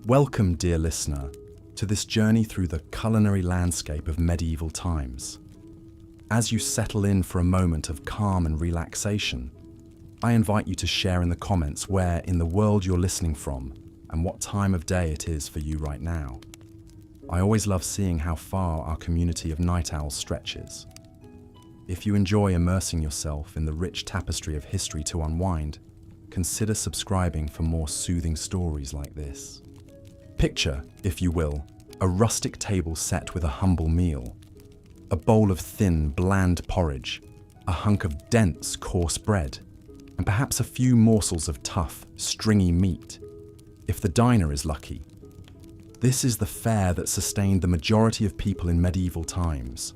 Welcome, dear listener, to this journey through the culinary landscape of medieval times. As you settle in for a moment of calm and relaxation, I invite you to share in the comments where in the world you're listening from and what time of day it is for you right now. I always love seeing how far our community of night owls stretches. If you enjoy immersing yourself in the rich tapestry of history to unwind, consider subscribing for more soothing stories like this. Picture, if you will, a rustic table set with a humble meal. A bowl of thin, bland porridge, a hunk of dense, coarse bread, and perhaps a few morsels of tough, stringy meat, if the diner is lucky. This is the fare that sustained the majority of people in medieval times.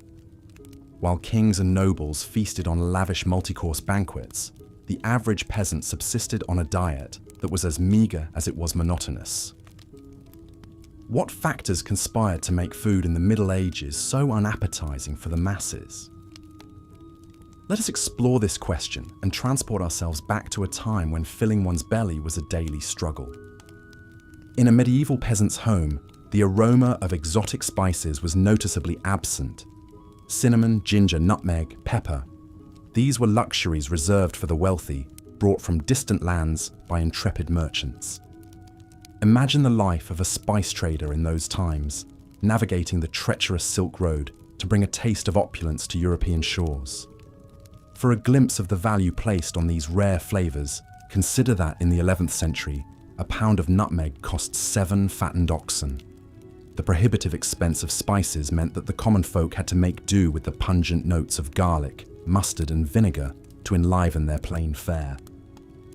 While kings and nobles feasted on lavish multi-course banquets, the average peasant subsisted on a diet that was as meagre as it was monotonous. What factors conspired to make food in the Middle Ages so unappetizing for the masses? Let us explore this question and transport ourselves back to a time when filling one's belly was a daily struggle. In a medieval peasant's home, the aroma of exotic spices was noticeably absent. Cinnamon, ginger, nutmeg, pepper. These were luxuries reserved for the wealthy, brought from distant lands by intrepid merchants. Imagine the life of a spice trader in those times, navigating the treacherous Silk Road to bring a taste of opulence to European shores. For a glimpse of the value placed on these rare flavors, consider that in the 11th century, a pound of nutmeg cost 7 fattened oxen. The prohibitive expense of spices meant that the common folk had to make do with the pungent notes of garlic, mustard, and vinegar to enliven their plain fare.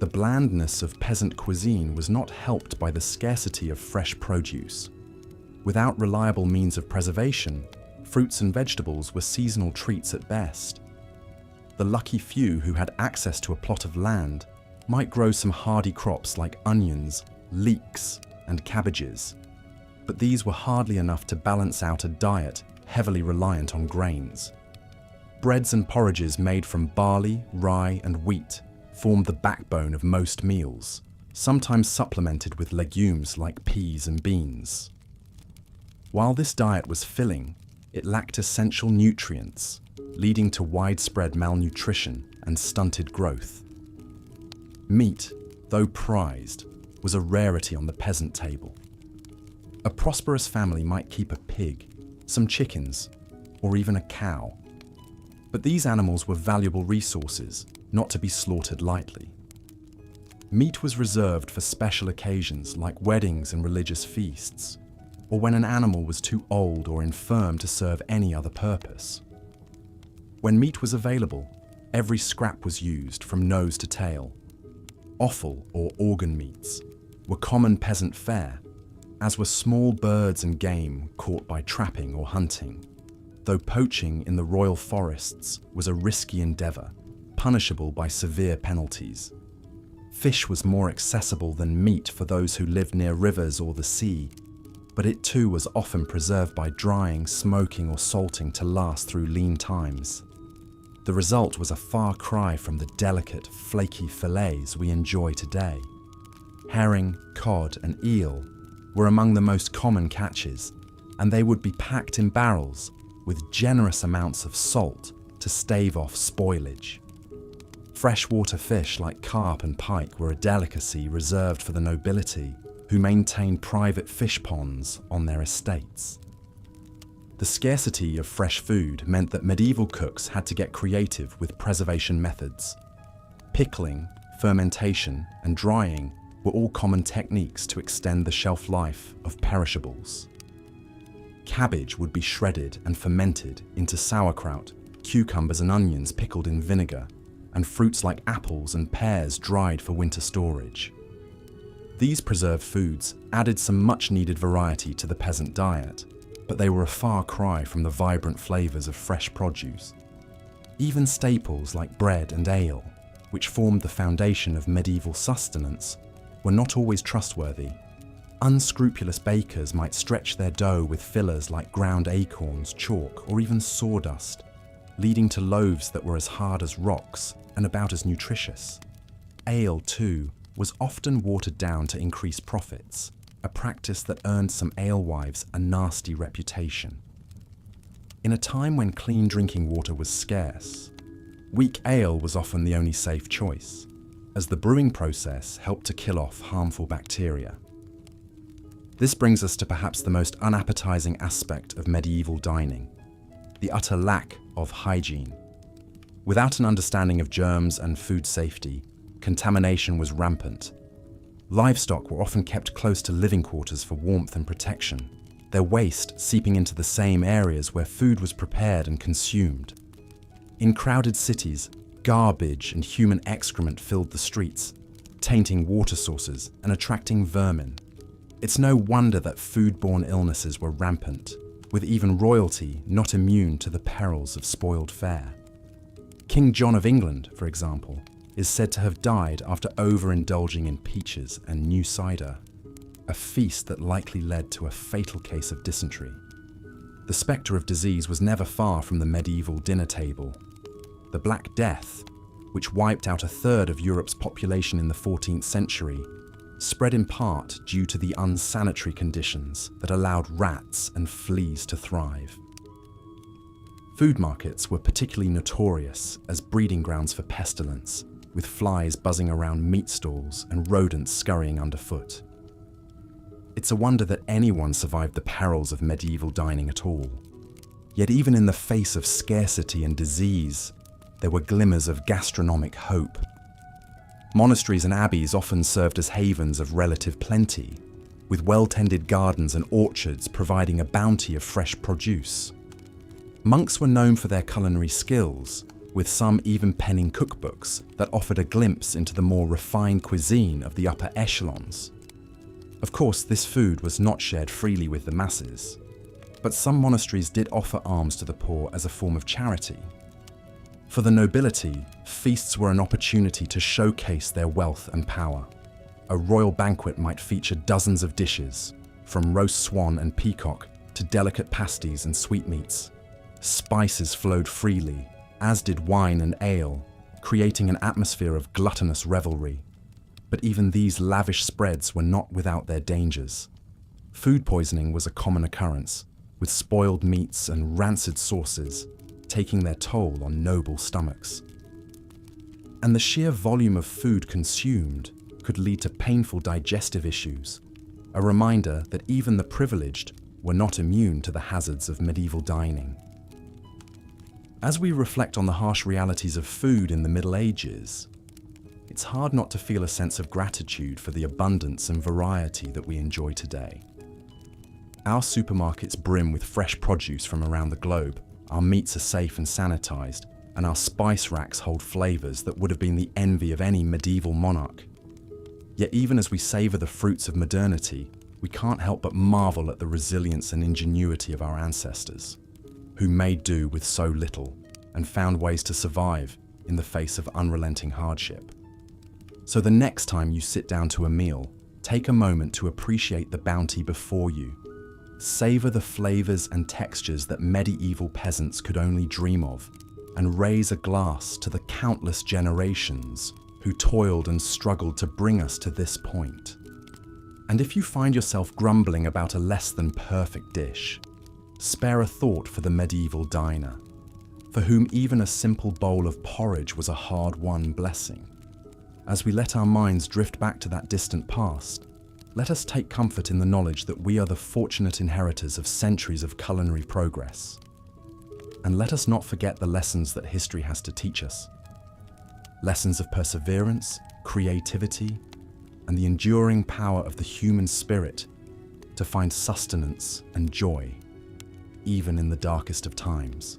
The blandness of peasant cuisine was not helped by the scarcity of fresh produce. Without reliable means of preservation, fruits and vegetables were seasonal treats at best. The lucky few who had access to a plot of land might grow some hardy crops like onions, leeks, and cabbages, but these were hardly enough to balance out a diet heavily reliant on grains. Breads and porridges made from barley, rye, and wheat formed the backbone of most meals, sometimes supplemented with legumes like peas and beans. While this diet was filling, it lacked essential nutrients, leading to widespread malnutrition and stunted growth. Meat, though prized, was a rarity on the peasant table. A prosperous family might keep a pig, some chickens, or even a cow. But these animals were valuable resources, not to be slaughtered lightly. Meat was reserved for special occasions like weddings and religious feasts, or when an animal was too old or infirm to serve any other purpose. When meat was available, every scrap was used from nose to tail. Offal, or organ meats, were common peasant fare, as were small birds and game caught by trapping or hunting, though poaching in the royal forests was a risky endeavour, punishable by severe penalties. Fish was more accessible than meat for those who lived near rivers or the sea, but it too was often preserved by drying, smoking, or salting to last through lean times. The result was a far cry from the delicate, flaky fillets we enjoy today. Herring, cod, and eel were among the most common catches, and they would be packed in barrels with generous amounts of salt to stave off spoilage. Freshwater fish like carp and pike were a delicacy reserved for the nobility, who maintained private fish ponds on their estates. The scarcity of fresh food meant that medieval cooks had to get creative with preservation methods. Pickling, fermentation, and drying were all common techniques to extend the shelf life of perishables. Cabbage would be shredded and fermented into sauerkraut, cucumbers and onions pickled in vinegar, and fruits like apples and pears dried for winter storage. These preserved foods added some much-needed variety to the peasant diet, but they were a far cry from the vibrant flavours of fresh produce. Even staples like bread and ale, which formed the foundation of medieval sustenance, were not always trustworthy. Unscrupulous bakers might stretch their dough with fillers like ground acorns, chalk, or even sawdust, leading to loaves that were as hard as rocks and about as nutritious. Ale, too, was often watered down to increase profits, a practice that earned some alewives a nasty reputation. In a time when clean drinking water was scarce, weak ale was often the only safe choice, as the brewing process helped to kill off harmful bacteria. This brings us to perhaps the most unappetizing aspect of medieval dining, the utter lack of hygiene. Without an understanding of germs and food safety, contamination was rampant. Livestock were often kept close to living quarters for warmth and protection, their waste seeping into the same areas where food was prepared and consumed. In crowded cities, garbage and human excrement filled the streets, tainting water sources and attracting vermin. It's no wonder that foodborne illnesses were rampant, with even royalty not immune to the perils of spoiled fare. King John of England, for example, is said to have died after overindulging in peaches and new cider, a feast that likely led to a fatal case of dysentery. The spectre of disease was never far from the medieval dinner table. The Black Death, which wiped out a third of Europe's population in the 14th century, spread in part due to the unsanitary conditions that allowed rats and fleas to thrive. Food markets were particularly notorious as breeding grounds for pestilence, with flies buzzing around meat stalls and rodents scurrying underfoot. It's a wonder that anyone survived the perils of medieval dining at all. Yet even in the face of scarcity and disease, there were glimmers of gastronomic hope. Monasteries and abbeys often served as havens of relative plenty, with well-tended gardens and orchards providing a bounty of fresh produce. Monks were known for their culinary skills, with some even penning cookbooks that offered a glimpse into the more refined cuisine of the upper echelons. Of course, this food was not shared freely with the masses, but some monasteries did offer alms to the poor as a form of charity. For the nobility, feasts were an opportunity to showcase their wealth and power. A royal banquet might feature dozens of dishes, from roast swan and peacock to delicate pasties and sweetmeats. Spices flowed freely, as did wine and ale, creating an atmosphere of gluttonous revelry. But even these lavish spreads were not without their dangers. Food poisoning was a common occurrence, with spoiled meats and rancid sauces taking their toll on noble stomachs. And the sheer volume of food consumed could lead to painful digestive issues, a reminder that even the privileged were not immune to the hazards of medieval dining. As we reflect on the harsh realities of food in the Middle Ages, it's hard not to feel a sense of gratitude for the abundance and variety that we enjoy today. Our supermarkets brim with fresh produce from around the globe, our meats are safe and sanitized, and our spice racks hold flavors that would have been the envy of any medieval monarch. Yet even as we savor the fruits of modernity, we can't help but marvel at the resilience and ingenuity of our ancestors, who made do with so little and found ways to survive in the face of unrelenting hardship. So the next time you sit down to a meal, take a moment to appreciate the bounty before you. Savor the flavors and textures that medieval peasants could only dream of, and raise a glass to the countless generations who toiled and struggled to bring us to this point. And if you find yourself grumbling about a less than perfect dish, spare a thought for the medieval diner, for whom even a simple bowl of porridge was a hard-won blessing. As we let our minds drift back to that distant past, let us take comfort in the knowledge that we are the fortunate inheritors of centuries of culinary progress. And let us not forget the lessons that history has to teach us. Lessons of perseverance, creativity, and the enduring power of the human spirit to find sustenance and joy, even in the darkest of times.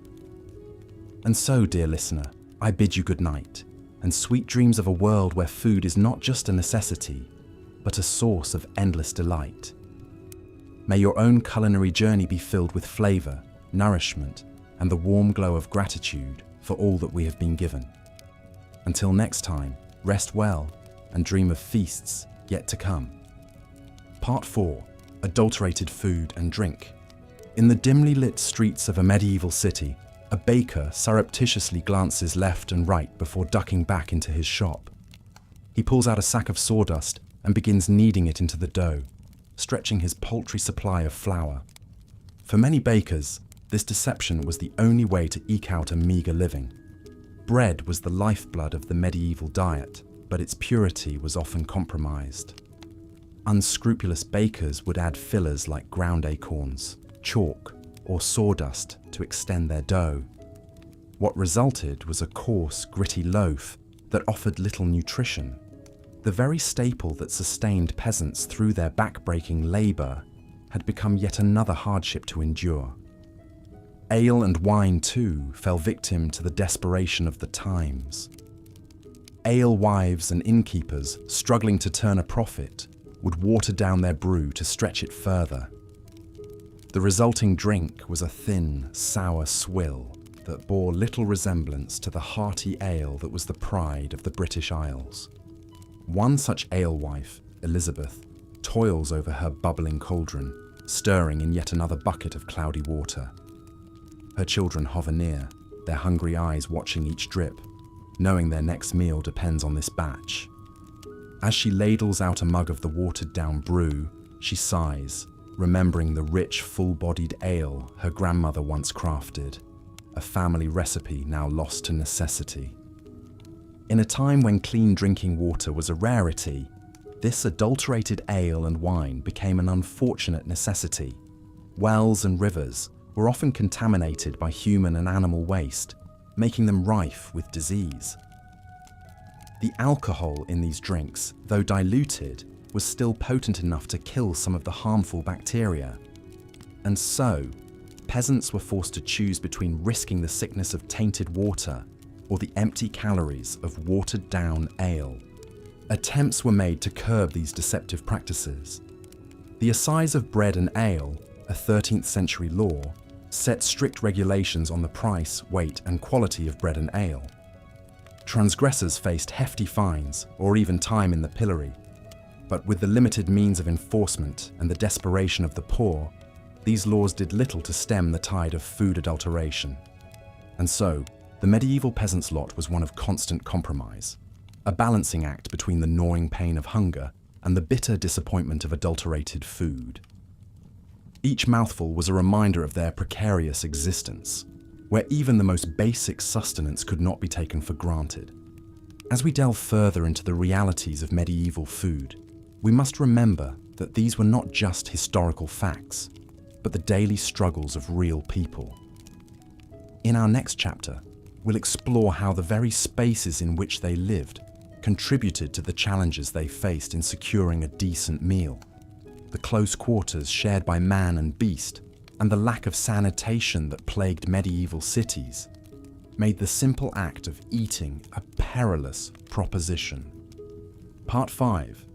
And so, dear listener, I bid you good night, and sweet dreams of a world where food is not just a necessity, but a source of endless delight. May your own culinary journey be filled with flavor, nourishment, and the warm glow of gratitude for all that we have been given. Until next time, rest well and dream of feasts yet to come. Part 4. Adulterated food and drink. In the dimly lit streets of a medieval city, a baker surreptitiously glances left and right before ducking back into his shop. He pulls out a sack of sawdust and begins kneading it into the dough, stretching his paltry supply of flour. For many bakers, this deception was the only way to eke out a meager living. Bread was the lifeblood of the medieval diet, but its purity was often compromised. Unscrupulous bakers would add fillers like ground acorns, chalk, or sawdust to extend their dough. What resulted was a coarse, gritty loaf that offered little nutrition. The very staple that sustained peasants through their back-breaking labour had become yet another hardship to endure. Ale and wine, too, fell victim to the desperation of the times. Alewives and innkeepers, struggling to turn a profit, would water down their brew to stretch it further. The resulting drink was a thin, sour swill that bore little resemblance to the hearty ale that was the pride of the British Isles. One such alewife, Elizabeth, toils over her bubbling cauldron, stirring in yet another bucket of cloudy water. Her children hover near, their hungry eyes watching each drip, knowing their next meal depends on this batch. As she ladles out a mug of the watered-down brew, she sighs, remembering the rich, full-bodied ale her grandmother once crafted, a family recipe now lost to necessity. In a time when clean drinking water was a rarity, this adulterated ale and wine became an unfortunate necessity. Wells and rivers were often contaminated by human and animal waste, making them rife with disease. The alcohol in these drinks, though diluted, was still potent enough to kill some of the harmful bacteria. And so, peasants were forced to choose between risking the sickness of tainted water or the empty calories of watered-down ale. Attempts were made to curb these deceptive practices. The Assize of Bread and Ale, a 13th century law, set strict regulations on the price, weight, and quality of bread and ale. Transgressors faced hefty fines or even time in the pillory. But with the limited means of enforcement and the desperation of the poor, these laws did little to stem the tide of food adulteration. And so, the medieval peasant's lot was one of constant compromise, a balancing act between the gnawing pain of hunger and the bitter disappointment of adulterated food. Each mouthful was a reminder of their precarious existence, where even the most basic sustenance could not be taken for granted. As we delve further into the realities of medieval food, we must remember that these were not just historical facts, but the daily struggles of real people. In our next chapter, we'll explore how the very spaces in which they lived contributed to the challenges they faced in securing a decent meal. The close quarters shared by man and beast, and the lack of sanitation that plagued medieval cities, made the simple act of eating a perilous proposition. Part 5.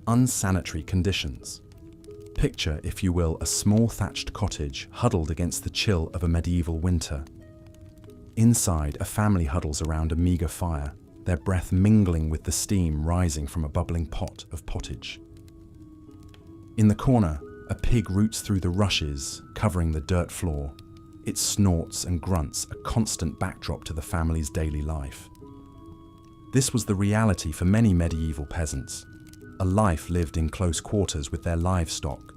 Unsanitary conditions. Picture, if you will, a small thatched cottage huddled against the chill of a medieval winter. Inside, a family huddles around a meagre fire, their breath mingling with the steam rising from a bubbling pot of pottage. In the corner, a pig roots through the rushes, covering the dirt floor. It snorts and grunts, a constant backdrop to the family's daily life. This was the reality for many medieval peasants, a life lived in close quarters with their livestock.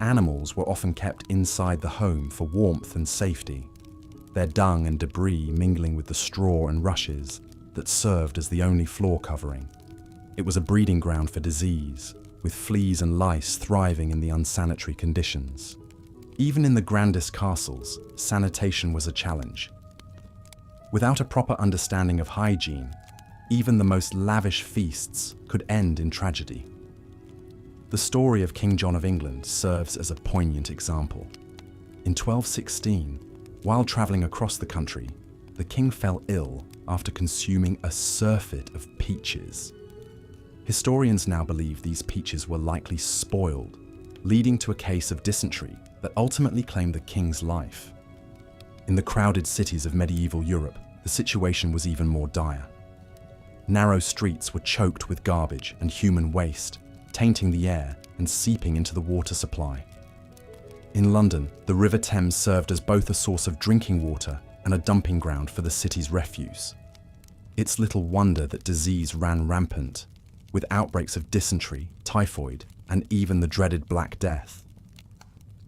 Animals were often kept inside the home for warmth and safety, their dung and debris mingling with the straw and rushes that served as the only floor covering. It was a breeding ground for disease, with fleas and lice thriving in the unsanitary conditions. Even in the grandest castles, sanitation was a challenge. Without a proper understanding of hygiene, even the most lavish feasts could end in tragedy. The story of King John of England serves as a poignant example. In 1216, while travelling across the country, the king fell ill after consuming a surfeit of peaches. Historians now believe these peaches were likely spoiled, leading to a case of dysentery that ultimately claimed the king's life. In the crowded cities of medieval Europe, the situation was even more dire. Narrow streets were choked with garbage and human waste, tainting the air and seeping into the water supply. In London, the River Thames served as both a source of drinking water and a dumping ground for the city's refuse. It's little wonder that disease ran rampant, with outbreaks of dysentery, typhoid, and even the dreaded Black Death.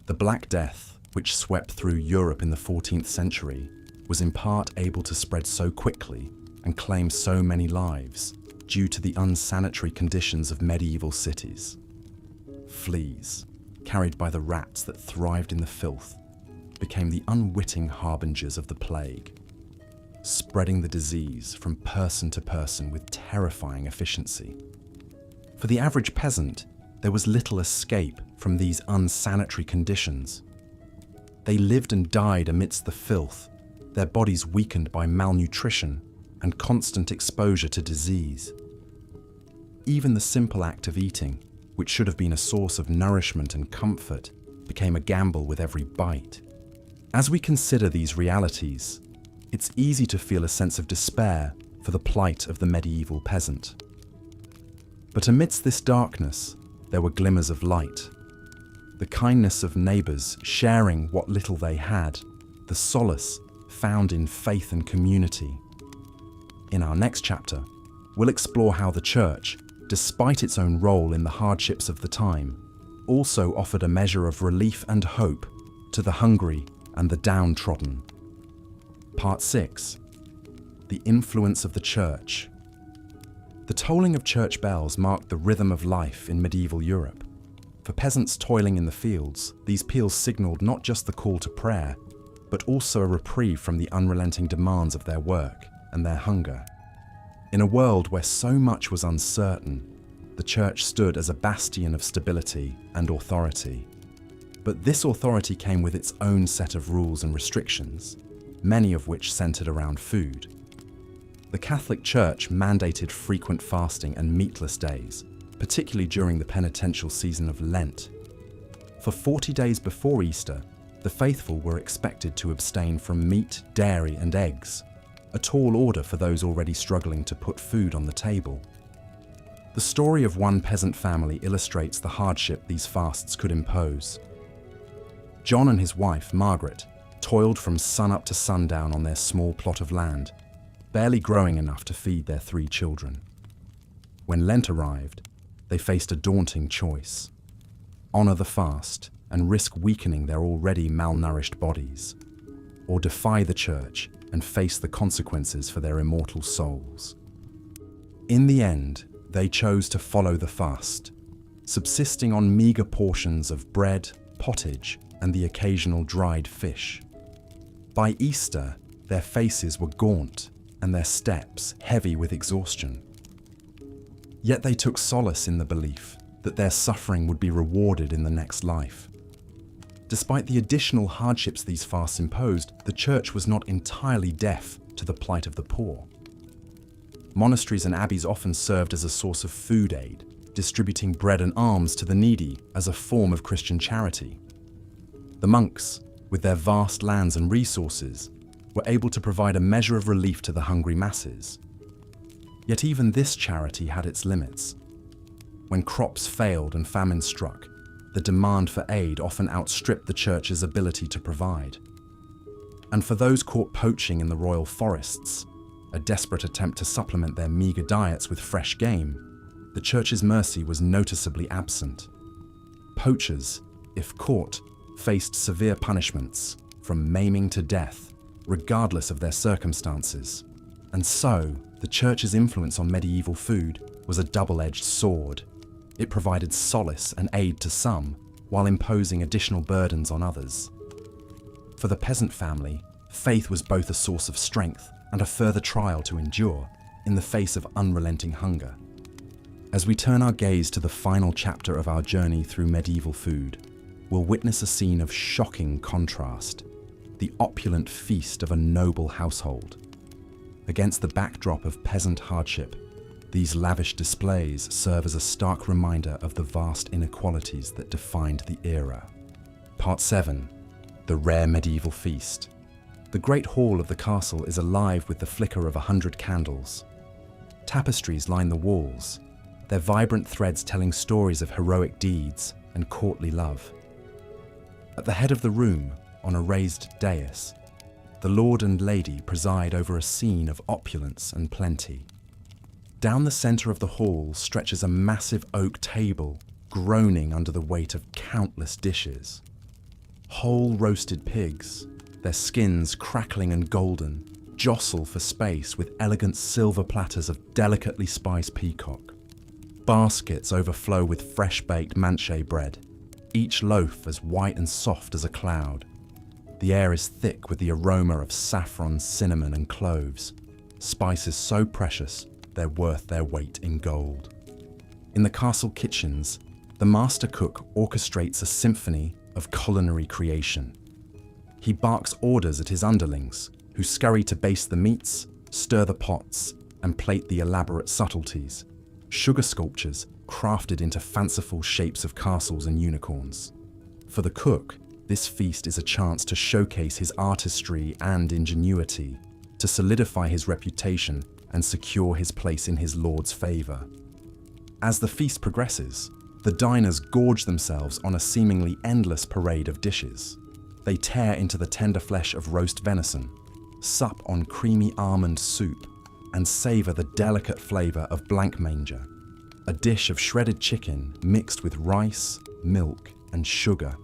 The Black Death, which swept through Europe in the 14th century, was in part able to spread so quickly and claim so many lives due to the unsanitary conditions of medieval cities. Fleas, carried by the rats that thrived in the filth, became the unwitting harbingers of the plague, spreading the disease from person to person with terrifying efficiency. For the average peasant, there was little escape from these unsanitary conditions. They lived and died amidst the filth, their bodies weakened by malnutrition and constant exposure to disease. Even the simple act of eating, which should have been a source of nourishment and comfort, became a gamble with every bite. As we consider these realities, it's easy to feel a sense of despair for the plight of the medieval peasant. But amidst this darkness, there were glimmers of light. The kindness of neighbours sharing what little they had, the solace found in faith and community. In our next chapter, we'll explore how the church, despite its own role in the hardships of the time, also offered a measure of relief and hope to the hungry and the downtrodden. Part 6. The influence of the church. The tolling of church bells marked the rhythm of life in medieval Europe. For peasants toiling in the fields, these peals signalled not just the call to prayer, but also a reprieve from the unrelenting demands of their work and their hunger. In a world where so much was uncertain, the church stood as a bastion of stability and authority. But this authority came with its own set of rules and restrictions, many of which centered around food. The Catholic Church mandated frequent fasting and meatless days, particularly during the penitential season of Lent. For 40 days before Easter, the faithful were expected to abstain from meat, dairy, and eggs, a tall order for those already struggling to put food on the table. The story of one peasant family illustrates the hardship these fasts could impose. John and his wife, Margaret, toiled from sunup to sundown on their small plot of land, barely growing enough to feed their 3 children. When Lent arrived, they faced a daunting choice: honor the fast and risk weakening their already malnourished bodies, or defy the church and face the consequences for their immortal souls. In the end, they chose to follow the fast, subsisting on meager portions of bread, pottage, and the occasional dried fish. By Easter, their faces were gaunt and their steps heavy with exhaustion. Yet they took solace in the belief that their suffering would be rewarded in the next life. Despite the additional hardships these fasts imposed, the church was not entirely deaf to the plight of the poor. Monasteries and abbeys often served as a source of food aid, distributing bread and alms to the needy as a form of Christian charity. The monks, with their vast lands and resources, were able to provide a measure of relief to the hungry masses. Yet even this charity had its limits. When crops failed and famine struck, the demand for aid often outstripped the church's ability to provide. And for those caught poaching in the royal forests, a desperate attempt to supplement their meager diets with fresh game, the church's mercy was noticeably absent. Poachers, if caught, faced severe punishments, from maiming to death, regardless of their circumstances. And so, the church's influence on medieval food was a double-edged sword. It provided solace and aid to some, while imposing additional burdens on others. For the peasant family, faith was both a source of strength and a further trial to endure in the face of unrelenting hunger. As we turn our gaze to the final chapter of our journey through medieval food, we'll witness a scene of shocking contrast: the opulent feast of a noble household. Against the backdrop of peasant hardship, these lavish displays serve as a stark reminder of the vast inequalities that defined the era. Part 7. The rare medieval feast. The great hall of the castle is alive with the flicker of 100 candles. Tapestries line the walls, their vibrant threads telling stories of heroic deeds and courtly love. At the head of the room, on a raised dais, the lord and lady preside over a scene of opulence and plenty. Down the center of the hall stretches a massive oak table groaning under the weight of countless dishes. Whole roasted pigs, their skins crackling and golden, jostle for space with elegant silver platters of delicately spiced peacock. Baskets overflow with fresh-baked manche bread, each loaf as white and soft as a cloud. The air is thick with the aroma of saffron, cinnamon, and cloves, spices so precious they're worth their weight in gold. In the castle kitchens, the master cook orchestrates a symphony of culinary creation. He barks orders at his underlings, who scurry to baste the meats, stir the pots, and plate the elaborate subtleties, sugar sculptures crafted into fanciful shapes of castles and unicorns. For the cook, this feast is a chance to showcase his artistry and ingenuity, to solidify his reputation and secure his place in his lord's favor. As the feast progresses, the diners gorge themselves on a seemingly endless parade of dishes. They tear into the tender flesh of roast venison, sup on creamy almond soup, and savor the delicate flavor of blanc manger, a dish of shredded chicken mixed with rice, milk, and sugar.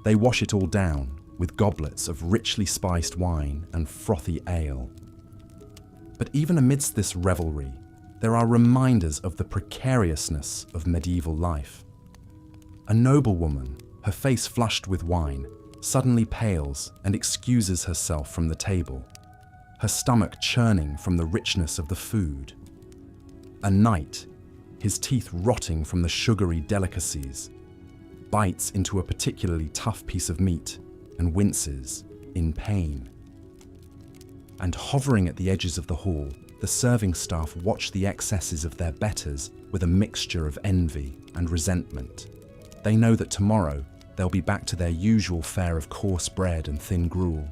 They wash it all down with goblets of richly spiced wine and frothy ale. But even amidst this revelry, there are reminders of the precariousness of medieval life. A noblewoman, her face flushed with wine, suddenly pales and excuses herself from the table, her stomach churning from the richness of the food. A knight, his teeth rotting from the sugary delicacies, bites into a particularly tough piece of meat and winces in pain. And hovering at the edges of the hall, the serving staff watch the excesses of their betters with a mixture of envy and resentment. They know that tomorrow they'll be back to their usual fare of coarse bread and thin gruel.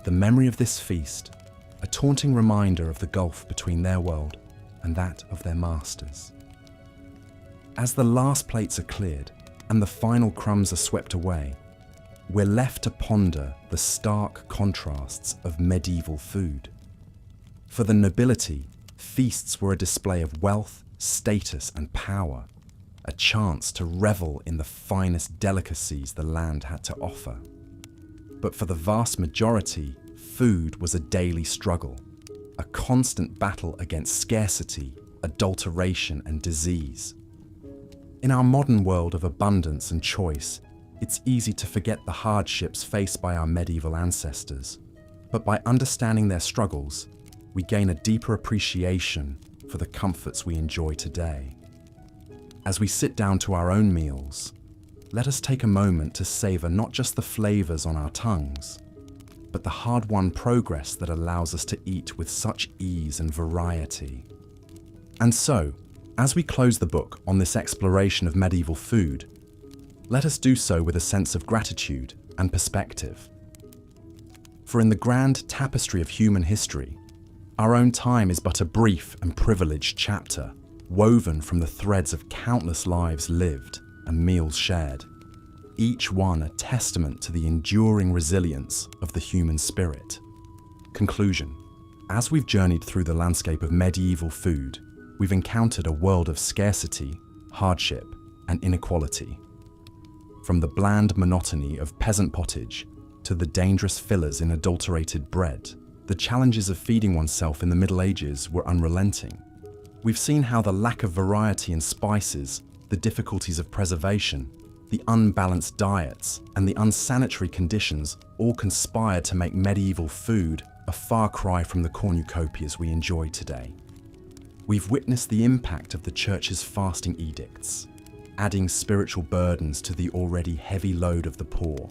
The memory of this feast, a taunting reminder of the gulf between their world and that of their masters. As the last plates are cleared and the final crumbs are swept away, we're left to ponder the stark contrasts of medieval food. For the nobility, feasts were a display of wealth, status, and power, a chance to revel in the finest delicacies the land had to offer. But for the vast majority, food was a daily struggle, a constant battle against scarcity, adulteration, and disease. In our modern world of abundance and choice, it's easy to forget the hardships faced by our medieval ancestors, but by understanding their struggles, we gain a deeper appreciation for the comforts we enjoy today. As we sit down to our own meals, let us take a moment to savor not just the flavors on our tongues, but the hard-won progress that allows us to eat with such ease and variety. And so, as we close the book on this exploration of medieval food, let us do so with a sense of gratitude and perspective. For in the grand tapestry of human history, our own time is but a brief and privileged chapter, woven from the threads of countless lives lived and meals shared, each one a testament to the enduring resilience of the human spirit. Conclusion: as we've journeyed through the landscape of medieval food, we've encountered a world of scarcity, hardship, and inequality. From the bland monotony of peasant pottage to the dangerous fillers in adulterated bread, the challenges of feeding oneself in the Middle Ages were unrelenting. We've seen how the lack of variety in spices, the difficulties of preservation, the unbalanced diets, and the unsanitary conditions all conspired to make medieval food a far cry from the cornucopias we enjoy today. We've witnessed the impact of the Church's fasting edicts, adding spiritual burdens to the already heavy load of the poor.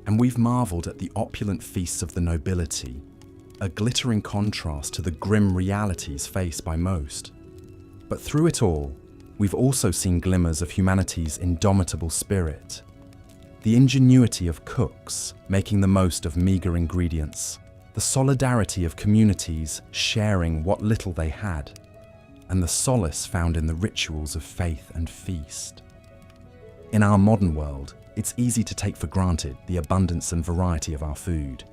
And we've marveled at the opulent feasts of the nobility, a glittering contrast to the grim realities faced by most. But through it all, we've also seen glimmers of humanity's indomitable spirit. The ingenuity of cooks making the most of meager ingredients, the solidarity of communities sharing what little they had, and the solace found in the rituals of faith and feast. In our modern world, it's easy to take for granted the abundance and variety of our food.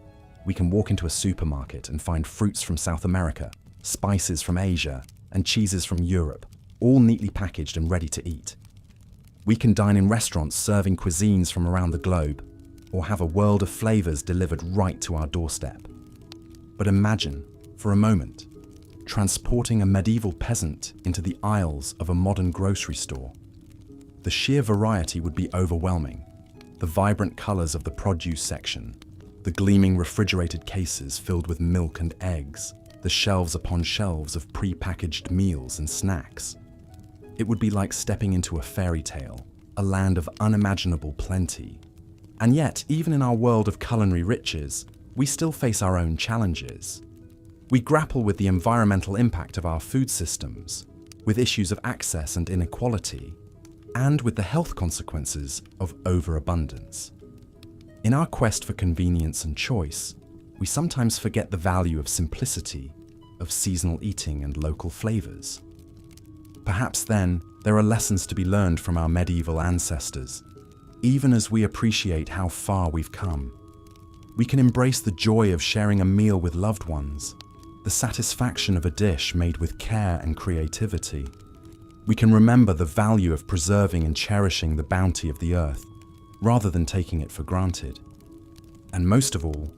We can walk into a supermarket and find fruits from South America, spices from Asia, and cheeses from Europe, all neatly packaged and ready to eat. We can dine in restaurants serving cuisines from around the globe, or have a world of flavors delivered right to our doorstep. But imagine, for a moment, transporting a medieval peasant into the aisles of a modern grocery store. The sheer variety would be overwhelming. The vibrant colors of the produce section, the gleaming refrigerated cases filled with milk and eggs, the shelves upon shelves of pre-packaged meals and snacks. It would be like stepping into a fairy tale, a land of unimaginable plenty. And yet, even in our world of culinary riches, we still face our own challenges. We grapple with the environmental impact of our food systems, with issues of access and inequality, and with the health consequences of overabundance. In our quest for convenience and choice, we sometimes forget the value of simplicity, of seasonal eating and local flavors. Perhaps then, there are lessons to be learned from our medieval ancestors, even as we appreciate how far we've come. We can embrace the joy of sharing a meal with loved ones, the satisfaction of a dish made with care and creativity. We can remember the value of preserving and cherishing the bounty of the earth, rather than taking it for granted. And most of all,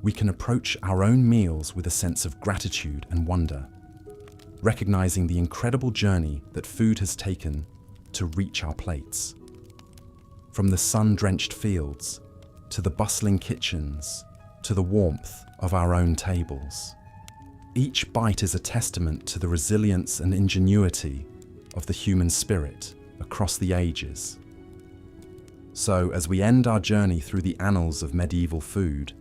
we can approach our own meals with a sense of gratitude and wonder, recognizing the incredible journey that food has taken to reach our plates. From the sun-drenched fields, to the bustling kitchens, to the warmth of our own tables. Each bite is a testament to the resilience and ingenuity of the human spirit across the ages. So, as we end our journey through the annals of medieval food,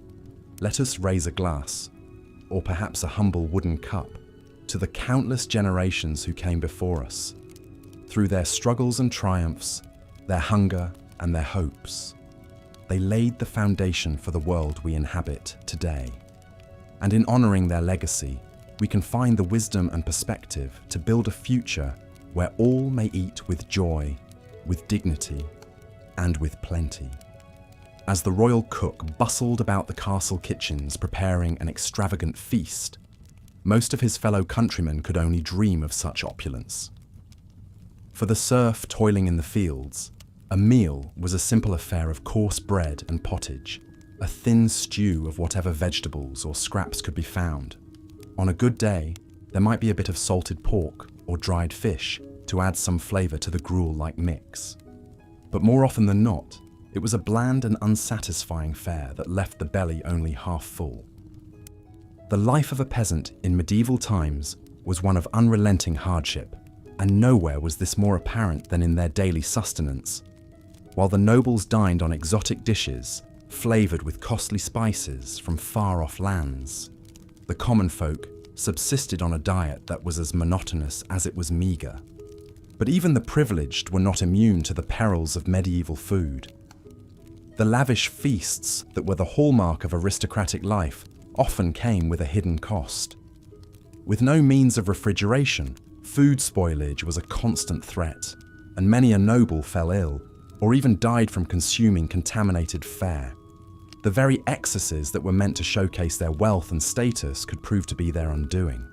let us raise a glass, or perhaps a humble wooden cup, to the countless generations who came before us, through their struggles and triumphs, their hunger and their hopes. They laid the foundation for the world we inhabit today. And in honoring their legacy, we can find the wisdom and perspective to build a future where all may eat with joy, with dignity, and with plenty. As the royal cook bustled about the castle kitchens preparing an extravagant feast, most of his fellow countrymen could only dream of such opulence. For the serf toiling in the fields, a meal was a simple affair of coarse bread and pottage, a thin stew of whatever vegetables or scraps could be found. On a good day, there might be a bit of salted pork or dried fish to add some flavor to the gruel-like mix. But more often than not, it was a bland and unsatisfying fare that left the belly only half full. The life of a peasant in medieval times was one of unrelenting hardship, and nowhere was this more apparent than in their daily sustenance. While the nobles dined on exotic dishes, flavored with costly spices from far-off lands, the common folk subsisted on a diet that was as monotonous as it was meager. But even the privileged were not immune to the perils of medieval food. The lavish feasts that were the hallmark of aristocratic life often came with a hidden cost. With no means of refrigeration, food spoilage was a constant threat, and many a noble fell ill, or even died from consuming contaminated fare. The very excesses that were meant to showcase their wealth and status could prove to be their undoing.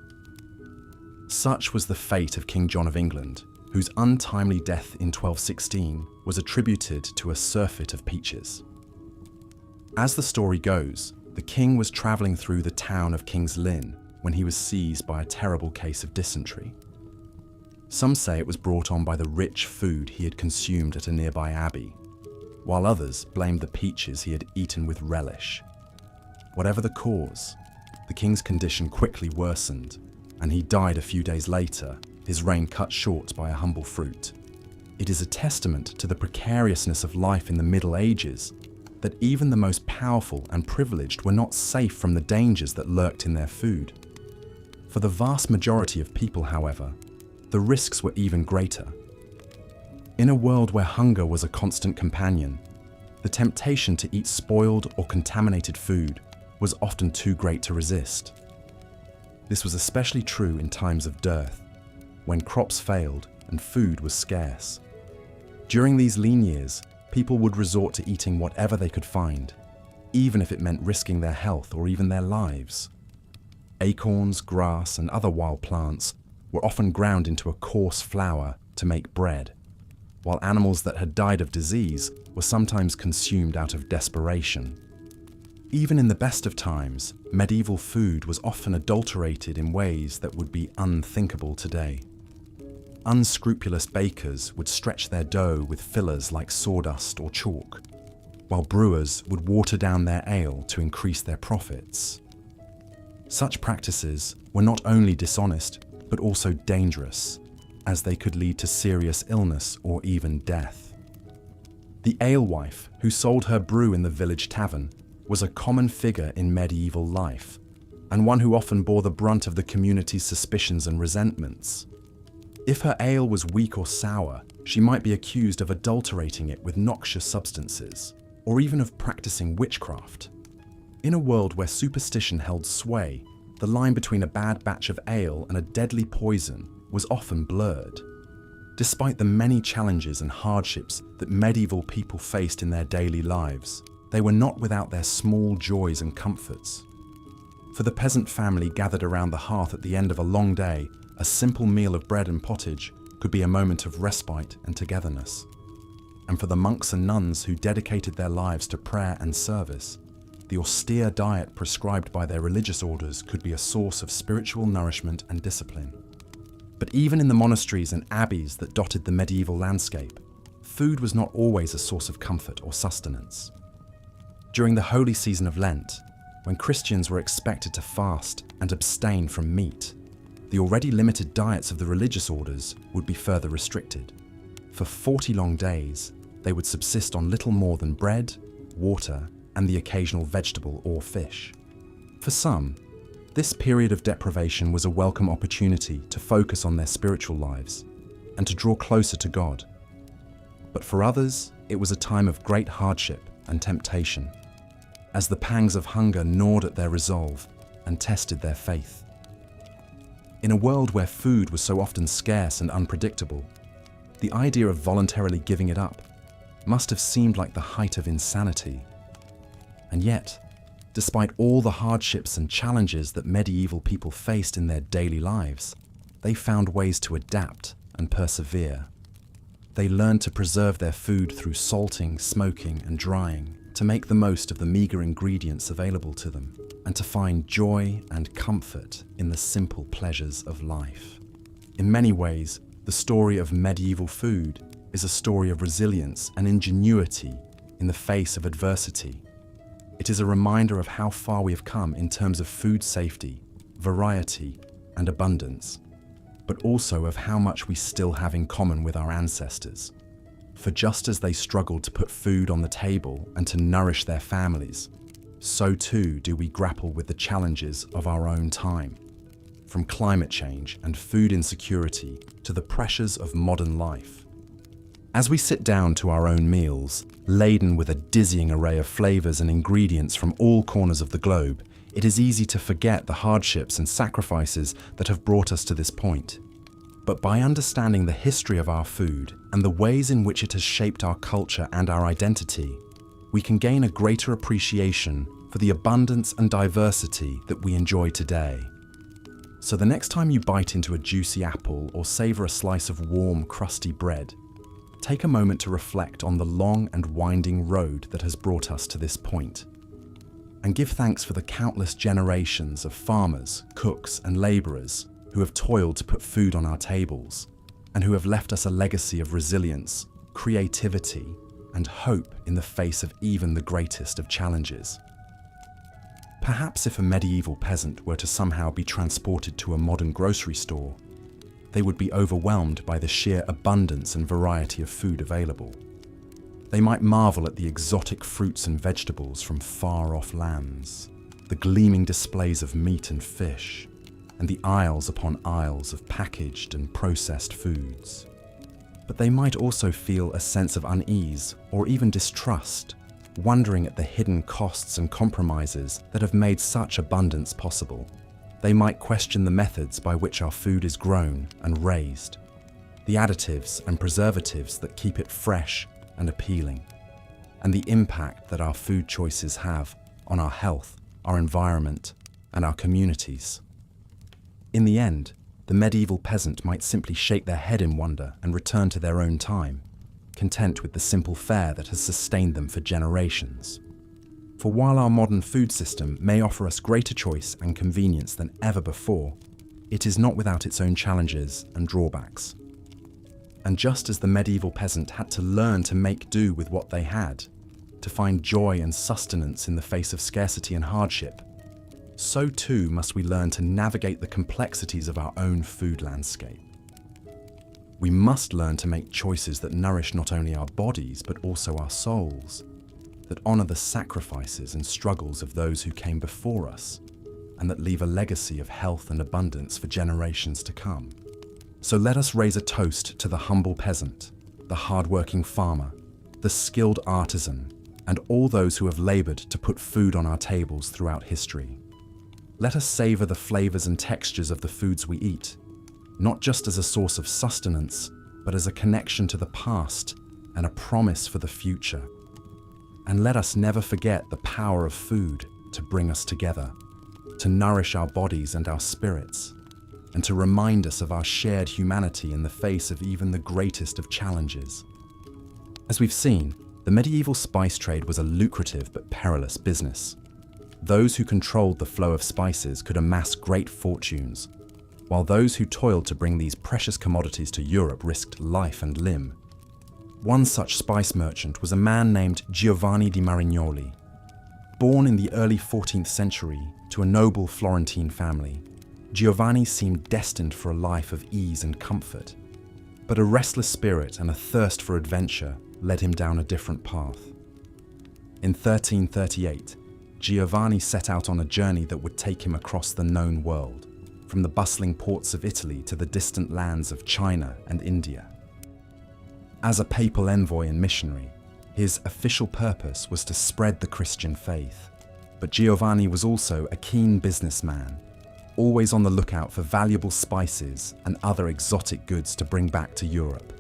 Such was the fate of King John of England, whose untimely death in 1216 was attributed to a surfeit of peaches. As the story goes, the king was travelling through the town of King's Lynn when he was seized by a terrible case of dysentery. Some say it was brought on by the rich food he had consumed at a nearby abbey, while others blamed the peaches he had eaten with relish. Whatever the cause, the king's condition quickly worsened, and he died a few days later, his reign cut short by a humble fruit. It is a testament to the precariousness of life in the Middle Ages that even the most powerful and privileged were not safe from the dangers that lurked in their food. For the vast majority of people, however, the risks were even greater. In a world where hunger was a constant companion, the temptation to eat spoiled or contaminated food was often too great to resist. This was especially true in times of dearth, when crops failed and food was scarce. During these lean years, people would resort to eating whatever they could find, even if it meant risking their health or even their lives. Acorns, grass, and other wild plants were often ground into a coarse flour to make bread. while animals that had died of disease were sometimes consumed out of desperation. Even in the best of times, medieval food was often adulterated in ways that would be unthinkable today. Unscrupulous bakers would stretch their dough with fillers like sawdust or chalk, while brewers would water down their ale to increase their profits. Such practices were not only dishonest, but also dangerous, as they could lead to serious illness or even death. The alewife who sold her brew in the village tavern was a common figure in medieval life, and one who often bore the brunt of the community's suspicions and resentments. If her ale was weak or sour, she might be accused of adulterating it with noxious substances, or even of practicing witchcraft. In a world where superstition held sway, the line between a bad batch of ale and a deadly poison was often blurred. Despite the many challenges and hardships that medieval people faced in their daily lives, they were not without their small joys and comforts. For the peasant family gathered around the hearth at the end of a long day, a simple meal of bread and pottage could be a moment of respite and togetherness. And for the monks and nuns who dedicated their lives to prayer and service, the austere diet prescribed by their religious orders could be a source of spiritual nourishment and discipline. But even in the monasteries and abbeys that dotted the medieval landscape, food was not always a source of comfort or sustenance. During the holy season of Lent, when Christians were expected to fast and abstain from meat, the already limited diets of the religious orders would be further restricted. For 40 long days, they would subsist on little more than bread, water, and the occasional vegetable or fish. For some, this period of deprivation was a welcome opportunity to focus on their spiritual lives and to draw closer to God. But for others, it was a time of great hardship and temptation, as the pangs of hunger gnawed at their resolve and tested their faith. In a world where food was so often scarce and unpredictable, the idea of voluntarily giving it up must have seemed like the height of insanity. And yet, despite all the hardships and challenges that medieval people faced in their daily lives, they found ways to adapt and persevere. They learned to preserve their food through salting, smoking, and drying, to make the most of the meager ingredients available to them, and to find joy and comfort in the simple pleasures of life. In many ways, the story of medieval food is a story of resilience and ingenuity in the face of adversity. It is a reminder of how far we have come in terms of food safety, variety, and abundance, but also of how much we still have in common with our ancestors. For just as they struggled to put food on the table and to nourish their families, so too do we grapple with the challenges of our own time, from climate change and food insecurity to the pressures of modern life. As we sit down to our own meals, laden with a dizzying array of flavors and ingredients from all corners of the globe, it is easy to forget the hardships and sacrifices that have brought us to this point. But by understanding the history of our food and the ways in which it has shaped our culture and our identity, we can gain a greater appreciation for the abundance and diversity that we enjoy today. So the next time you bite into a juicy apple or savor a slice of warm, crusty bread, take a moment to reflect on the long and winding road that has brought us to this point, and give thanks for the countless generations of farmers, cooks, and laborers who have toiled to put food on our tables, and who have left us a legacy of resilience, creativity, and hope in the face of even the greatest of challenges. Perhaps if a medieval peasant were to somehow be transported to a modern grocery store, they would be overwhelmed by the sheer abundance and variety of food available. They might marvel at the exotic fruits and vegetables from far-off lands, the gleaming displays of meat and fish, and the aisles upon aisles of packaged and processed foods. But they might also feel a sense of unease or even distrust, wondering at the hidden costs and compromises that have made such abundance possible. They might question the methods by which our food is grown and raised, the additives and preservatives that keep it fresh and appealing, and the impact that our food choices have on our health, our environment, and our communities. In the end, the medieval peasant might simply shake their head in wonder and return to their own time, content with the simple fare that has sustained them for generations. For while our modern food system may offer us greater choice and convenience than ever before, it is not without its own challenges and drawbacks. And just as the medieval peasant had to learn to make do with what they had, to find joy and sustenance in the face of scarcity and hardship, so too must we learn to navigate the complexities of our own food landscape. We must learn to make choices that nourish not only our bodies but also our souls, that honor the sacrifices and struggles of those who came before us, and that leave a legacy of health and abundance for generations to come. So let us raise a toast to the humble peasant, the hard-working farmer, the skilled artisan, and all those who have labored to put food on our tables throughout history. Let us savor the flavors and textures of the foods we eat, not just as a source of sustenance, but as a connection to the past and a promise for the future. And let us never forget the power of food to bring us together, to nourish our bodies and our spirits, and to remind us of our shared humanity in the face of even the greatest of challenges. As we've seen, the medieval spice trade was a lucrative but perilous business. Those who controlled the flow of spices could amass great fortunes, while those who toiled to bring these precious commodities to Europe risked life and limb. One such spice merchant was a man named Giovanni di Marignoli. Born in the early 14th century to a noble Florentine family, Giovanni seemed destined for a life of ease and comfort. But a restless spirit and a thirst for adventure led him down a different path. In 1338, Giovanni set out on a journey that would take him across the known world, from the bustling ports of Italy to the distant lands of China and India. As a papal envoy and missionary, his official purpose was to spread the Christian faith. But Giovanni was also a keen businessman, always on the lookout for valuable spices and other exotic goods to bring back to Europe.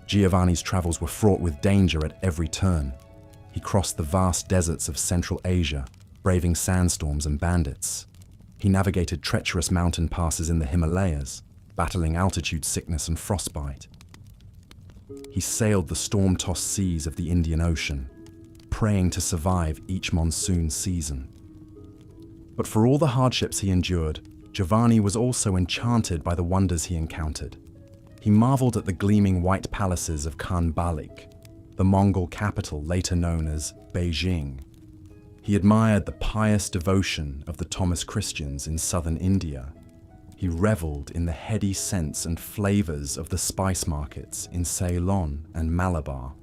Giovanni's travels were fraught with danger at every turn. He crossed the vast deserts of Central Asia, braving sandstorms and bandits. He navigated treacherous mountain passes in the Himalayas, battling altitude sickness and frostbite. He sailed the storm-tossed seas of the Indian Ocean, praying to survive each monsoon season. But for all the hardships he endured, Giovanni was also enchanted by the wonders he encountered. He marveled at the gleaming white palaces of Khan Balik, the Mongol capital later known as Beijing. He admired the pious devotion of the Thomas Christians in southern India. He reveled in the heady scents and flavors of the spice markets in Ceylon and Malabar.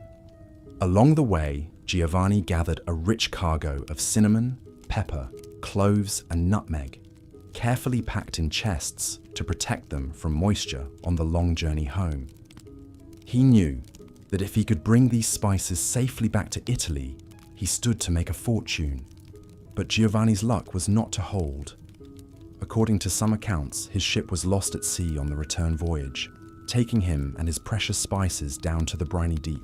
Along the way, Giovanni gathered a rich cargo of cinnamon, pepper, cloves, and nutmeg, carefully packed in chests to protect them from moisture on the long journey home. He knew that if he could bring these spices safely back to Italy, he stood to make a fortune. But Giovanni's luck was not to hold. According to some accounts, his ship was lost at sea on the return voyage, taking him and his precious spices down to the briny deep.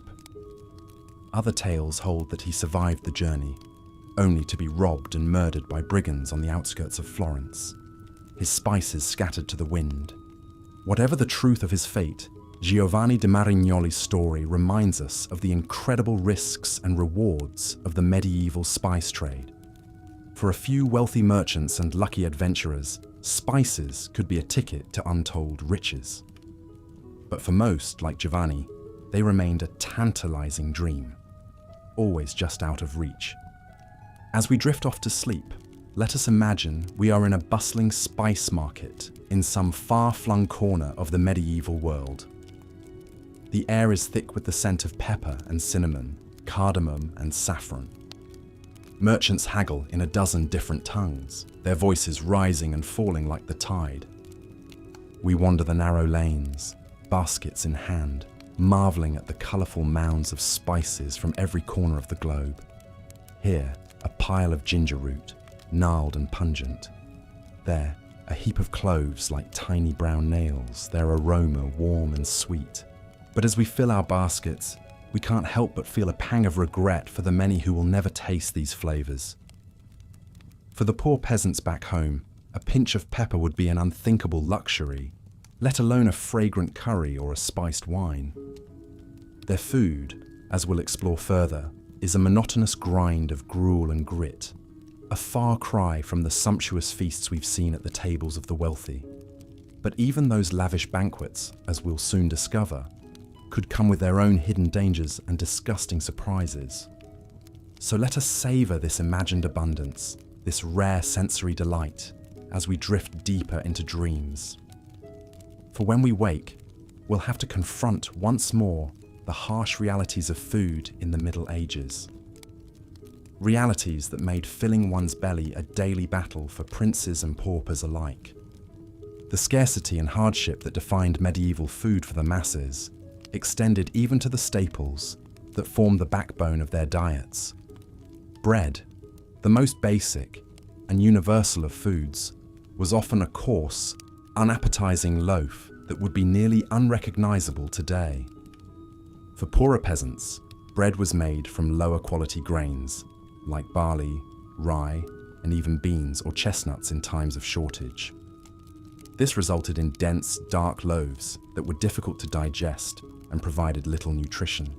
Other tales hold that he survived the journey, only to be robbed and murdered by brigands on the outskirts of Florence, his spices scattered to the wind. Whatever the truth of his fate, Giovanni di Marignoli's story reminds us of the incredible risks and rewards of the medieval spice trade. For a few wealthy merchants and lucky adventurers, spices could be a ticket to untold riches. But for most, like Giovanni, they remained a tantalizing dream, always just out of reach. As we drift off to sleep, let us imagine we are in a bustling spice market in some far-flung corner of the medieval world. The air is thick with the scent of pepper and cinnamon, cardamom and saffron. Merchants haggle in a dozen different tongues, their voices rising and falling like the tide. We wander the narrow lanes, baskets in hand, marveling at the colourful mounds of spices from every corner of the globe. Here, a pile of ginger root, gnarled and pungent. There, a heap of cloves like tiny brown nails, their aroma warm and sweet. But as we fill our baskets, we can't help but feel a pang of regret for the many who will never taste these flavours. For the poor peasants back home, a pinch of pepper would be an unthinkable luxury, let alone a fragrant curry or a spiced wine. Their food, as we'll explore further, is a monotonous grind of gruel and grit, a far cry from the sumptuous feasts we've seen at the tables of the wealthy. But even those lavish banquets, as we'll soon discover, could come with their own hidden dangers and disgusting surprises. So let us savor this imagined abundance, this rare sensory delight, as we drift deeper into dreams. For when we wake, we'll have to confront once more the harsh realities of food in the Middle Ages. Realities that made filling one's belly a daily battle for princes and paupers alike. The scarcity and hardship that defined medieval food for the masses extended even to the staples that formed the backbone of their diets. Bread, the most basic and universal of foods, was often a coarse, unappetizing loaf that would be nearly unrecognizable today. For poorer peasants, bread was made from lower quality grains, like barley, rye, and even beans or chestnuts in times of shortage. This resulted in dense, dark loaves that were difficult to digest and provided little nutrition.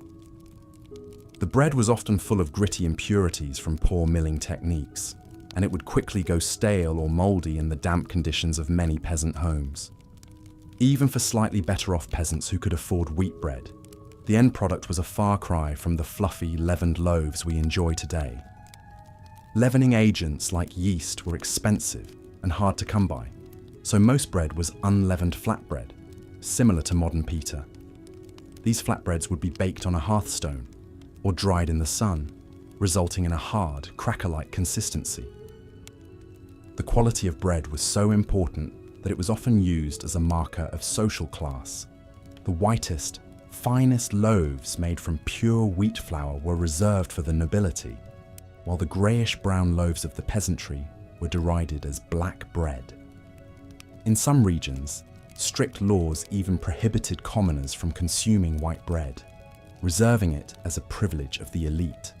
The bread was often full of gritty impurities from poor milling techniques, and it would quickly go stale or mouldy in the damp conditions of many peasant homes. Even for slightly better off peasants who could afford wheat bread, the end product was a far cry from the fluffy, leavened loaves we enjoy today. Leavening agents like yeast were expensive and hard to come by, so most bread was unleavened flatbread, similar to modern pita. These flatbreads would be baked on a hearthstone or dried in the sun, resulting in a hard, cracker-like consistency. The quality of bread was so important that it was often used as a marker of social class. The whitest, finest loaves made from pure wheat flour were reserved for the nobility, while the greyish-brown loaves of the peasantry were derided as black bread. In some regions, strict laws even prohibited commoners from consuming white bread, reserving it as a privilege of the elite.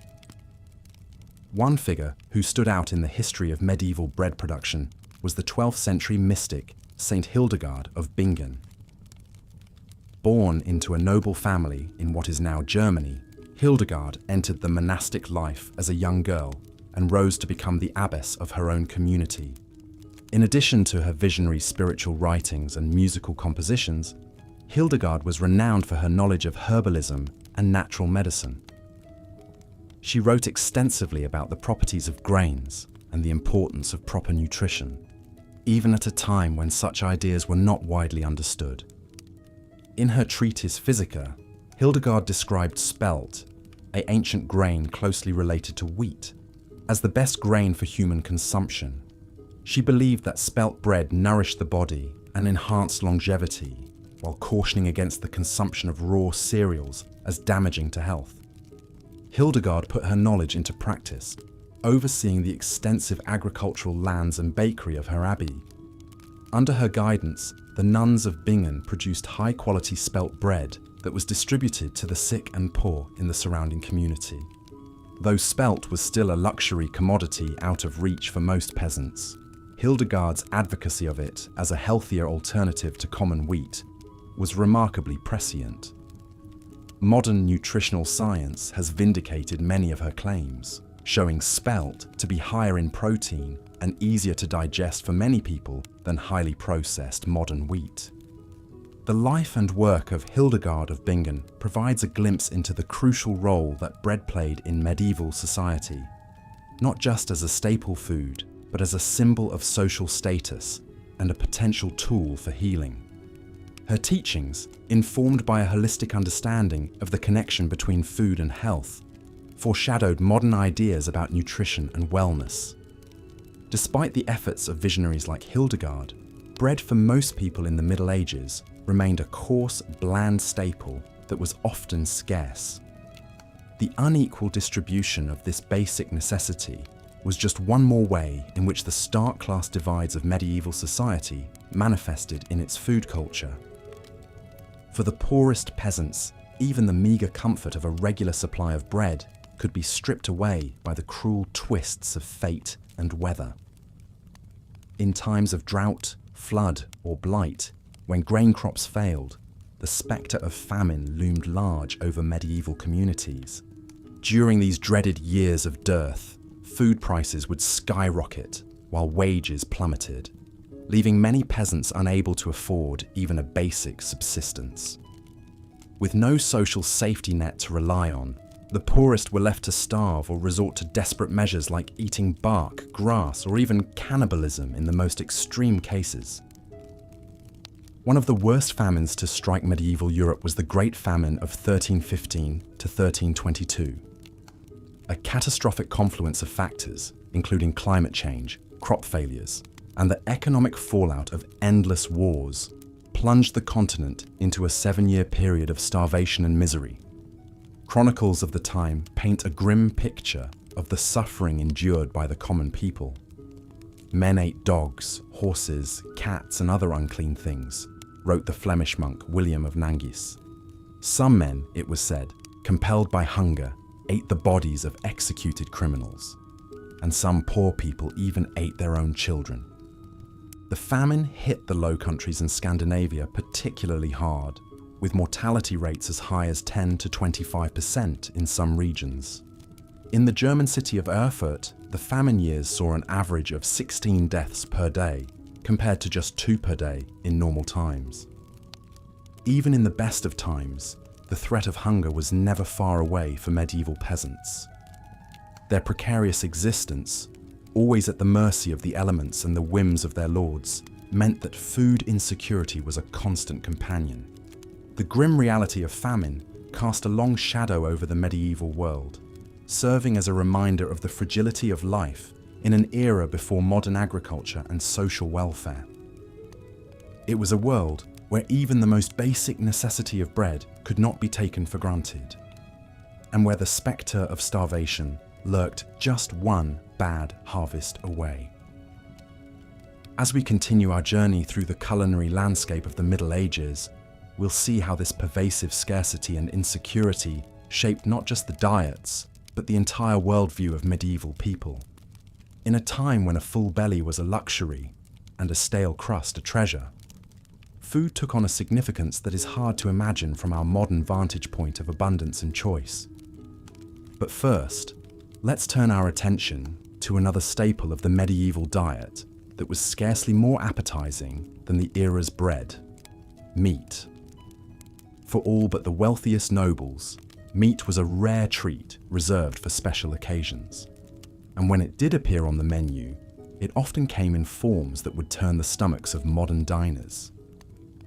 One figure who stood out in the history of medieval bread production was the 12th century mystic Saint Hildegard of Bingen. Born into a noble family in what is now Germany, Hildegard entered the monastic life as a young girl and rose to become the abbess of her own community. In addition to her visionary spiritual writings and musical compositions, Hildegard was renowned for her knowledge of herbalism and natural medicine. She wrote extensively about the properties of grains and the importance of proper nutrition, even at a time when such ideas were not widely understood. In her treatise Physica, Hildegard described spelt, an ancient grain closely related to wheat, as the best grain for human consumption. She believed that spelt bread nourished the body and enhanced longevity, while cautioning against the consumption of raw cereals as damaging to health. Hildegard put her knowledge into practice, overseeing the extensive agricultural lands and bakery of her abbey. Under her guidance, the nuns of Bingen produced high-quality spelt bread that was distributed to the sick and poor in the surrounding community. Though spelt was still a luxury commodity out of reach for most peasants, Hildegard's advocacy of it as a healthier alternative to common wheat was remarkably prescient. Modern nutritional science has vindicated many of her claims, showing spelt to be higher in protein and easier to digest for many people than highly processed modern wheat. The life and work of Hildegard of Bingen provides a glimpse into the crucial role that bread played in medieval society, not just as a staple food, but as a symbol of social status and a potential tool for healing. Her teachings, informed by a holistic understanding of the connection between food and health, foreshadowed modern ideas about nutrition and wellness. Despite the efforts of visionaries like Hildegard, bread for most people in the Middle Ages remained a coarse, bland staple that was often scarce. The unequal distribution of this basic necessity was just one more way in which the stark class divides of medieval society manifested in its food culture. For the poorest peasants, even the meagre comfort of a regular supply of bread could be stripped away by the cruel twists of fate and weather. In times of drought, flood, or blight, when grain crops failed, the spectre of famine loomed large over medieval communities. During these dreaded years of dearth, food prices would skyrocket while wages plummeted, leaving many peasants unable to afford even a basic subsistence. With no social safety net to rely on, the poorest were left to starve or resort to desperate measures like eating bark, grass, or even cannibalism in the most extreme cases. One of the worst famines to strike medieval Europe was the Great Famine of 1315 to 1322. A catastrophic confluence of factors, including climate change, crop failures, and the economic fallout of endless wars, plunged the continent into a 7-year period of starvation and misery. Chronicles of the time paint a grim picture of the suffering endured by the common people. Men ate dogs, horses, cats, and other unclean things, wrote the Flemish monk William of Nangis. Some men, it was said, compelled by hunger, ate the bodies of executed criminals, and some poor people even ate their own children. The famine hit the Low Countries and Scandinavia particularly hard, with mortality rates as high as 10 to 25% in some regions. In the German city of Erfurt, the famine years saw an average of 16 deaths per day, compared to just 2 per day in normal times. Even in the best of times, the threat of hunger was never far away for medieval peasants. Their precarious existence, always at the mercy of the elements and the whims of their lords, meant that food insecurity was a constant companion. The grim reality of famine cast a long shadow over the medieval world, serving as a reminder of the fragility of life in an era before modern agriculture and social welfare. It was a world where even the most basic necessity of bread could not be taken for granted, and where the spectre of starvation lurked just one bad harvest away. As we continue our journey through the culinary landscape of the Middle Ages, we'll see how this pervasive scarcity and insecurity shaped not just the diets, but the entire worldview of medieval people. In a time when a full belly was a luxury and a stale crust a treasure, food took on a significance that is hard to imagine from our modern vantage point of abundance and choice. But first, let's turn our attention to another staple of the medieval diet that was scarcely more appetizing than the era's bread: meat. For all but the wealthiest nobles, meat was a rare treat reserved for special occasions. And when it did appear on the menu, it often came in forms that would turn the stomachs of modern diners.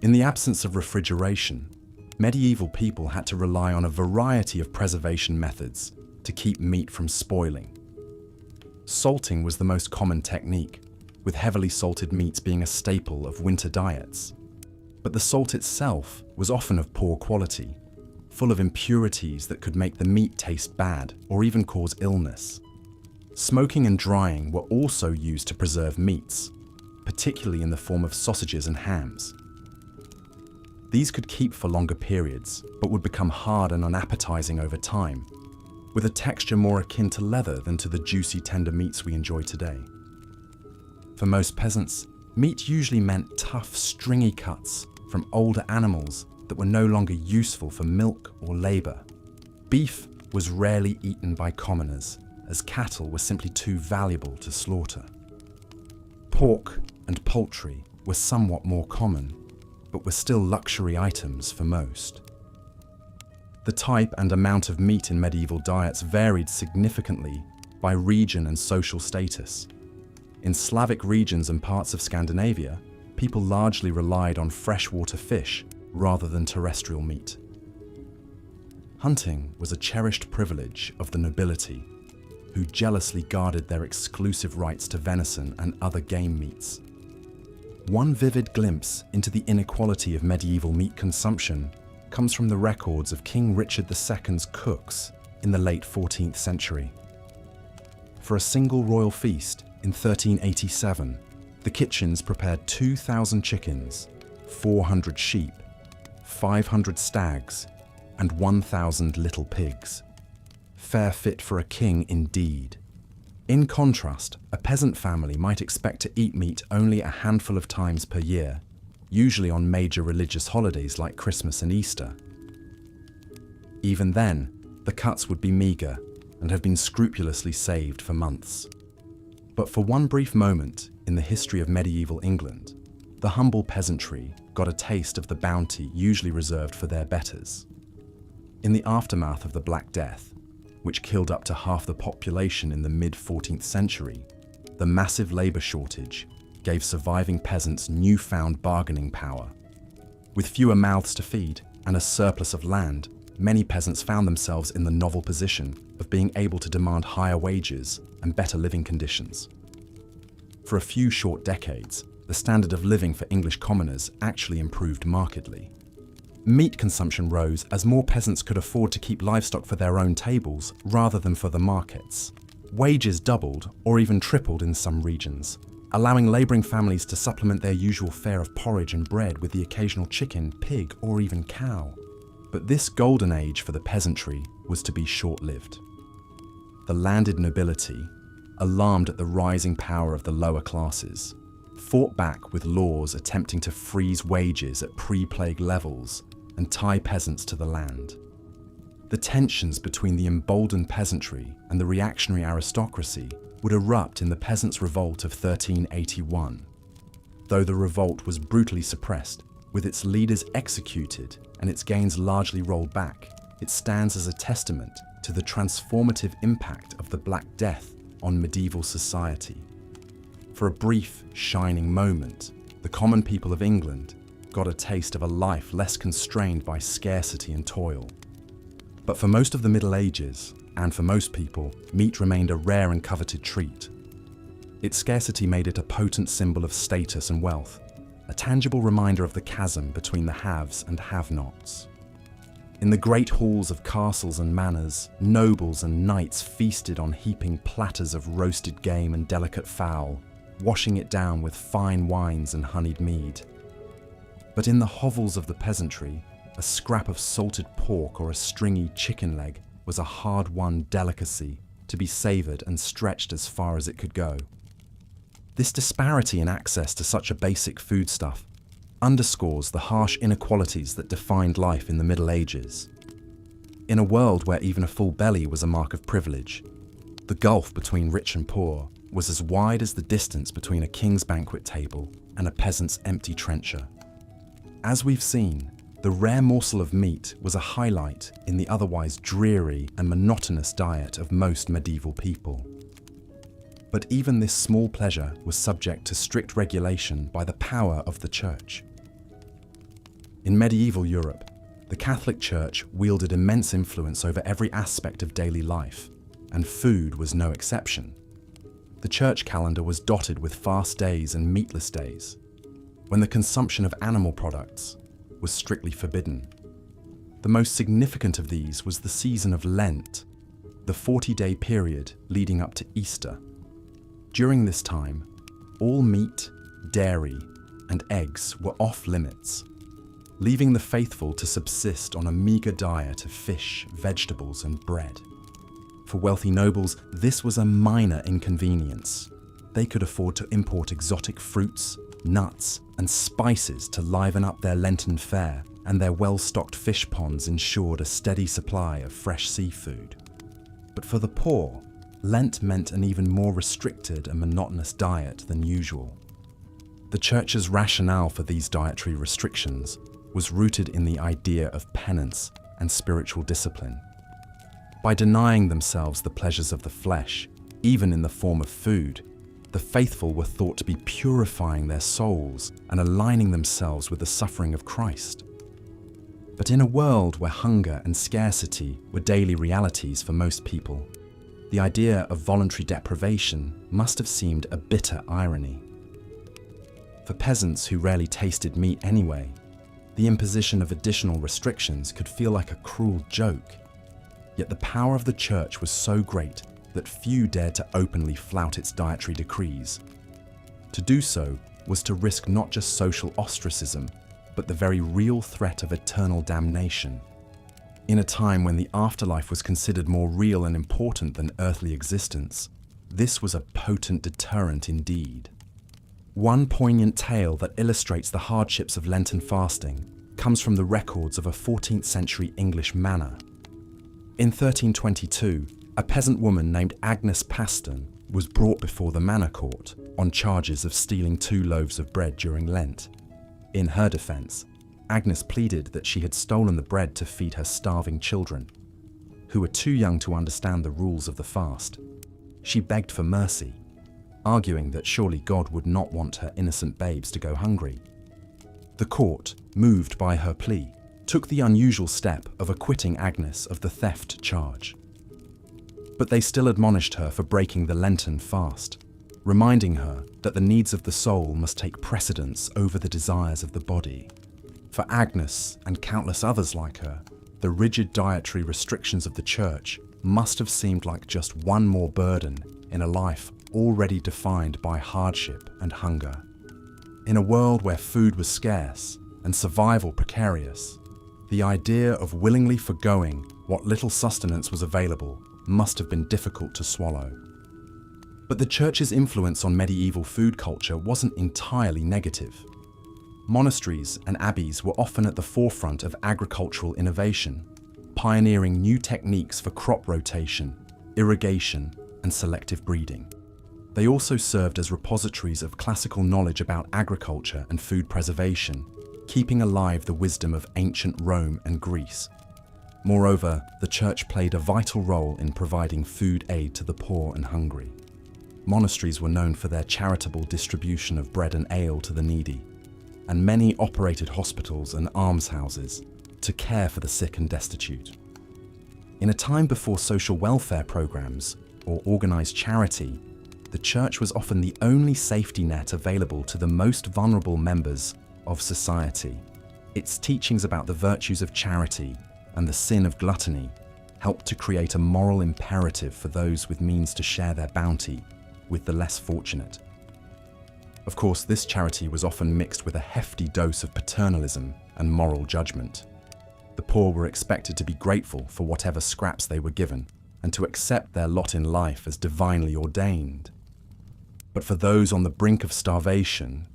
In the absence of refrigeration, medieval people had to rely on a variety of preservation methods to keep meat from spoiling. Salting was the most common technique, with heavily salted meats being a staple of winter diets. But the salt itself was often of poor quality, full of impurities that could make the meat taste bad or even cause illness. Smoking and drying were also used to preserve meats, particularly in the form of sausages and hams. These could keep for longer periods, but would become hard and unappetizing over time, with a texture more akin to leather than to the juicy, tender meats we enjoy today. For most peasants, meat usually meant tough, stringy cuts from older animals that were no longer useful for milk or labor. Beef was rarely eaten by commoners, as cattle were simply too valuable to slaughter. Pork and poultry were somewhat more common, but were still luxury items for most. The type and amount of meat in medieval diets varied significantly by region and social status. In Slavic regions and parts of Scandinavia, people largely relied on freshwater fish rather than terrestrial meat. Hunting was a cherished privilege of the nobility, who jealously guarded their exclusive rights to venison and other game meats. One vivid glimpse into the inequality of medieval meat consumption comes from the records of King Richard II's cooks in the late 14th century. For a single royal feast in 1387, the kitchens prepared 2,000 chickens, 400 sheep, 500 stags, and 1,000 little pigs. Fare fit for a king indeed. In contrast, a peasant family might expect to eat meat only a handful of times per year, usually on major religious holidays like Christmas and Easter. Even then, the cuts would be meagre and have been scrupulously saved for months. But for one brief moment in the history of medieval England, the humble peasantry got a taste of the bounty usually reserved for their betters. In the aftermath of the Black Death, which killed up to half the population in the mid-14th century, the massive labour shortage gave surviving peasants newfound bargaining power. With fewer mouths to feed and a surplus of land, many peasants found themselves in the novel position of being able to demand higher wages and better living conditions. For a few short decades, the standard of living for English commoners actually improved markedly. Meat consumption rose as more peasants could afford to keep livestock for their own tables rather than for the markets. Wages doubled or even tripled in some regions, allowing labouring families to supplement their usual fare of porridge and bread with the occasional chicken, pig, or even cow. But this golden age for the peasantry was to be short-lived. The landed nobility, alarmed at the rising power of the lower classes, fought back with laws attempting to freeze wages at pre-plague levels and tie peasants to the land. The tensions between the emboldened peasantry and the reactionary aristocracy would erupt in the Peasants' Revolt of 1381. Though the revolt was brutally suppressed, with its leaders executed and its gains largely rolled back, it stands as a testament to the transformative impact of the Black Death on medieval society. For a brief, shining moment, the common people of England got a taste of a life less constrained by scarcity and toil. But for most of the Middle Ages, and for most people, meat remained a rare and coveted treat. Its scarcity made it a potent symbol of status and wealth, a tangible reminder of the chasm between the haves and have-nots. In the great halls of castles and manors, nobles and knights feasted on heaping platters of roasted game and delicate fowl, washing it down with fine wines and honeyed mead. But in the hovels of the peasantry, a scrap of salted pork or a stringy chicken leg was a hard-won delicacy to be savoured and stretched as far as it could go. This disparity in access to such a basic foodstuff underscores the harsh inequalities that defined life in the Middle Ages. In a world where even a full belly was a mark of privilege, the gulf between rich and poor was as wide as the distance between a king's banquet table and a peasant's empty trencher. As we've seen, the rare morsel of meat was a highlight in the otherwise dreary and monotonous diet of most medieval people. But even this small pleasure was subject to strict regulation by the power of the Church. In medieval Europe, the Catholic Church wielded immense influence over every aspect of daily life, and food was no exception. The church calendar was dotted with fast days and meatless days, when the consumption of animal products was strictly forbidden. The most significant of these was the season of Lent, the 40-day period leading up to Easter. During this time, all meat, dairy, and eggs were off limits, leaving the faithful to subsist on a meagre diet of fish, vegetables, and bread. For wealthy nobles, this was a minor inconvenience. They could afford to import exotic fruits, nuts, and spices to liven up their Lenten fare, and their well-stocked fish ponds ensured a steady supply of fresh seafood. But for the poor, Lent meant an even more restricted and monotonous diet than usual. The Church's rationale for these dietary restrictions was rooted in the idea of penance and spiritual discipline. By denying themselves the pleasures of the flesh, even in the form of food, the faithful were thought to be purifying their souls and aligning themselves with the suffering of Christ. But in a world where hunger and scarcity were daily realities for most people, the idea of voluntary deprivation must have seemed a bitter irony. For peasants who rarely tasted meat anyway, the imposition of additional restrictions could feel like a cruel joke. Yet the power of the Church was so great that few dared to openly flout its dietary decrees. To do so was to risk not just social ostracism, but the very real threat of eternal damnation. In a time when the afterlife was considered more real and important than earthly existence, this was a potent deterrent indeed. One poignant tale that illustrates the hardships of Lenten fasting comes from the records of a 14th century English manor. In 1322, a peasant woman named Agnes Paston was brought before the manor court on charges of stealing 2 loaves of bread during Lent. In her defence, Agnes pleaded that she had stolen the bread to feed her starving children, who were too young to understand the rules of the fast. She begged for mercy, arguing that surely God would not want her innocent babes to go hungry. The court, moved by her plea, took the unusual step of acquitting Agnes of the theft charge. But they still admonished her for breaking the Lenten fast, reminding her that the needs of the soul must take precedence over the desires of the body. For Agnes and countless others like her, the rigid dietary restrictions of the church must have seemed like just one more burden in a life already defined by hardship and hunger. In a world where food was scarce and survival precarious, the idea of willingly forgoing what little sustenance was available must have been difficult to swallow. But the church's influence on medieval food culture wasn't entirely negative. Monasteries and abbeys were often at the forefront of agricultural innovation, pioneering new techniques for crop rotation, irrigation, and selective breeding. They also served as repositories of classical knowledge about agriculture and food preservation, keeping alive the wisdom of ancient Rome and Greece. Moreover, the church played a vital role in providing food aid to the poor and hungry. Monasteries were known for their charitable distribution of bread and ale to the needy, and many operated hospitals and almshouses to care for the sick and destitute. In a time before social welfare programs or organized charity, the church was often the only safety net available to the most vulnerable members of society. Its teachings about the virtues of charity and the sin of gluttony helped to create a moral imperative for those with means to share their bounty with the less fortunate. Of course, this charity was often mixed with a hefty dose of paternalism and moral judgment. The poor were expected to be grateful for whatever scraps they were given and to accept their lot in life as divinely ordained. But for those on the brink of starvation,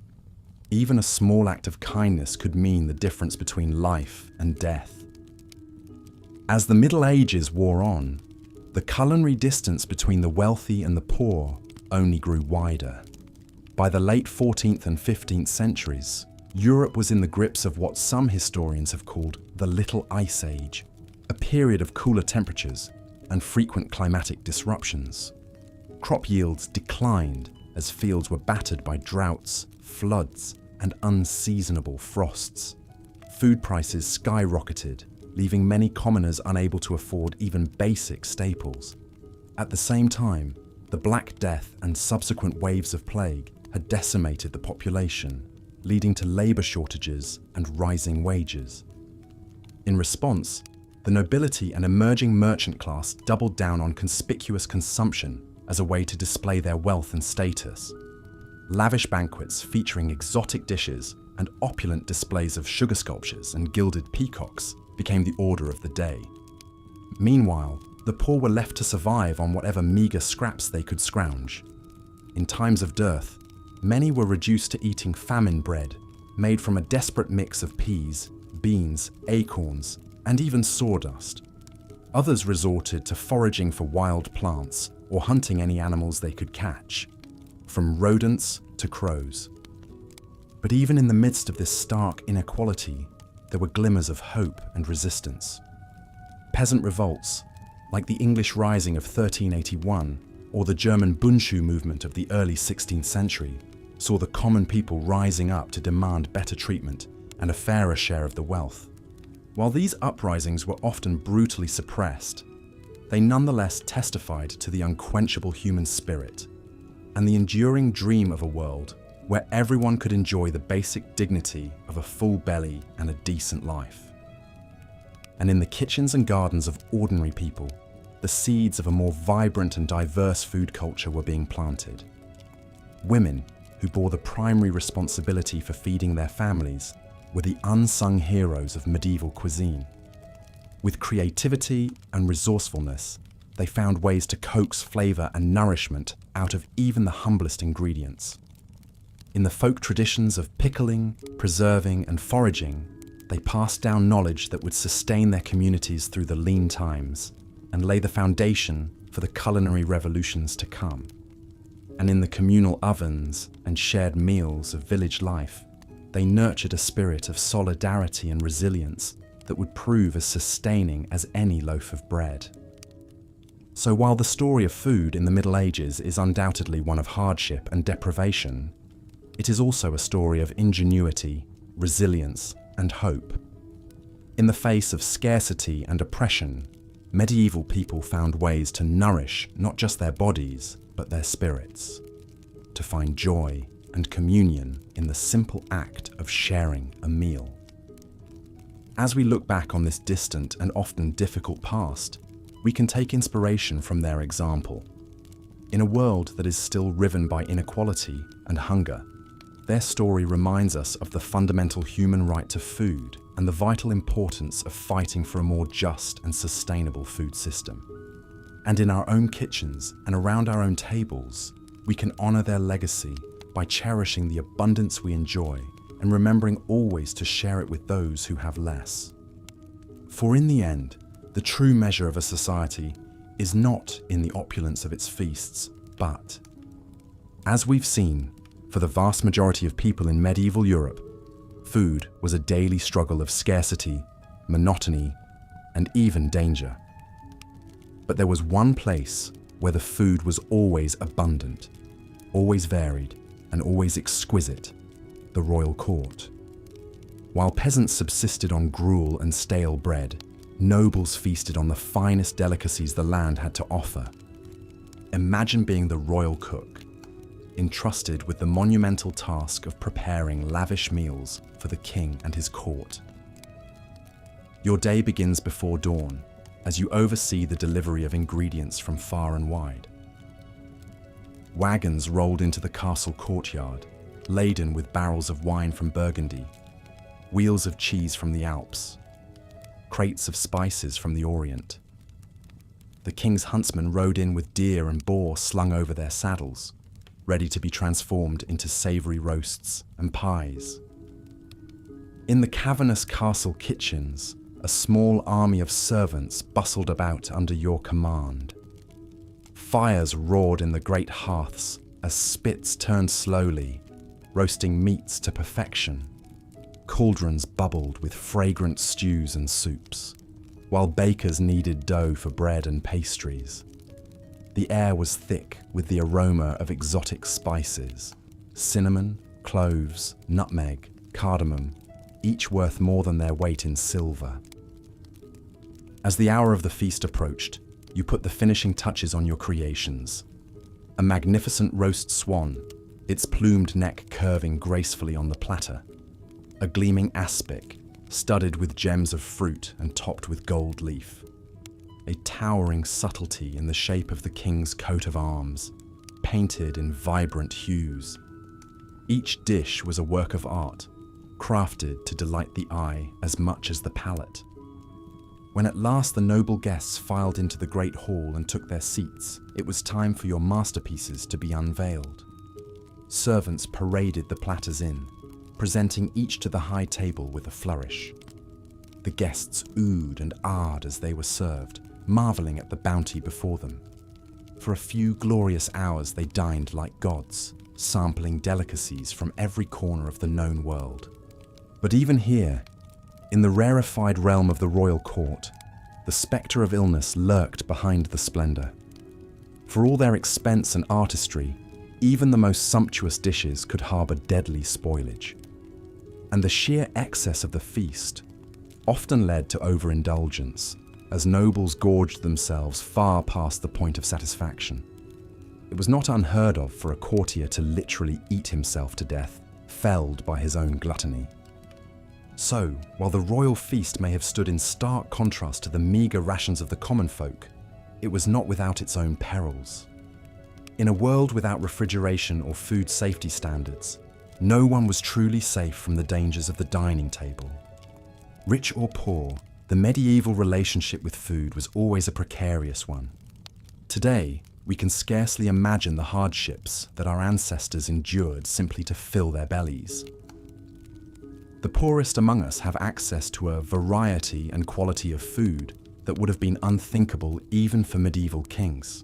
even a small act of kindness could mean the difference between life and death. As the Middle Ages wore on, the culinary distance between the wealthy and the poor only grew wider. By the late 14th and 15th centuries, Europe was in the grips of what some historians have called the Little Ice Age, a period of cooler temperatures and frequent climatic disruptions. Crop yields declined as fields were battered by droughts, floods, and unseasonable frosts. Food prices skyrocketed, leaving many commoners unable to afford even basic staples. At the same time, the Black Death and subsequent waves of plague had decimated the population, leading to labor shortages and rising wages. In response, the nobility and emerging merchant class doubled down on conspicuous consumption as a way to display their wealth and status. Lavish banquets featuring exotic dishes and opulent displays of sugar sculptures and gilded peacocks became the order of the day. Meanwhile, the poor were left to survive on whatever meager scraps they could scrounge. In times of dearth, many were reduced to eating famine bread, made from a desperate mix of peas, beans, acorns, and even sawdust. Others resorted to foraging for wild plants or hunting any animals they could catch, from rodents to crows. But even in the midst of this stark inequality, there were glimmers of hope and resistance. Peasant revolts, like the English Rising of 1381 or the German Bundschuh movement of the early 16th century, saw the common people rising up to demand better treatment and a fairer share of the wealth. While these uprisings were often brutally suppressed, they nonetheless testified to the unquenchable human spirit and the enduring dream of a world where everyone could enjoy the basic dignity of a full belly and a decent life. And in the kitchens and gardens of ordinary people, the seeds of a more vibrant and diverse food culture were being planted. Women, who bore the primary responsibility for feeding their families, were the unsung heroes of medieval cuisine. With creativity and resourcefulness, they found ways to coax flavor and nourishment out of even the humblest ingredients. In the folk traditions of pickling, preserving, and foraging, they passed down knowledge that would sustain their communities through the lean times and lay the foundation for the culinary revolutions to come. And in the communal ovens and shared meals of village life, they nurtured a spirit of solidarity and resilience that would prove as sustaining as any loaf of bread. So while the story of food in the Middle Ages is undoubtedly one of hardship and deprivation, it is also a story of ingenuity, resilience, and hope. In the face of scarcity and oppression, medieval people found ways to nourish not just their bodies, but their spirits, to find joy and communion in the simple act of sharing a meal. As we look back on this distant and often difficult past, we can take inspiration from their example. In a world that is still riven by inequality and hunger, their story reminds us of the fundamental human right to food and the vital importance of fighting for a more just and sustainable food system. And in our own kitchens and around our own tables, we can honor their legacy by cherishing the abundance we enjoy and remembering always to share it with those who have less. For in the end, the true measure of a society is not in the opulence of its feasts, but, as we've seen, for the vast majority of people in medieval Europe, food was a daily struggle of scarcity, monotony, and even danger. But there was one place where the food was always abundant, always varied, and always exquisite: the royal court. While peasants subsisted on gruel and stale bread, nobles feasted on the finest delicacies the land had to offer. Imagine being the royal cook, entrusted with the monumental task of preparing lavish meals for the king and his court. Your day begins before dawn as you oversee the delivery of ingredients from far and wide. Wagons rolled into the castle courtyard, laden with barrels of wine from Burgundy, wheels of cheese from the Alps, crates of spices from the Orient. The king's huntsmen rode in with deer and boar slung over their saddles, ready to be transformed into savory roasts and pies. In the cavernous castle kitchens, a small army of servants bustled about under your command. Fires roared in the great hearths as spits turned slowly, roasting meats to perfection. Cauldrons bubbled with fragrant stews and soups, while bakers kneaded dough for bread and pastries. The air was thick with the aroma of exotic spices: cinnamon, cloves, nutmeg, cardamom, each worth more than their weight in silver. As the hour of the feast approached, you put the finishing touches on your creations. A magnificent roast swan, its plumed neck curving gracefully on the platter. A gleaming aspic, studded with gems of fruit and topped with gold leaf. A towering subtlety in the shape of the king's coat of arms, painted in vibrant hues. Each dish was a work of art, crafted to delight the eye as much as the palate. When at last the noble guests filed into the great hall and took their seats, it was time for your masterpieces to be unveiled. Servants paraded the platters in, presenting each to the high table with a flourish. The guests oohed and ahed as they were served, marveling at the bounty before them. For a few glorious hours they dined like gods, sampling delicacies from every corner of the known world. But even here, in the rarefied realm of the royal court, the spectre of illness lurked behind the splendor. For all their expense and artistry, even the most sumptuous dishes could harbor deadly spoilage. And the sheer excess of the feast often led to overindulgence, as nobles gorged themselves far past the point of satisfaction. It was not unheard of for a courtier to literally eat himself to death, felled by his own gluttony. So, while the royal feast may have stood in stark contrast to the meagre rations of the common folk, it was not without its own perils. In a world without refrigeration or food safety standards, no one was truly safe from the dangers of the dining table. Rich or poor, the medieval relationship with food was always a precarious one. Today, we can scarcely imagine the hardships that our ancestors endured simply to fill their bellies. The poorest among us have access to a variety and quality of food that would have been unthinkable even for medieval kings.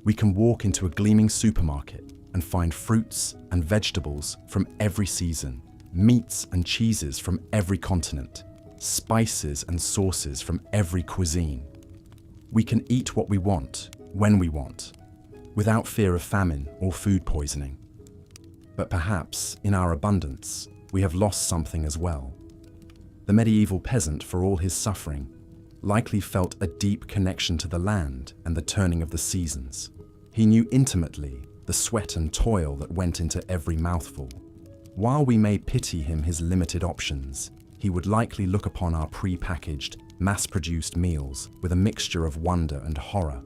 We can walk into a gleaming supermarket and find fruits and vegetables from every season, meats and cheeses from every continent, spices and sauces from every cuisine. We can eat what we want, when we want, without fear of famine or food poisoning. But perhaps, in our abundance, we have lost something as well. The medieval peasant, for all his suffering, likely felt a deep connection to the land and the turning of the seasons. He knew intimately the sweat and toil that went into every mouthful. While we may pity him his limited options, he would likely look upon our pre-packaged, mass-produced meals with a mixture of wonder and horror.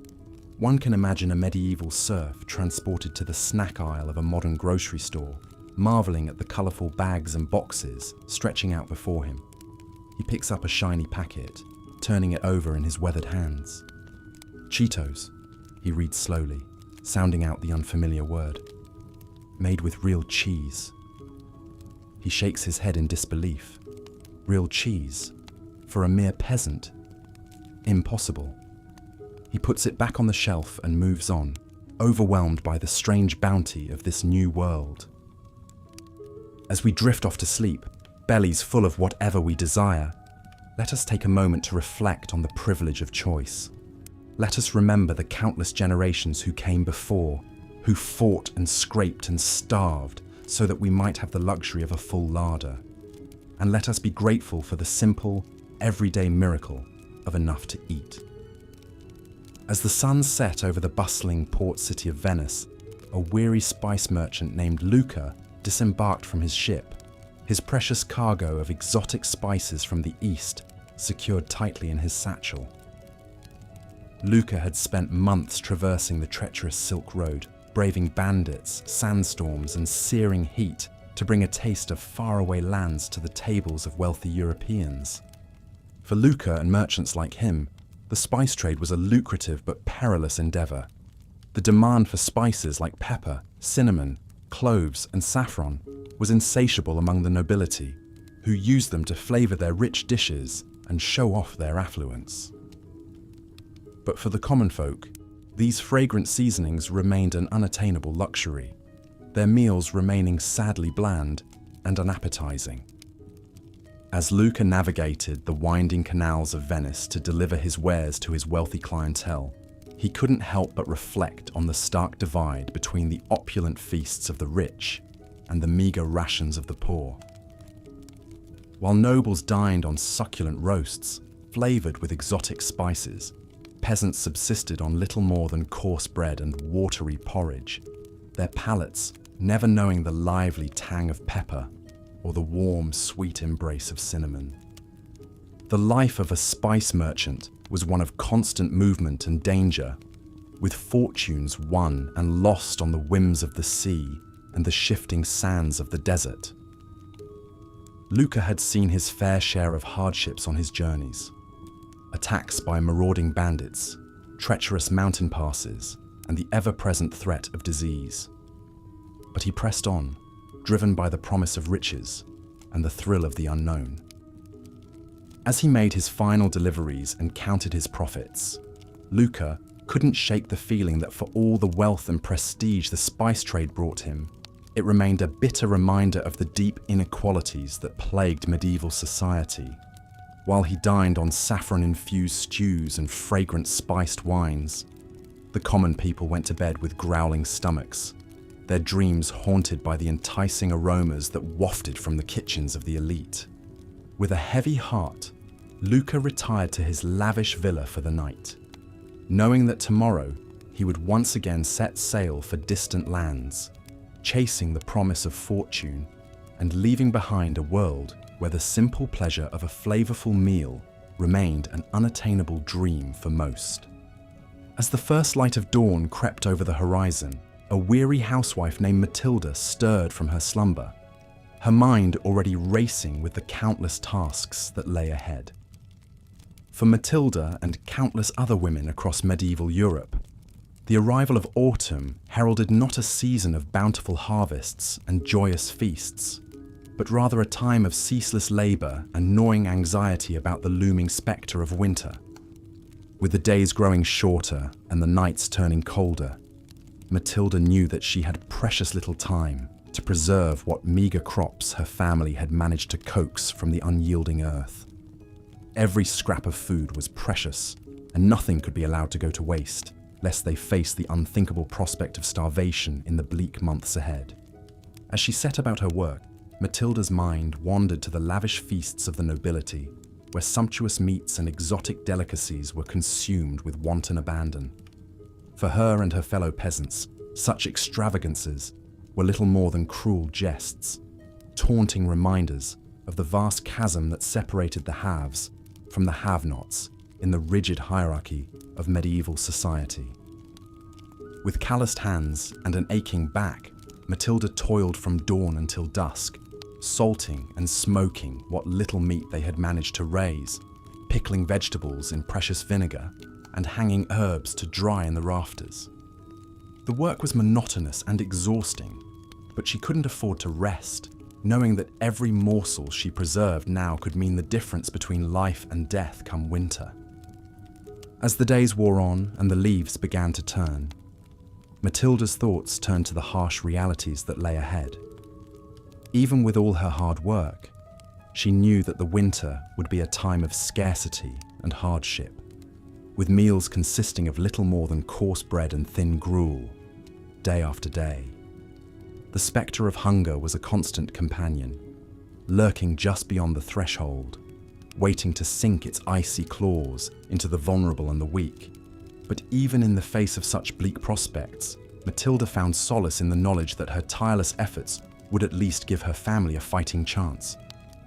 One can imagine a medieval serf transported to the snack aisle of a modern grocery store, marveling at the colourful bags and boxes stretching out before him. He picks up a shiny packet, turning it over in his weathered hands. Cheetos, he reads slowly, sounding out the unfamiliar word. Made with real cheese. He shakes his head in disbelief. Real cheese? For a mere peasant? Impossible. He puts it back on the shelf and moves on, overwhelmed by the strange bounty of this new world. As we drift off to sleep, bellies full of whatever we desire, let us take a moment to reflect on the privilege of choice. Let us remember the countless generations who came before, who fought and scraped and starved so that we might have the luxury of a full larder. And let us be grateful for the simple, everyday miracle of enough to eat. As the sun set over the bustling port city of Venice, a weary spice merchant named Luca disembarked from his ship, his precious cargo of exotic spices from the east secured tightly in his satchel. Luca had spent months traversing the treacherous Silk Road, braving bandits, sandstorms, and searing heat to bring a taste of faraway lands to the tables of wealthy Europeans. For Luca and merchants like him, the spice trade was a lucrative but perilous endeavour. The demand for spices like pepper, cinnamon, cloves, and saffron was insatiable among the nobility, who used them to flavour their rich dishes and show off their affluence. But for the common folk, these fragrant seasonings remained an unattainable luxury, their meals remaining sadly bland and unappetising. As Luca navigated the winding canals of Venice to deliver his wares to his wealthy clientele, he couldn't help but reflect on the stark divide between the opulent feasts of the rich and the meagre rations of the poor. While nobles dined on succulent roasts, flavoured with exotic spices, peasants subsisted on little more than coarse bread and watery porridge, their palates never knowing the lively tang of pepper or the warm, sweet embrace of cinnamon. The life of a spice merchant was one of constant movement and danger, with fortunes won and lost on the whims of the sea and the shifting sands of the desert. Luca had seen his fair share of hardships on his journeys. Attacks by marauding bandits, treacherous mountain passes, and the ever-present threat of disease. But he pressed on, driven by the promise of riches and the thrill of the unknown. As he made his final deliveries and counted his profits, Luca couldn't shake the feeling that for all the wealth and prestige the spice trade brought him, it remained a bitter reminder of the deep inequalities that plagued medieval society. While he dined on saffron-infused stews and fragrant spiced wines, the common people went to bed with growling stomachs, their dreams haunted by the enticing aromas that wafted from the kitchens of the elite. With a heavy heart, Luca retired to his lavish villa for the night, knowing that tomorrow he would once again set sail for distant lands, chasing the promise of fortune and leaving behind a world where the simple pleasure of a flavorful meal remained an unattainable dream for most. As the first light of dawn crept over the horizon, a weary housewife named Matilda stirred from her slumber, her mind already racing with the countless tasks that lay ahead. For Matilda and countless other women across medieval Europe, The arrival of autumn heralded not a season of bountiful harvests and joyous feasts, but rather a time of ceaseless labour and gnawing anxiety about the looming spectre of winter. With the days growing shorter and the nights turning colder, Matilda knew that she had precious little time to preserve what meagre crops her family had managed to coax from the unyielding earth. Every scrap of food was precious, and nothing could be allowed to go to waste, lest they face the unthinkable prospect of starvation in the bleak months ahead. As she set about her work, Matilda's mind wandered to the lavish feasts of the nobility, where sumptuous meats and exotic delicacies were consumed with wanton abandon. For her and her fellow peasants, such extravagances were little more than cruel jests, taunting reminders of the vast chasm that separated the haves from the have-nots in the rigid hierarchy of medieval society. With calloused hands and an aching back, Matilda toiled from dawn until dusk, salting and smoking what little meat they had managed to raise, pickling vegetables in precious vinegar, and hanging herbs to dry in the rafters. The work was monotonous and exhausting, but she couldn't afford to rest, knowing that every morsel she preserved now could mean the difference between life and death come winter. As the days wore on and the leaves began to turn, Matilda's thoughts turned to the harsh realities that lay ahead. Even with all her hard work, she knew that the winter would be a time of scarcity and hardship, with meals consisting of little more than coarse bread and thin gruel, day after day. The spectre of hunger was a constant companion, lurking just beyond the threshold, waiting to sink its icy claws into the vulnerable and the weak. But even in the face of such bleak prospects, Matilda found solace in the knowledge that her tireless efforts would at least give her family a fighting chance.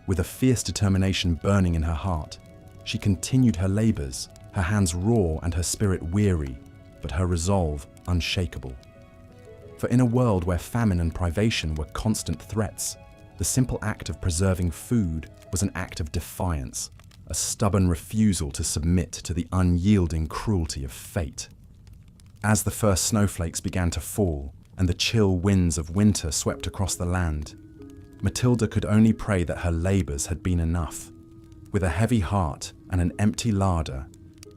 With a fierce determination burning in her heart, she continued her labours, her hands raw and her spirit weary, but her resolve unshakable. For in a world where famine and privation were constant threats, the simple act of preserving food was an act of defiance, a stubborn refusal to submit to the unyielding cruelty of fate. As the first snowflakes began to fall and the chill winds of winter swept across the land, Matilda could only pray that her labours had been enough. With a heavy heart and an empty larder,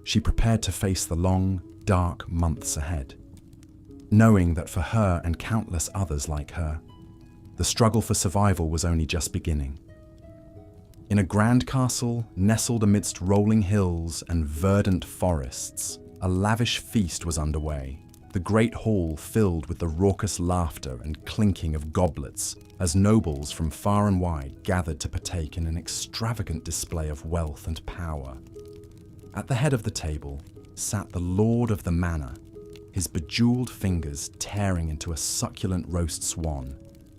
she prepared to face the long, dark months ahead, knowing that for her and countless others like her, the struggle for survival was only just beginning. In a grand castle nestled amidst rolling hills and verdant forests, a lavish feast was underway, the great hall filled with the raucous laughter and clinking of goblets as nobles from far and wide gathered to partake in an extravagant display of wealth and power. At the head of the table sat the lord of the manor, his bejeweled fingers tearing into a succulent roast swan,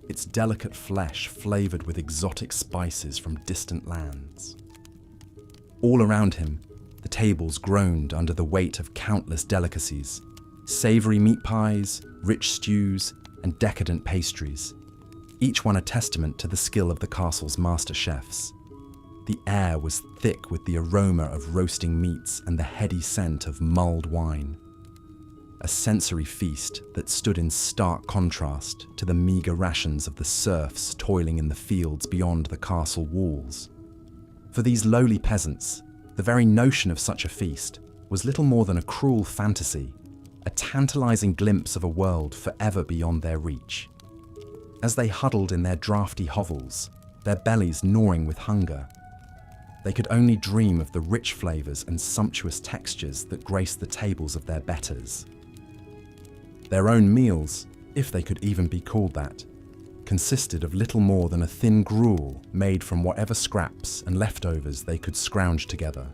its delicate flesh flavoured with exotic spices from distant lands. All around him, the tables groaned under the weight of countless delicacies, savoury meat pies, rich stews, and decadent pastries, each one a testament to the skill of the castle's master chefs. The air was thick with the aroma of roasting meats and the heady scent of mulled wine, a sensory feast that stood in stark contrast to the meagre rations of the serfs toiling in the fields beyond the castle walls. For these lowly peasants, the very notion of such a feast was little more than a cruel fantasy, a tantalizing glimpse of a world forever beyond their reach. As they huddled in their draughty hovels, their bellies gnawing with hunger, they could only dream of the rich flavors and sumptuous textures that graced the tables of their betters. Their own meals, if they could even be called that, consisted of little more than a thin gruel made from whatever scraps and leftovers they could scrounge together.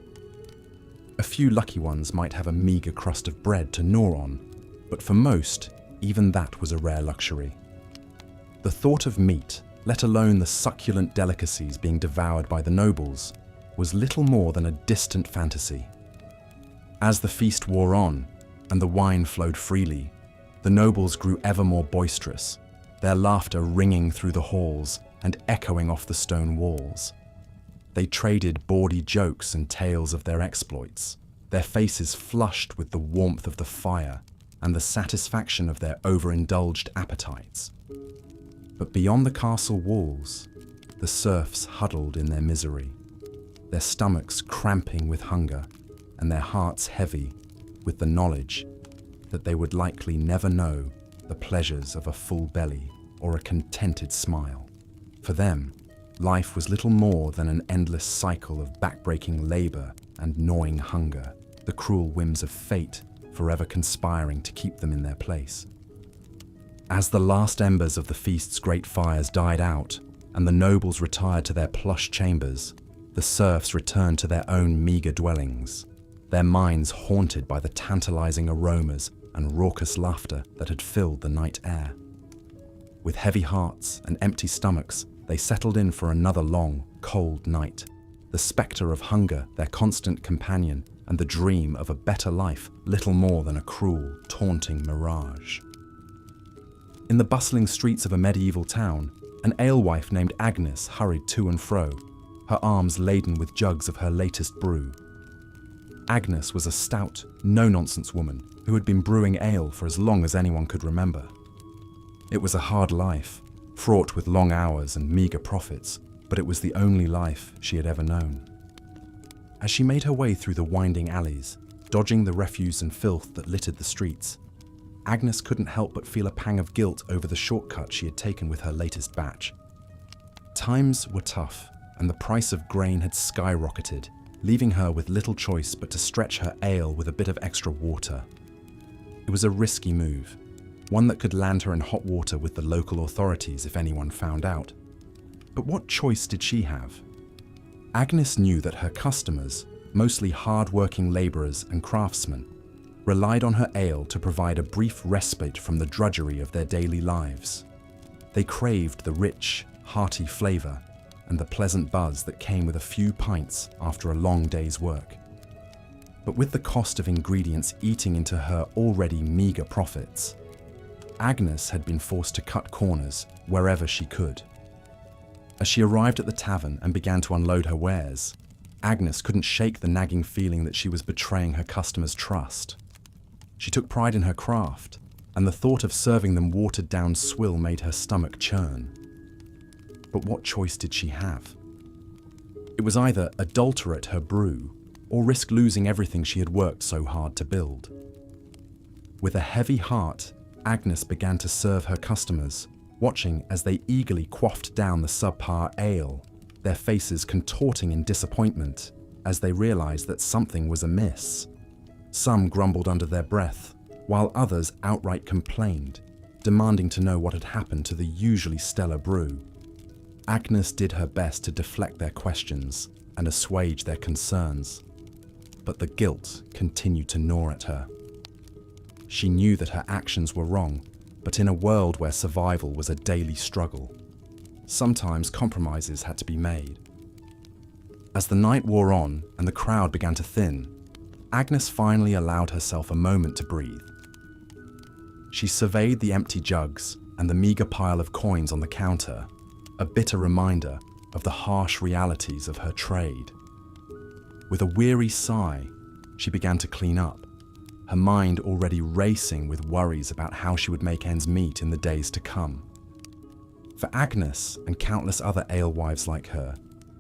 A few lucky ones might have a meagre crust of bread to gnaw on, but for most, even that was a rare luxury. The thought of meat, let alone the succulent delicacies being devoured by the nobles, was little more than a distant fantasy. As the feast wore on, and the wine flowed freely, the nobles grew ever more boisterous, their laughter ringing through the halls and echoing off the stone walls. They traded bawdy jokes and tales of their exploits, their faces flushed with the warmth of the fire, and the satisfaction of their overindulged appetites. But beyond the castle walls, the serfs huddled in their misery, their stomachs cramping with hunger and their hearts heavy with the knowledge that they would likely never know the pleasures of a full belly or a contented smile. For them, life was little more than an endless cycle of backbreaking labor and gnawing hunger, the cruel whims of fate forever conspiring to keep them in their place. As the last embers of the feast's great fires died out and the nobles retired to their plush chambers, the serfs returned to their own meager dwellings, their minds haunted by the tantalizing aromas and raucous laughter that had filled the night air. With heavy hearts and empty stomachs, they settled in for another long, cold night, the spectre of hunger their constant companion and the dream of a better life little more than a cruel, taunting mirage. In the bustling streets of a medieval town, an alewife named Agnes hurried to and fro, her arms laden with jugs of her latest brew. Agnes was a stout, no-nonsense woman who had been brewing ale for as long as anyone could remember. It was a hard life, fraught with long hours and meager profits, but it was the only life she had ever known. As she made her way through the winding alleys, dodging the refuse and filth that littered the streets, Agnes couldn't help but feel a pang of guilt over the shortcut she had taken with her latest batch. Times were tough, and the price of grain had skyrocketed, leaving her with little choice but to stretch her ale with a bit of extra water. It was a risky move, one that could land her in hot water with the local authorities if anyone found out. But what choice did she have? Agnes knew that her customers, mostly hard-working labourers and craftsmen, relied on her ale to provide a brief respite from the drudgery of their daily lives. They craved the rich, hearty flavour and the pleasant buzz that came with a few pints after a long day's work. But with the cost of ingredients eating into her already meagre profits, Agnes had been forced to cut corners wherever she could. As she arrived at the tavern and began to unload her wares, Agnes couldn't shake the nagging feeling that she was betraying her customers' trust. She took pride in her craft, and the thought of serving them watered-down swill made her stomach churn. But what choice did she have? It was either adulterate her brew or risk losing everything she had worked so hard to build. With a heavy heart, Agnes began to serve her customers, watching as they eagerly quaffed down the subpar ale, their faces contorting in disappointment as they realized that something was amiss. Some grumbled under their breath, while others outright complained, demanding to know what had happened to the usually stellar brew. Agnes did her best to deflect their questions and assuage their concerns, but the guilt continued to gnaw at her. She knew that her actions were wrong, but in a world where survival was a daily struggle, sometimes compromises had to be made. As the night wore on and the crowd began to thin, Agnes finally allowed herself a moment to breathe. She surveyed the empty jugs and the meager pile of coins on the counter, a bitter reminder of the harsh realities of her trade. With a weary sigh, she began to clean up, her mind already racing with worries about how she would make ends meet in the days to come. For Agnes and countless other alewives like her,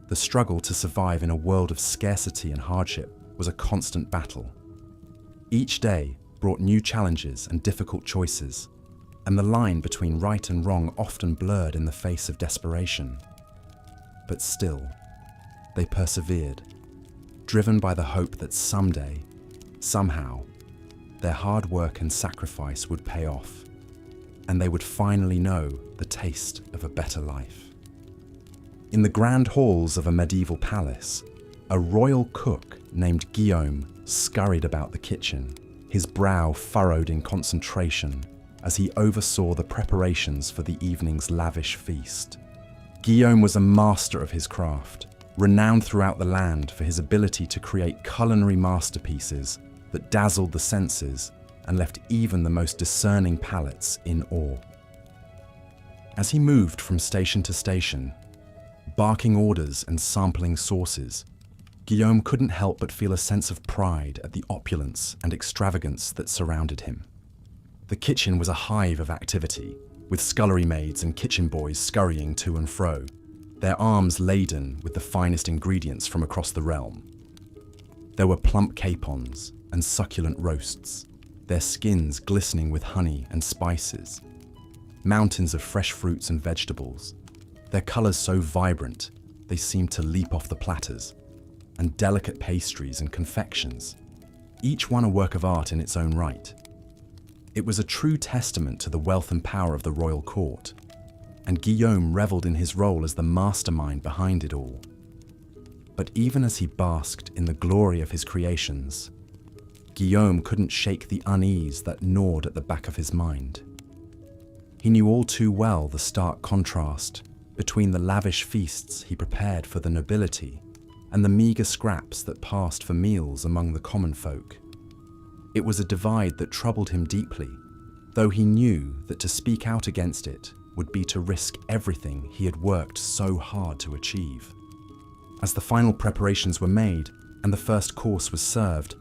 the struggle to survive in a world of scarcity and hardship was a constant battle. Each day brought new challenges and difficult choices, and the line between right and wrong often blurred in the face of desperation. But still, they persevered, driven by the hope that someday, somehow, their hard work and sacrifice would pay off, and they would finally know the taste of a better life. In the grand halls of a medieval palace, a royal cook named Guillaume scurried about the kitchen, his brow furrowed in concentration as he oversaw the preparations for the evening's lavish feast. Guillaume was a master of his craft, renowned throughout the land for his ability to create culinary masterpieces that dazzled the senses and left even the most discerning palates in awe. As he moved from station to station, barking orders and sampling sauces, Guillaume couldn't help but feel a sense of pride at the opulence and extravagance that surrounded him. The kitchen was a hive of activity, with scullery maids and kitchen boys scurrying to and fro, their arms laden with the finest ingredients from across the realm. There were plump capons and succulent roasts, their skins glistening with honey and spices, mountains of fresh fruits and vegetables, their colours so vibrant they seemed to leap off the platters, and delicate pastries and confections, each one a work of art in its own right. It was a true testament to the wealth and power of the royal court, and Guillaume revelled in his role as the mastermind behind it all. But even as he basked in the glory of his creations, Guillaume couldn't shake the unease that gnawed at the back of his mind. He knew all too well the stark contrast between the lavish feasts he prepared for the nobility and the meagre scraps that passed for meals among the common folk. It was a divide that troubled him deeply, though he knew that to speak out against it would be to risk everything he had worked so hard to achieve. As the final preparations were made and the first course was served,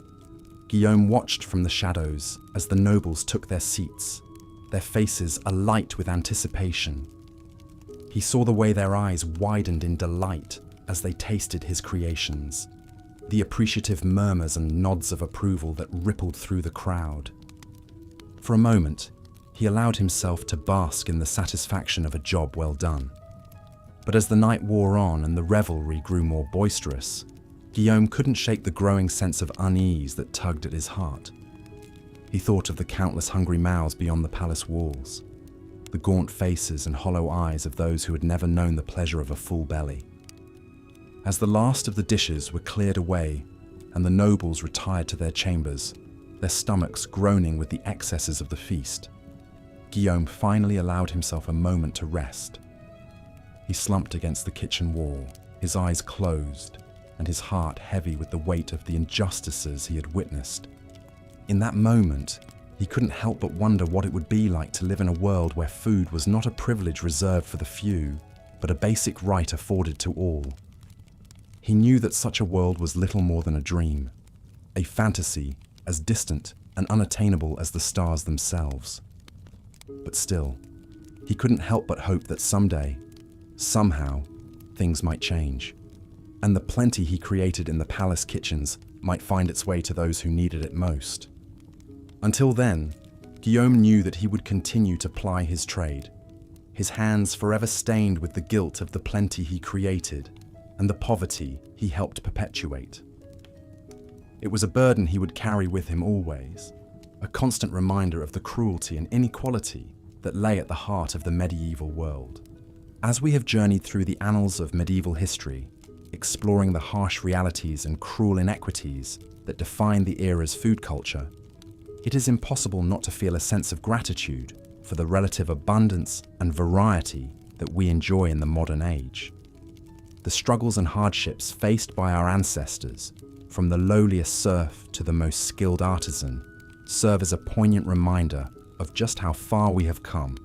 Guillaume watched from the shadows as the nobles took their seats, their faces alight with anticipation. He saw the way their eyes widened in delight as they tasted his creations, the appreciative murmurs and nods of approval that rippled through the crowd. For a moment, he allowed himself to bask in the satisfaction of a job well done. But as the night wore on and the revelry grew more boisterous, Guillaume couldn't shake the growing sense of unease that tugged at his heart. He thought of the countless hungry mouths beyond the palace walls, the gaunt faces and hollow eyes of those who had never known the pleasure of a full belly. As the last of the dishes were cleared away and the nobles retired to their chambers, their stomachs groaning with the excesses of the feast, Guillaume finally allowed himself a moment to rest. He slumped against the kitchen wall, his eyes closed, and his heart heavy with the weight of the injustices he had witnessed. In that moment, he couldn't help but wonder what it would be like to live in a world where food was not a privilege reserved for the few, but a basic right afforded to all. He knew that such a world was little more than a dream, a fantasy as distant and unattainable as the stars themselves. But still, he couldn't help but hope that someday, somehow, things might change, and the plenty he created in the palace kitchens might find its way to those who needed it most. Until then, Guillaume knew that he would continue to ply his trade, his hands forever stained with the guilt of the plenty he created and the poverty he helped perpetuate. It was a burden he would carry with him always, a constant reminder of the cruelty and inequality that lay at the heart of the medieval world. As we have journeyed through the annals of medieval history, exploring the harsh realities and cruel inequities that define the era's food culture, it is impossible not to feel a sense of gratitude for the relative abundance and variety that we enjoy in the modern age. The struggles and hardships faced by our ancestors, from the lowliest serf to the most skilled artisan, serve as a poignant reminder of just how far we have come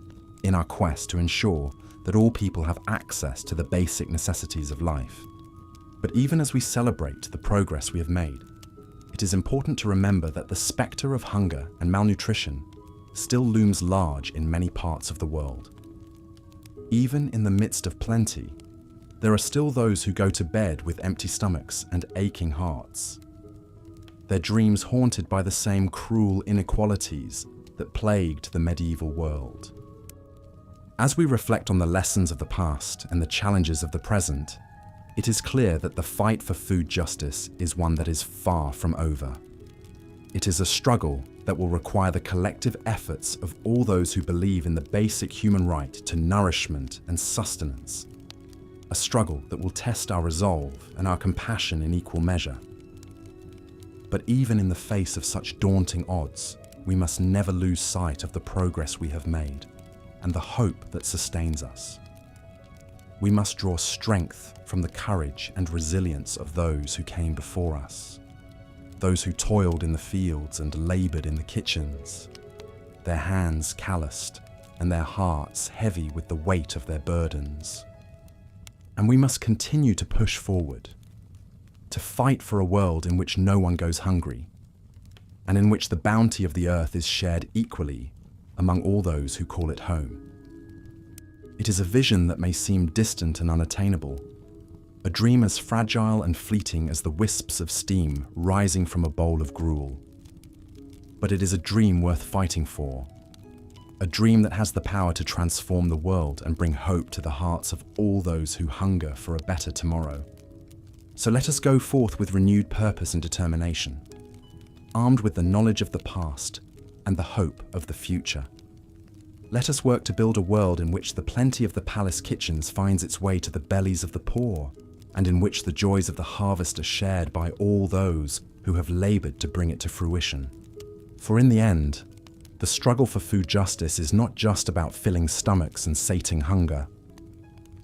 in our quest to ensure that all people have access to the basic necessities of life. But even as we celebrate the progress we have made, it is important to remember that the spectre of hunger and malnutrition still looms large in many parts of the world. Even in the midst of plenty, there are still those who go to bed with empty stomachs and aching hearts, their dreams haunted by the same cruel inequalities that plagued the medieval world. As we reflect on the lessons of the past and the challenges of the present, it is clear that the fight for food justice is one that is far from over. It is a struggle that will require the collective efforts of all those who believe in the basic human right to nourishment and sustenance. A struggle that will test our resolve and our compassion in equal measure. But even in the face of such daunting odds, we must never lose sight of the progress we have made and the hope that sustains us. We must draw strength from the courage and resilience of those who came before us, those who toiled in the fields and labored in the kitchens, their hands calloused and their hearts heavy with the weight of their burdens. And we must continue to push forward, to fight for a world in which no one goes hungry, and in which the bounty of the earth is shared equally among all those who call it home. It is a vision that may seem distant and unattainable, a dream as fragile and fleeting as the wisps of steam rising from a bowl of gruel. But it is a dream worth fighting for, a dream that has the power to transform the world and bring hope to the hearts of all those who hunger for a better tomorrow. So let us go forth with renewed purpose and determination, armed with the knowledge of the past and the hope of the future. Let us work to build a world in which the plenty of the palace kitchens finds its way to the bellies of the poor, and in which the joys of the harvest are shared by all those who have labored to bring it to fruition. For in the end, the struggle for food justice is not just about filling stomachs and sating hunger.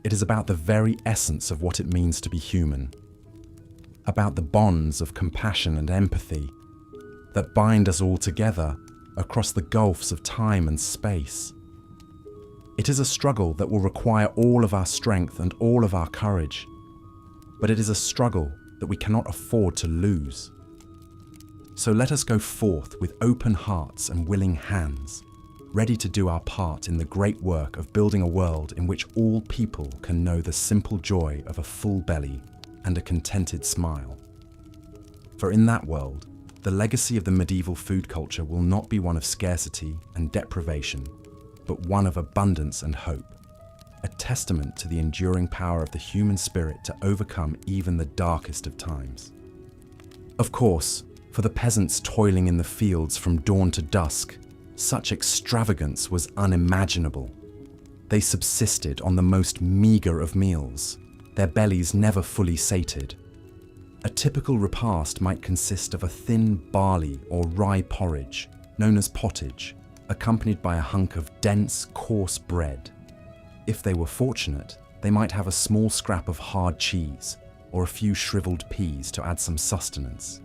It is about the very essence of what it means to be human, about the bonds of compassion and empathy that bind us all together across the gulfs of time and space. It is a struggle that will require all of our strength and all of our courage, but it is a struggle that we cannot afford to lose. So let us go forth with open hearts and willing hands, ready to do our part in the great work of building a world in which all people can know the simple joy of a full belly and a contented smile. For in that world, the legacy of the medieval food culture will not be one of scarcity and deprivation, but one of abundance and hope, a testament to the enduring power of the human spirit to overcome even the darkest of times. Of course, for the peasants toiling in the fields from dawn to dusk, such extravagance was unimaginable. They subsisted on the most meagre of meals, their bellies never fully sated. A typical repast might consist of a thin barley or rye porridge, known as pottage, accompanied by a hunk of dense, coarse bread. If they were fortunate, they might have a small scrap of hard cheese or a few shriveled peas to add some sustenance.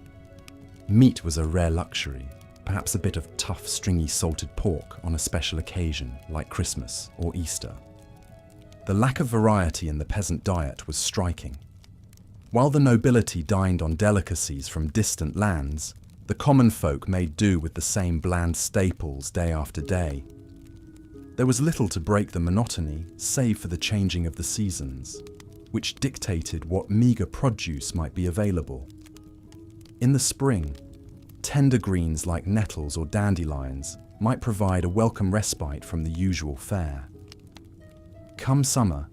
Meat was a rare luxury, perhaps a bit of tough, stringy salted pork on a special occasion like Christmas or Easter. The lack of variety in the peasant diet was striking. While the nobility dined on delicacies from distant lands, the common folk made do with the same bland staples day after day. There was little to break the monotony save for the changing of the seasons, which dictated what meagre produce might be available. In the spring, tender greens like nettles or dandelions might provide a welcome respite from the usual fare. Come summer,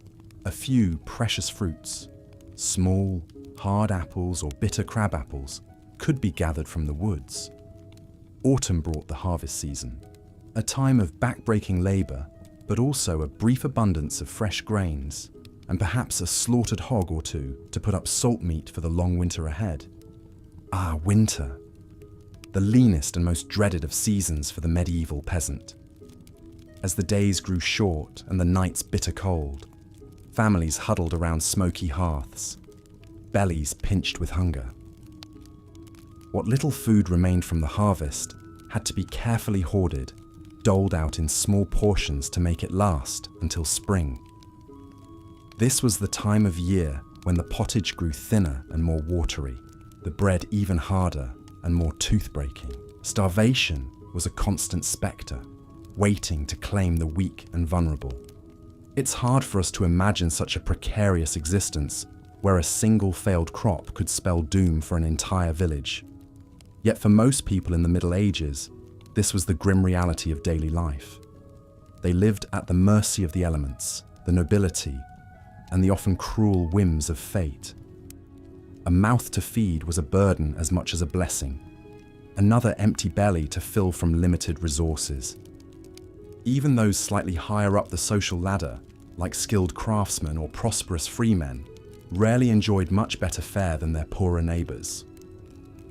a few precious fruits, small, hard apples or bitter crab apples, could be gathered from the woods. Autumn brought the harvest season, a time of back-breaking labour, but also a brief abundance of fresh grains, and perhaps a slaughtered hog or two to put up salt meat for the long winter ahead. Ah, winter, the leanest and most dreaded of seasons for the medieval peasant. As the days grew short and the nights bitter cold, families huddled around smoky hearths, bellies pinched with hunger. What little food remained from the harvest had to be carefully hoarded, doled out in small portions to make it last until spring. This was the time of year when the pottage grew thinner and more watery, the bread even harder and more tooth-breaking. Starvation was a constant spectre, waiting to claim the weak and vulnerable. It's hard for us to imagine such a precarious existence where a single failed crop could spell doom for an entire village. Yet for most people in the Middle Ages, this was the grim reality of daily life. They lived at the mercy of the elements, the nobility, and the often cruel whims of fate. A mouth to feed was a burden as much as a blessing, another empty belly to fill from limited resources. Even those slightly higher up the social ladder, like skilled craftsmen or prosperous freemen, rarely enjoyed much better fare than their poorer neighbours.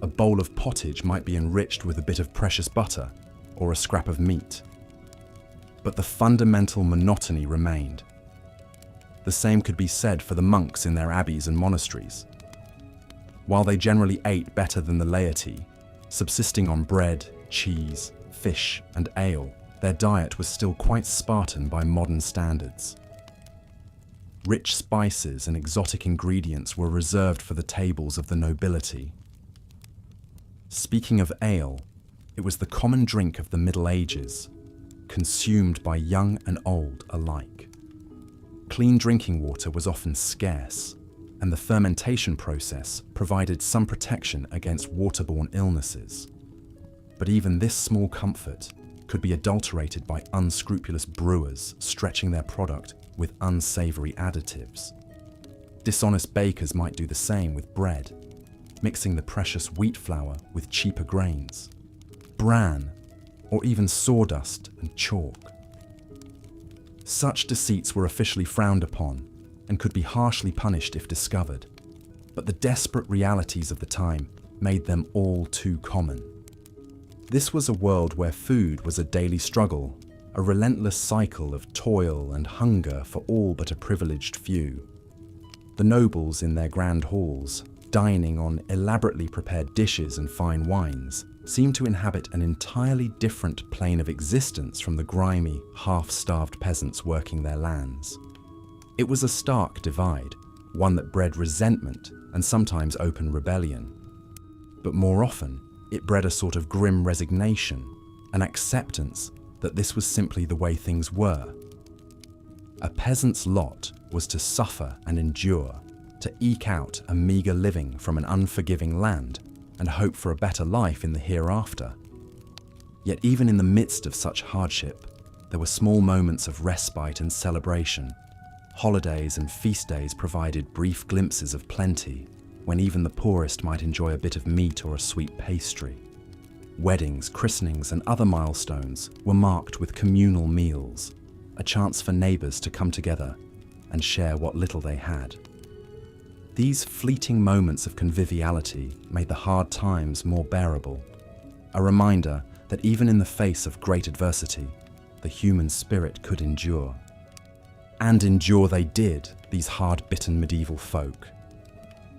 A bowl of pottage might be enriched with a bit of precious butter or a scrap of meat. But the fundamental monotony remained. The same could be said for the monks in their abbeys and monasteries. While they generally ate better than the laity, subsisting on bread, cheese, fish, and ale, their diet was still quite Spartan by modern standards. Rich spices and exotic ingredients were reserved for the tables of the nobility. Speaking of ale, it was the common drink of the Middle Ages, consumed by young and old alike. Clean drinking water was often scarce, and the fermentation process provided some protection against waterborne illnesses. But even this small comfort could be adulterated by unscrupulous brewers stretching their product with unsavory additives. Dishonest bakers might do the same with bread, mixing the precious wheat flour with cheaper grains, bran, or even sawdust and chalk. Such deceits were officially frowned upon and could be harshly punished if discovered, but the desperate realities of the time made them all too common. This was a world where food was a daily struggle, a relentless cycle of toil and hunger for all but a privileged few. The nobles in their grand halls, dining on elaborately prepared dishes and fine wines, seemed to inhabit an entirely different plane of existence from the grimy, half-starved peasants working their lands. It was a stark divide, one that bred resentment and sometimes open rebellion. But more often, it bred a sort of grim resignation, an acceptance that this was simply the way things were. A peasant's lot was to suffer and endure, to eke out a meagre living from an unforgiving land and hope for a better life in the hereafter. Yet even in the midst of such hardship, there were small moments of respite and celebration. Holidays and feast days provided brief glimpses of plenty, when even the poorest might enjoy a bit of meat or a sweet pastry. Weddings, christenings, and other milestones were marked with communal meals, a chance for neighbours to come together and share what little they had. These fleeting moments of conviviality made the hard times more bearable, a reminder that even in the face of great adversity, the human spirit could endure. And endure they did, these hard-bitten medieval folk.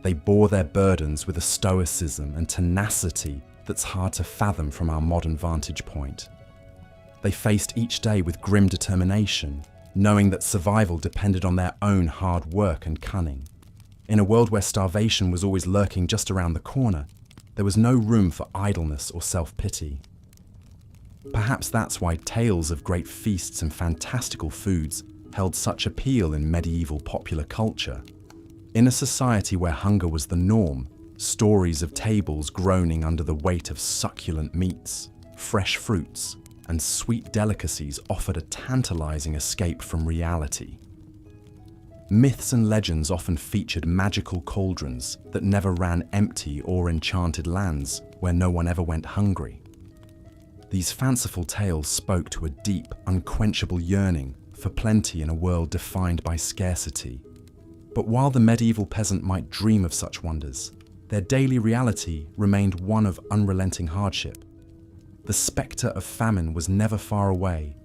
They bore their burdens with a stoicism and tenacity that's hard to fathom from our modern vantage point. They faced each day with grim determination, knowing that survival depended on their own hard work and cunning. In a world where starvation was always lurking just around the corner, there was no room for idleness or self-pity. Perhaps that's why tales of great feasts and fantastical foods held such appeal in medieval popular culture. In a society where hunger was the norm, stories of tables groaning under the weight of succulent meats, fresh fruits, and sweet delicacies offered a tantalizing escape from reality. Myths and legends often featured magical cauldrons that never ran empty or enchanted lands where no one ever went hungry. These fanciful tales spoke to a deep, unquenchable yearning for plenty in a world defined by scarcity. But while the medieval peasant might dream of such wonders, their daily reality remained one of unrelenting hardship. The spectre of famine was never far away,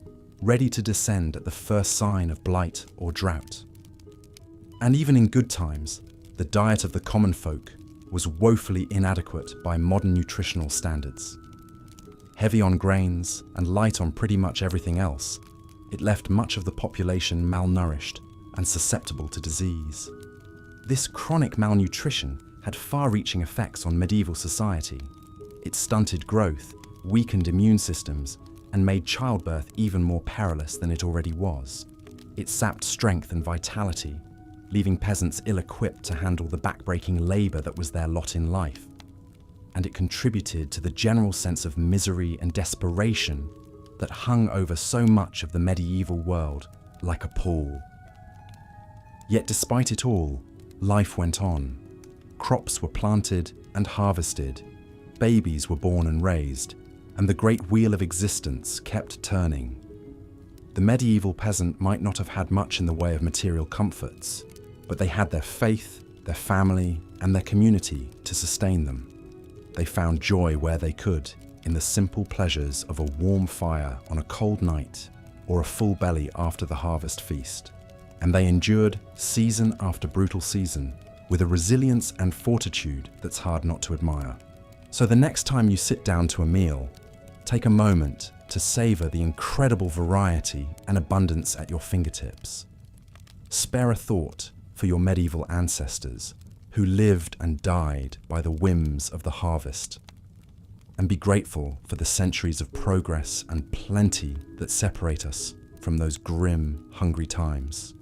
ready to descend at the first sign of blight or drought. And even in good times, the diet of the common folk was woefully inadequate by modern nutritional standards. Heavy on grains and light on pretty much everything else, it left much of the population malnourished and susceptible to disease. This chronic malnutrition had far-reaching effects on medieval society. It stunted growth, weakened immune systems, and made childbirth even more perilous than it already was. It sapped strength and vitality, leaving peasants ill-equipped to handle the backbreaking labour that was their lot in life. And it contributed to the general sense of misery and desperation that hung over so much of the medieval world like a pall. Yet despite it all, life went on. Crops were planted and harvested, babies were born and raised, and the great wheel of existence kept turning. The medieval peasant might not have had much in the way of material comforts, but they had their faith, their family, and their community to sustain them. They found joy where they could, in the simple pleasures of a warm fire on a cold night or a full belly after the harvest feast. And they endured season after brutal season with a resilience and fortitude that's hard not to admire. So the next time you sit down to a meal, take a moment to savor the incredible variety and abundance at your fingertips. Spare a thought for your medieval ancestors who lived and died by the whims of the harvest. and be grateful for the centuries of progress and plenty that separate us from those grim, hungry times.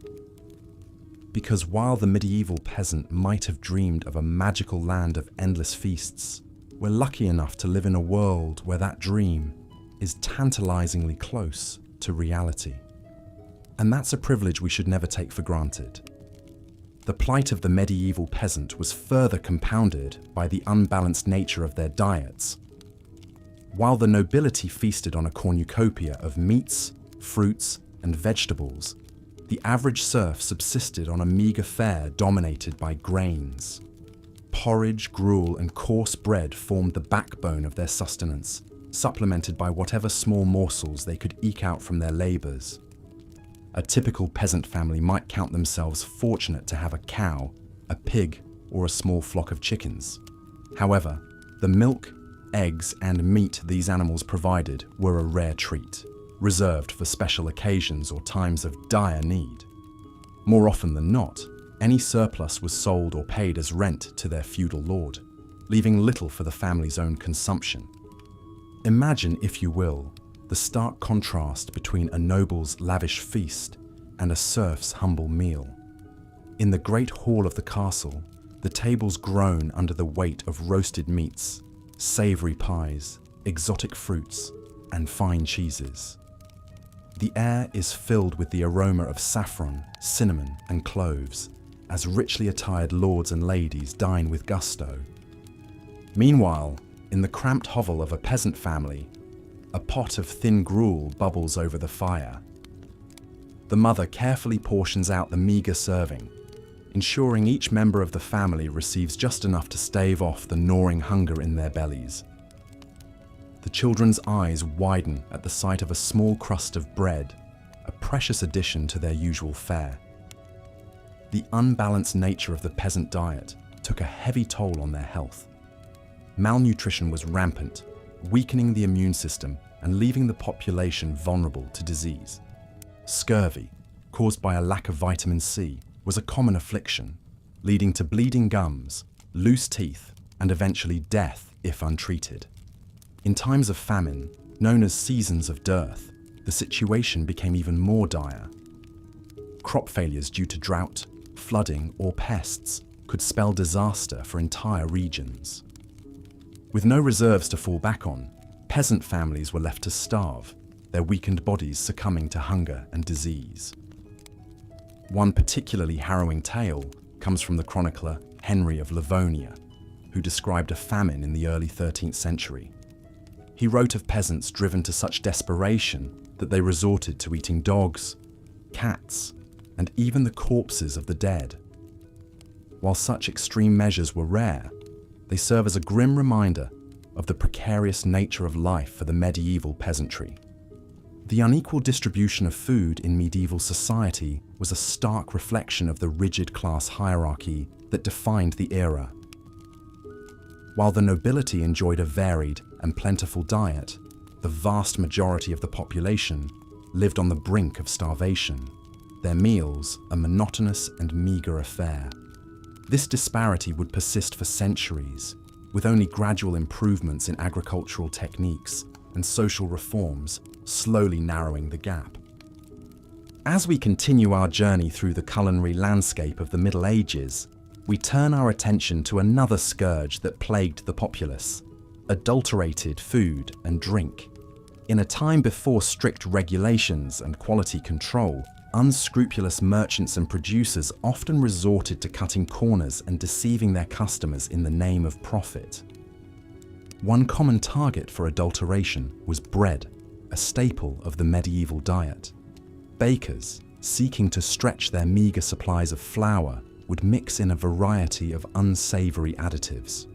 Because while the medieval peasant might have dreamed of a magical land of endless feasts, we're lucky enough to live in a world where that dream is tantalizingly close to reality. And that's a privilege we should never take for granted. The plight of the medieval peasant was further compounded by the unbalanced nature of their diets. While the nobility feasted on a cornucopia of meats, fruits, and vegetables, the average serf subsisted on a meagre fare dominated by grains. Porridge, gruel, and coarse bread formed the backbone of their sustenance, supplemented by whatever small morsels they could eke out from their labours. A typical peasant family might count themselves fortunate to have a cow, a pig, or a small flock of chickens. However, the milk, eggs, and meat these animals provided were a rare treat, reserved for special occasions or times of dire need. More often than not, any surplus was sold or paid as rent to their feudal lord, leaving little for the family's own consumption. Imagine, if you will, the stark contrast between a noble's lavish feast and a serf's humble meal. In the great hall of the castle, the tables groan under the weight of roasted meats, savoury pies, exotic fruits, and fine cheeses. The air is filled with the aroma of saffron, cinnamon, and cloves, as richly attired lords and ladies dine with gusto. Meanwhile, in the cramped hovel of a peasant family, a pot of thin gruel bubbles over the fire. The mother carefully portions out the meagre serving, ensuring each member of the family receives just enough to stave off the gnawing hunger in their bellies. The children's eyes widen at the sight of a small crust of bread, a precious addition to their usual fare. The unbalanced nature of the peasant diet took a heavy toll on their health. Malnutrition was rampant, weakening the immune system and leaving the population vulnerable to disease. Scurvy, caused by a lack of vitamin C, was a common affliction, leading to bleeding gums, loose teeth, and eventually death if untreated. In times of famine, known as seasons of dearth, the situation became even more dire. Crop failures due to drought, flooding, or pests could spell disaster for entire regions. With no reserves to fall back on, peasant families were left to starve, their weakened bodies succumbing to hunger and disease. One particularly harrowing tale comes from the chronicler Henry of Livonia, who described a famine in the early 13th century. He wrote of peasants driven to such desperation that they resorted to eating dogs, cats, and even the corpses of the dead. While such extreme measures were rare, they serve as a grim reminder of the precarious nature of life for the medieval peasantry. The unequal distribution of food in medieval society was a stark reflection of the rigid class hierarchy that defined the era. While the nobility enjoyed a varied and plentiful diet, the vast majority of the population lived on the brink of starvation, their meals a monotonous and meagre affair. This disparity would persist for centuries, with only gradual improvements in agricultural techniques and social reforms slowly narrowing the gap. As we continue our journey through the culinary landscape of the Middle Ages, we turn our attention to another scourge that plagued the populace: adulterated food and drink. In a time before strict regulations and quality control, unscrupulous merchants and producers often resorted to cutting corners and deceiving their customers in the name of profit. One common target for adulteration was bread, a staple of the medieval diet. Bakers, seeking to stretch their meagre supplies of flour, would mix in a variety of unsavory additives.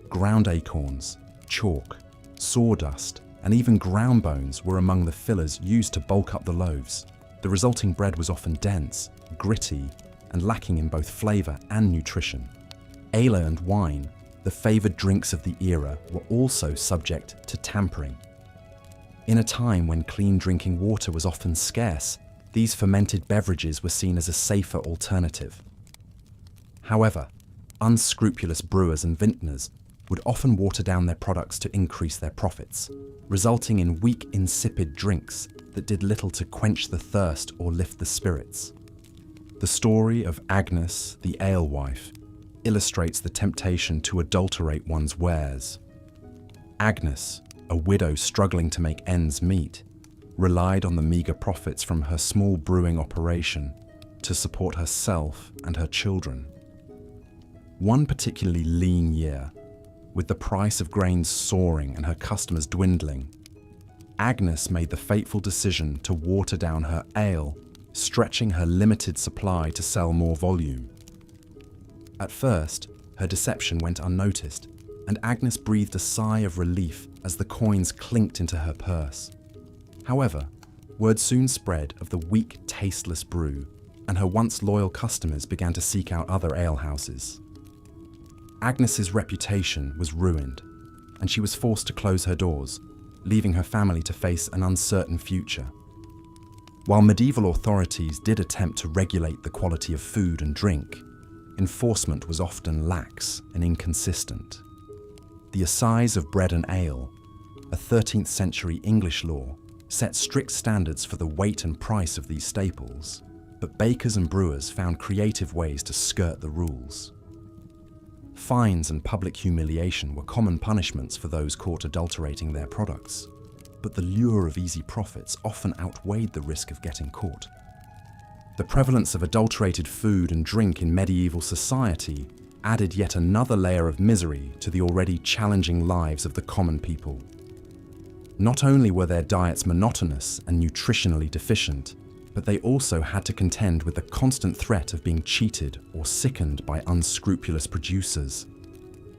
Ground acorns, chalk, sawdust, and even ground bones were among the fillers used to bulk up the loaves. The resulting bread was often dense, gritty, and lacking in both flavour and nutrition. Ale and wine, the favoured drinks of the era, were also subject to tampering. In a time when clean drinking water was often scarce, these fermented beverages were seen as a safer alternative. However, unscrupulous brewers and vintners would often water down their products to increase their profits, resulting in weak, insipid drinks that did little to quench the thirst or lift the spirits. The story of Agnes, the alewife, illustrates the temptation to adulterate one's wares. Agnes, a widow struggling to make ends meet, relied on the meagre profits from her small brewing operation to support herself and her children. One particularly lean year, with the price of grains soaring and her customers dwindling, Agnes made the fateful decision to water down her ale, stretching her limited supply to sell more volume. At first, her deception went unnoticed, and Agnes breathed a sigh of relief as the coins clinked into her purse. However, word soon spread of the weak, tasteless brew, and her once loyal customers began to seek out other alehouses. Agnes's reputation was ruined, and she was forced to close her doors, leaving her family to face an uncertain future. While medieval authorities did attempt to regulate the quality of food and drink, enforcement was often lax and inconsistent. The Assize of Bread and Ale, a 13th century English law, set strict standards for the weight and price of these staples, but bakers and brewers found creative ways to skirt the rules. Fines and public humiliation were common punishments for those caught adulterating their products, but the lure of easy profits often outweighed the risk of getting caught. The prevalence of adulterated food and drink in medieval society added yet another layer of misery to the already challenging lives of the common people. Not only were their diets monotonous and nutritionally deficient, but they also had to contend with the constant threat of being cheated or sickened by unscrupulous producers.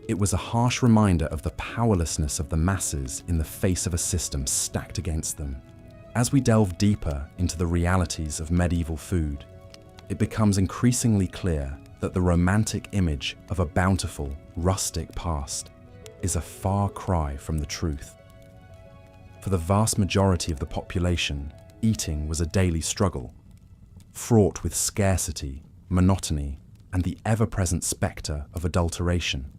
It was a harsh reminder of the powerlessness of the masses in the face of a system stacked against them. As we delve deeper into the realities of medieval food, it becomes increasingly clear that the romantic image of a bountiful, rustic past is a far cry from the truth. For the vast majority of the population, eating was a daily struggle, fraught with scarcity, monotony, and the ever-present spectre of adulteration.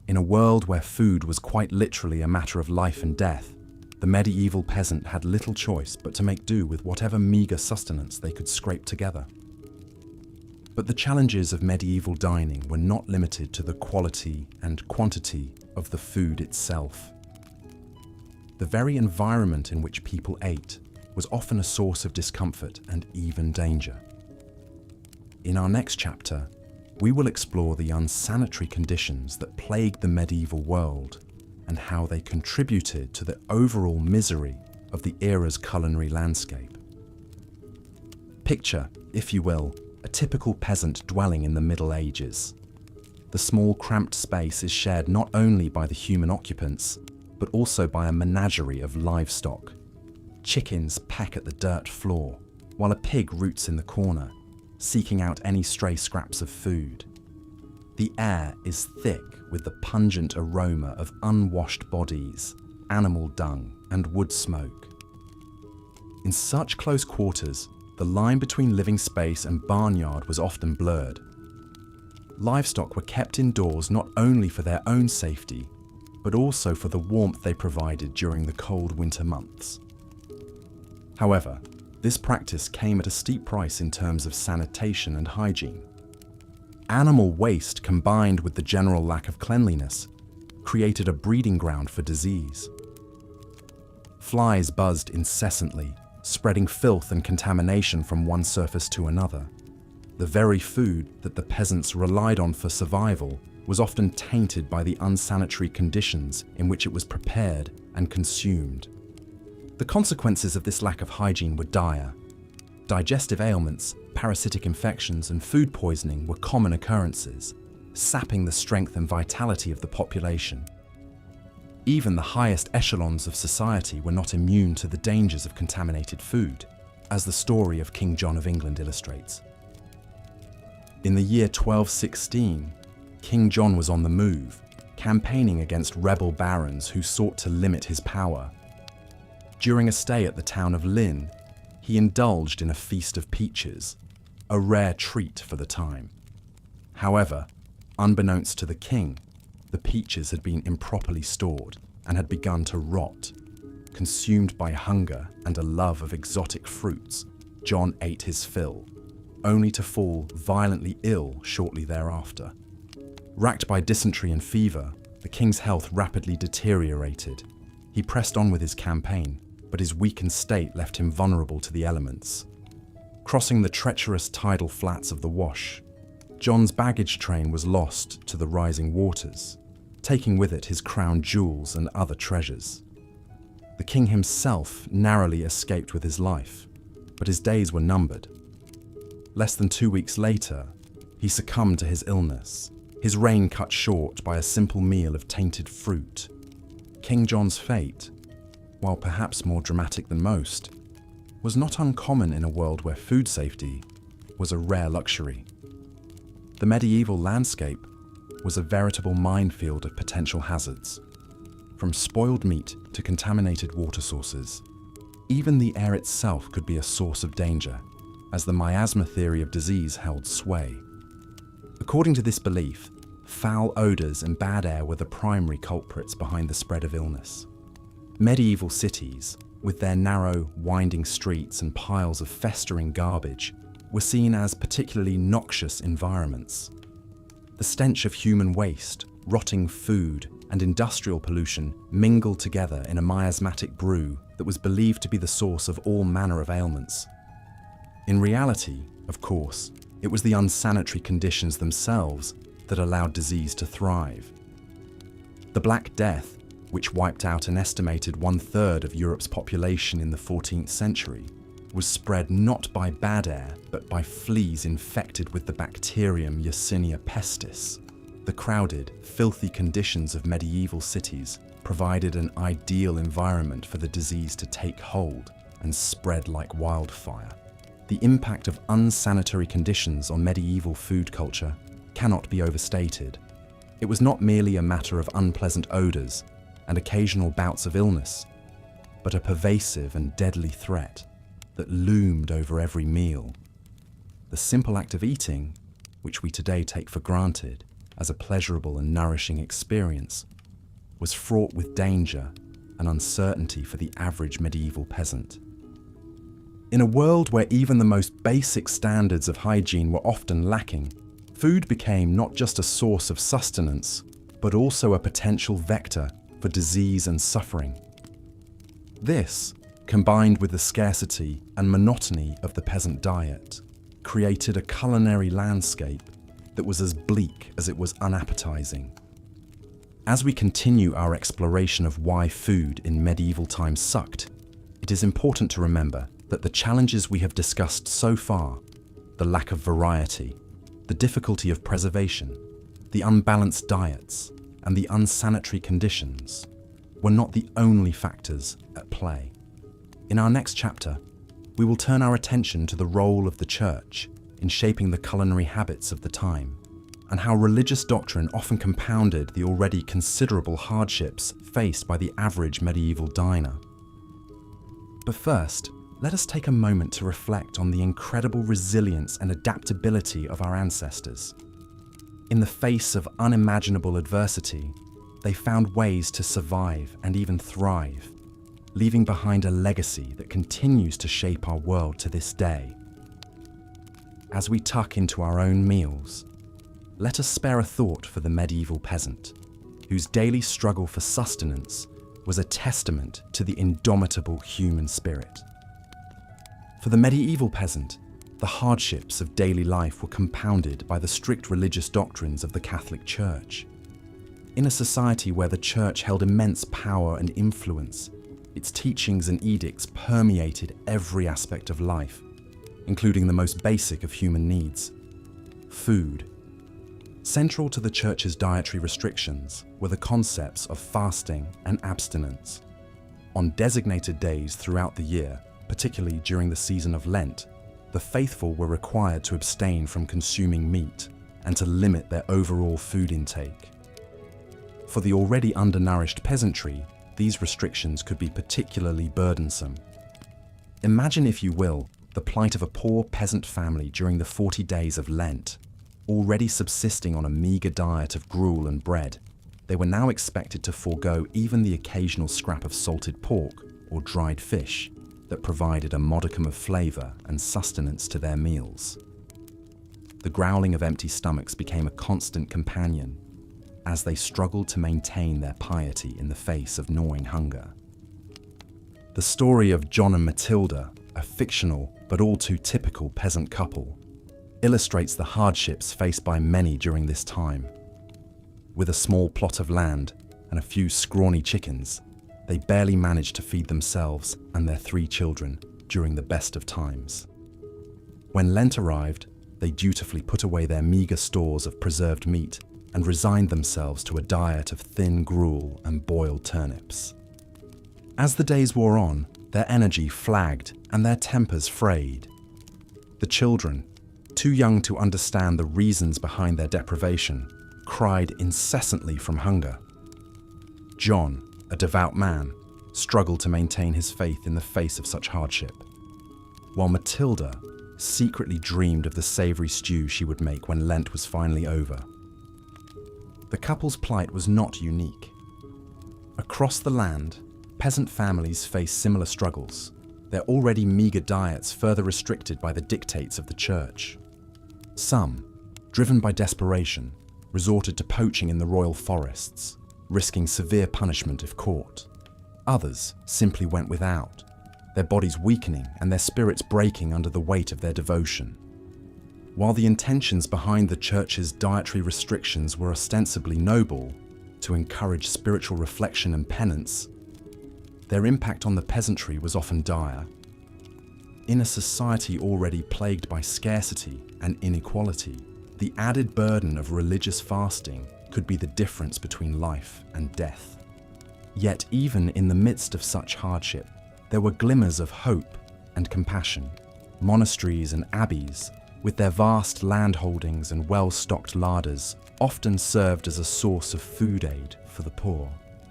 In a world where food was quite literally a matter of life and death, the medieval peasant had little choice but to make do with whatever meagre sustenance they could scrape together. But the challenges of medieval dining were not limited to the quality and quantity of the food itself. The very environment in which people ate was often a source of discomfort and even danger. In our next chapter, we will explore the unsanitary conditions that plagued the medieval world and how they contributed to the overall misery of the era's culinary landscape. Picture, if you will, a typical peasant dwelling in the Middle Ages. The small, cramped space is shared not only by the human occupants, but also by a menagerie of livestock. Chickens peck at the dirt floor, while a pig roots in the corner, seeking out any stray scraps of food. The air is thick with the pungent aroma of unwashed bodies, animal dung, and wood smoke. In such close quarters, the line between living space and barnyard was often blurred. Livestock were kept indoors not only for their own safety, but also for the warmth they provided during the cold winter months. However, this practice came at a steep price in terms of sanitation and hygiene. Animal waste combined with the general lack of cleanliness created a breeding ground for disease. Flies buzzed incessantly, spreading filth and contamination from one surface to another. The very food that the peasants relied on for survival was often tainted by the unsanitary conditions in which it was prepared and consumed. The consequences of this lack of hygiene were dire. Digestive ailments, parasitic infections, and food poisoning were common occurrences, sapping the strength and vitality of the population. Even the highest echelons of society were not immune to the dangers of contaminated food, as the story of King John of England illustrates. In the year 1216, King John was on the move, campaigning against rebel barons who sought to limit his power. During a stay at the town of Lynn, he indulged in a feast of peaches, a rare treat for the time. However, unbeknownst to the king, The peaches had been improperly stored and had begun to rot. Consumed by hunger and a love of exotic fruits, John ate his fill, only to fall violently ill shortly thereafter. Racked by dysentery and fever, the king's health rapidly deteriorated. He pressed on with his campaign, but his weakened state left him vulnerable to the elements. Crossing the treacherous tidal flats of the Wash, John's baggage train was lost to the rising waters, taking with it his crown jewels and other treasures. The king himself narrowly escaped with his life, but his days were numbered. Less than 2 weeks later, he succumbed to his illness, his reign cut short by a simple meal of tainted fruit. King John's fate, while perhaps more dramatic than most, was not uncommon in a world where food safety was a rare luxury. The medieval landscape was a veritable minefield of potential hazards, from spoiled meat to contaminated water sources. Even the air itself could be a source of danger, as the miasma theory of disease held sway. According to this belief, foul odours and bad air were the primary culprits behind the spread of illness. Medieval cities, with their narrow, winding streets and piles of festering garbage, were seen as particularly noxious environments. The stench of human waste, rotting food, and industrial pollution mingled together in a miasmatic brew that was believed to be the source of all manner of ailments. In reality, of course, it was the unsanitary conditions themselves that allowed disease to thrive. The Black Death, which wiped out an estimated 1/3 of Europe's population in the 14th century, was spread not by bad air, but by fleas infected with the bacterium Yersinia pestis. The crowded, filthy conditions of medieval cities provided an ideal environment for the disease to take hold and spread like wildfire. The impact of unsanitary conditions on medieval food culture cannot be overstated. It was not merely a matter of unpleasant odours and occasional bouts of illness, but a pervasive and deadly threat that loomed over every meal. The simple act of eating, which we today take for granted as a pleasurable and nourishing experience, was fraught with danger and uncertainty for the average medieval peasant. In a world where even the most basic standards of hygiene were often lacking, food became not just a source of sustenance, but also a potential vector for disease and suffering. This, combined with the scarcity and monotony of the peasant diet, created a culinary landscape that was as bleak as it was unappetizing. As we continue our exploration of why food in medieval times sucked, it is important to remember that the challenges we have discussed so far, the lack of variety, the difficulty of preservation, the unbalanced diets, and the unsanitary conditions, were not the only factors at play. In our next chapter, we will turn our attention to the role of the church in shaping the culinary habits of the time, and how religious doctrine often compounded the already considerable hardships faced by the average medieval diner. But first, let us take a moment to reflect on the incredible resilience and adaptability of our ancestors. In the face of unimaginable adversity, they found ways to survive and even thrive, leaving behind a legacy that continues to shape our world to this day. As we tuck into our own meals, let us spare a thought for the medieval peasant, whose daily struggle for sustenance was a testament to the indomitable human spirit. For the medieval peasant, the hardships of daily life were compounded by the strict religious doctrines of the Catholic Church. In a society where the Church held immense power and influence, its teachings and edicts permeated every aspect of life, including the most basic of human needs: food. Central to the Church's dietary restrictions were the concepts of fasting and abstinence. On designated days throughout the year, particularly during the season of Lent, the faithful were required to abstain from consuming meat and to limit their overall food intake. For the already undernourished peasantry, these restrictions could be particularly burdensome. Imagine, if you will, the plight of a poor peasant family during the 40 days of Lent, already subsisting on a meagre diet of gruel and bread. they were now expected to forego even the occasional scrap of salted pork or dried fish that provided a modicum of flavor and sustenance to their meals. The growling of empty stomachs became a constant companion as they struggled to maintain their piety in the face of gnawing hunger. The story of John and Matilda, a fictional but all too typical peasant couple, illustrates the hardships faced by many during this time. With a small plot of land and a few scrawny chickens, they barely managed to feed themselves and their 3 children during the best of times. When Lent arrived, they dutifully put away their meagre stores of preserved meat and resigned themselves to a diet of thin gruel and boiled turnips. As the days wore on, their energy flagged and their tempers frayed. The children, too young to understand the reasons behind their deprivation, cried incessantly from hunger. John, a devout man, struggled to maintain his faith in the face of such hardship, while Matilda secretly dreamed of the savoury stew she would make when Lent was finally over. The couple's plight was not unique. Across the land, peasant families face similar struggles, their already meagre diets further restricted by the dictates of the church. Some, driven by desperation, resorted to poaching in the royal forests, risking severe punishment if caught. Others simply went without, their bodies weakening and their spirits breaking under the weight of their devotion. While the intentions behind the church's dietary restrictions were ostensibly noble, to encourage spiritual reflection and penance, their impact on the peasantry was often dire. In a society already plagued by scarcity and inequality, the added burden of religious fasting could be the difference between life and death. Yet even in the midst of such hardship, there were glimmers of hope and compassion. Monasteries and abbeys, with their vast landholdings and well-stocked larders, often served as a source of food aid for the poor.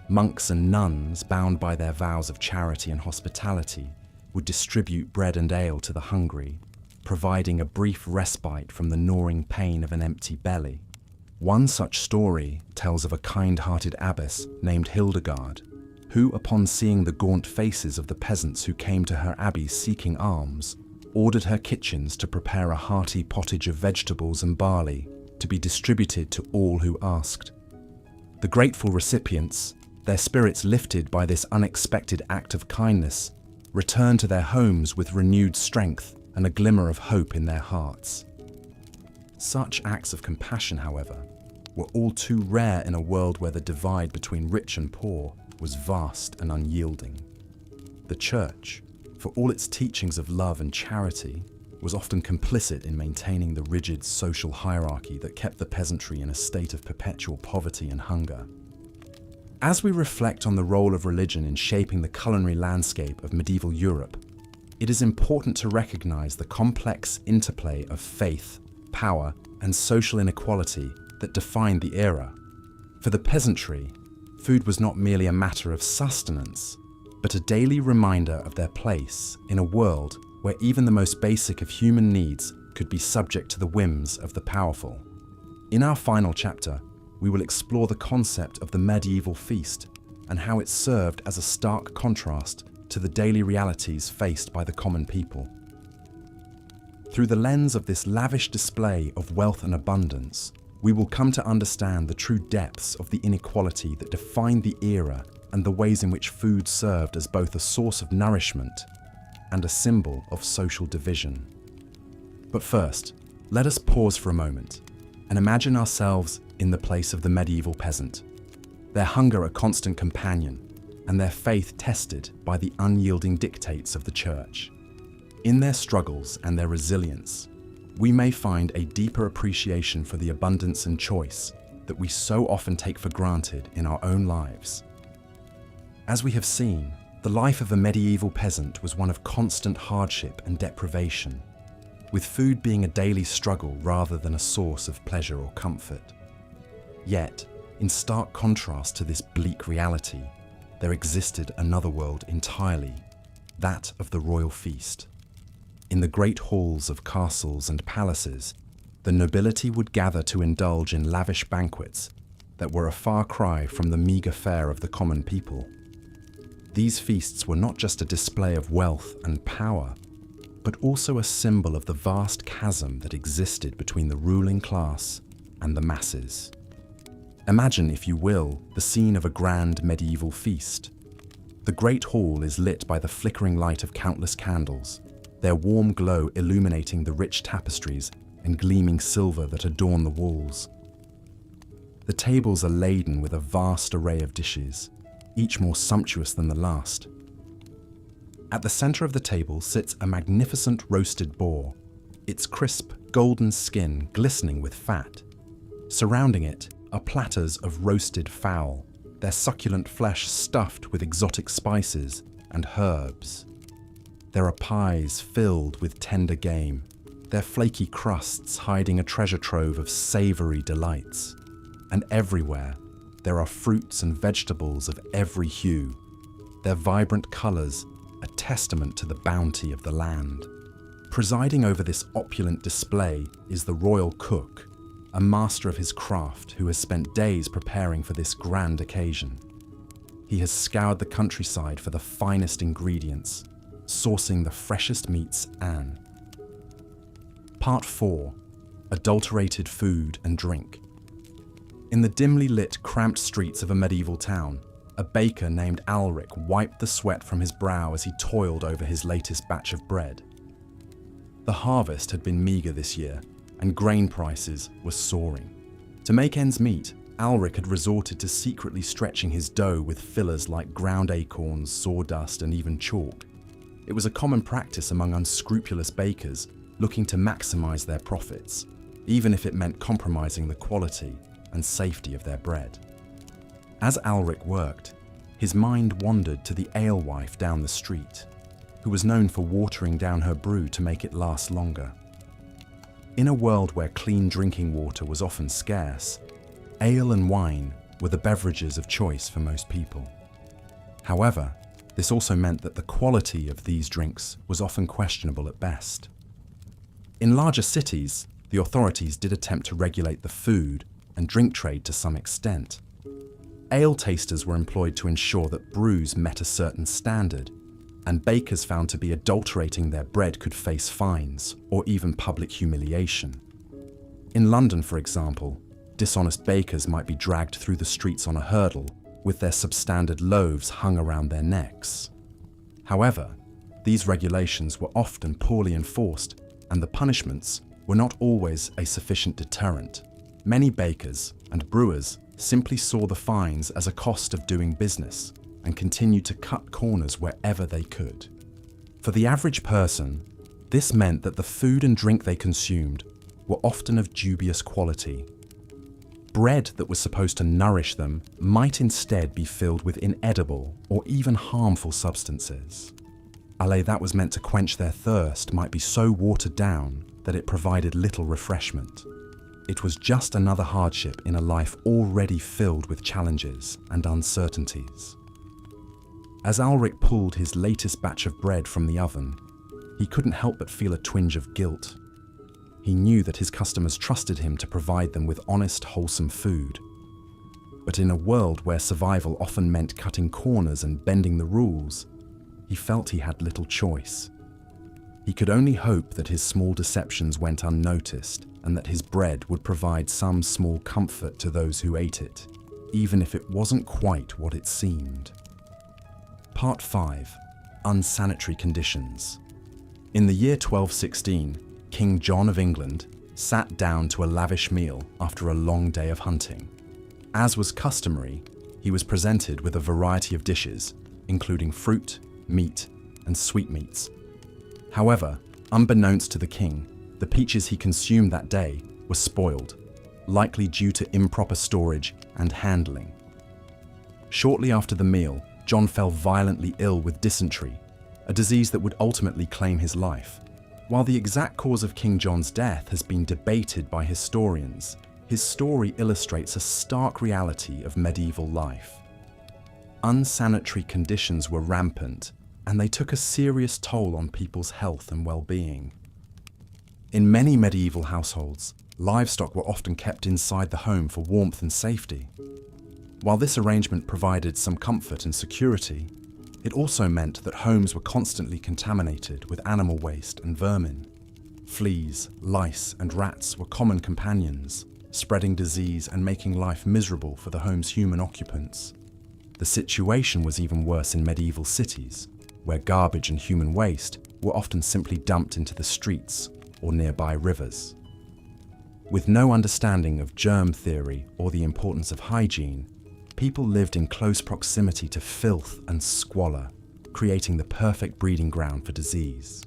Monks and nuns, bound by their vows of charity and hospitality, would distribute bread and ale to the hungry, providing a brief respite from the gnawing pain of an empty belly. One such story tells of a kind-hearted abbess named Hildegard, who, upon seeing the gaunt faces of the peasants who came to her abbey seeking alms, ordered her kitchens to prepare a hearty pottage of vegetables and barley to be distributed to all who asked. The grateful recipients, their spirits lifted by this unexpected act of kindness, returned to their homes with renewed strength and a glimmer of hope in their hearts. Such acts of compassion, however, were all too rare in a world where the divide between rich and poor was vast and unyielding. The church, for all its teachings of love and charity, was often complicit in maintaining the rigid social hierarchy that kept the peasantry in a state of perpetual poverty and hunger. As we reflect on the role of religion in shaping the culinary landscape of medieval Europe, it is important to recognize the complex interplay of faith, power, and social inequality that defined the era. For the peasantry, food was not merely a matter of sustenance, but a daily reminder of their place in a world where even the most basic of human needs could be subject to the whims of the powerful. In our final chapter, we will explore the concept of the medieval feast and how it served as a stark contrast to the daily realities faced by the common people. Through the lens of this lavish display of wealth and abundance, we will come to understand the true depths of the inequality that defined the era and the ways in which food served as both a source of nourishment and a symbol of social division. But first, let us pause for a moment and imagine ourselves in the place of the medieval peasant, their hunger a constant companion, and their faith tested by the unyielding dictates of the church. In their struggles and their resilience, we may find a deeper appreciation for the abundance and choice that we so often take for granted in our own lives. As we have seen, the life of a medieval peasant was one of constant hardship and deprivation, with food being a daily struggle rather than a source of pleasure or comfort. Yet, in stark contrast to this bleak reality, there existed another world entirely, that of the royal feast. In the great halls of castles and palaces, the nobility would gather to indulge in lavish banquets, that were a far cry from the meagre fare of the common people. These feasts were not just a display of wealth and power, but also a symbol of the vast chasm that existed between the ruling class and the masses. Imagine, if you will, the scene of a grand medieval feast. The great hall is lit by the flickering light of countless candles, their warm glow illuminating the rich tapestries and gleaming silver that adorn the walls. The tables are laden with a vast array of dishes, each more sumptuous than the last. At the center of the table sits a magnificent roasted boar, its crisp, golden skin glistening with fat. Surrounding it are platters of roasted fowl, their succulent flesh stuffed with exotic spices and herbs. There are pies filled with tender game, their flaky crusts hiding a treasure trove of savory delights. And everywhere, there are fruits and vegetables of every hue, their vibrant colors a testament to the bounty of the land. Presiding over this opulent display is the royal cook, a master of his craft who has spent days preparing for this grand occasion. He has scoured the countryside for the finest ingredients, sourcing the freshest meats and... Part 4. Adulterated food and drink. In the dimly lit, cramped streets of a medieval town, a baker named Alric wiped the sweat from his brow as he toiled over his latest batch of bread. The harvest had been meagre this year, and grain prices were soaring. To make ends meet, Alric had resorted to secretly stretching his dough with fillers like ground acorns, sawdust, and even chalk. It was a common practice among unscrupulous bakers looking to maximize their profits, even if it meant compromising the quality and safety of their bread. As Alric worked, his mind wandered to the alewife down the street, who was known for watering down her brew to make it last longer. In a world where clean drinking water was often scarce, ale and wine were the beverages of choice for most people. However, this also meant that the quality of these drinks was often questionable at best. In larger cities, the authorities did attempt to regulate the food and drink trade to some extent. Ale tasters were employed to ensure that brews met a certain standard, and bakers found to be adulterating their bread could face fines or even public humiliation. In London, for example, dishonest bakers might be dragged through the streets on a hurdle with their substandard loaves hung around their necks. However, these regulations were often poorly enforced, and the punishments were not always a sufficient deterrent. Many bakers and brewers simply saw the fines as a cost of doing business and continued to cut corners wherever they could. For the average person, this meant that the food and drink they consumed were often of dubious quality. Bread that was supposed to nourish them might instead be filled with inedible or even harmful substances. Ale that was meant to quench their thirst might be so watered down that it provided little refreshment. It was just another hardship in a life already filled with challenges and uncertainties. As Alric pulled his latest batch of bread from the oven, he couldn't help but feel a twinge of guilt. He knew that his customers trusted him to provide them with honest, wholesome food. But in a world where survival often meant cutting corners and bending the rules, he felt he had little choice. He could only hope that his small deceptions went unnoticed and that his bread would provide some small comfort to those who ate it, even if it wasn't quite what it seemed. Part 5. Unsanitary conditions. In the year 1216, King John of England sat down to a lavish meal after a long day of hunting. As was customary, he was presented with a variety of dishes, including fruit, meat, and sweetmeats. However, unbeknownst to the king, the peaches he consumed that day were spoiled, likely due to improper storage and handling. Shortly after the meal, John fell violently ill with dysentery, a disease that would ultimately claim his life. While the exact cause of King John's death has been debated by historians, his story illustrates a stark reality of medieval life. Unsanitary conditions were rampant, and they took a serious toll on people's health and well-being. In many medieval households, livestock were often kept inside the home for warmth and safety. While this arrangement provided some comfort and security, it also meant that homes were constantly contaminated with animal waste and vermin. Fleas, lice, and rats were common companions, spreading disease and making life miserable for the home's human occupants. The situation was even worse in medieval cities, where garbage and human waste were often simply dumped into the streets or nearby rivers. With no understanding of germ theory or the importance of hygiene, people lived in close proximity to filth and squalor, creating the perfect breeding ground for disease.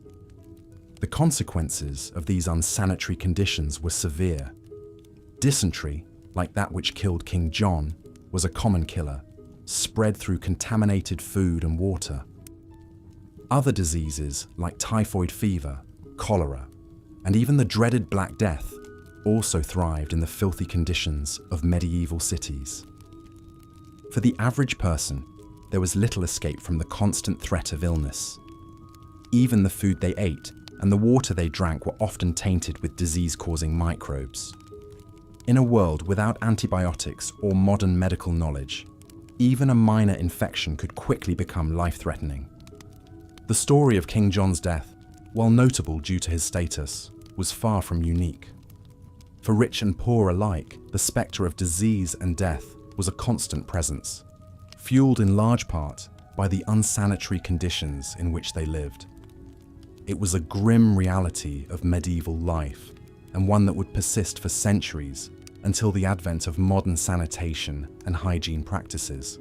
The consequences of these unsanitary conditions were severe. Dysentery, like that which killed King John, was a common killer, spread through contaminated food and water. Other diseases like typhoid fever, cholera, and even the dreaded Black Death also thrived in the filthy conditions of medieval cities. For the average person, there was little escape from the constant threat of illness. Even the food they ate and the water they drank were often tainted with disease-causing microbes. In a world without antibiotics or modern medical knowledge, even a minor infection could quickly become life-threatening. The story of King John's death, while notable due to his status, was far from unique. For rich and poor alike, the spectre of disease and death was a constant presence, fueled in large part by the unsanitary conditions in which they lived. It was a grim reality of medieval life, and one that would persist for centuries until the advent of modern sanitation and hygiene practices.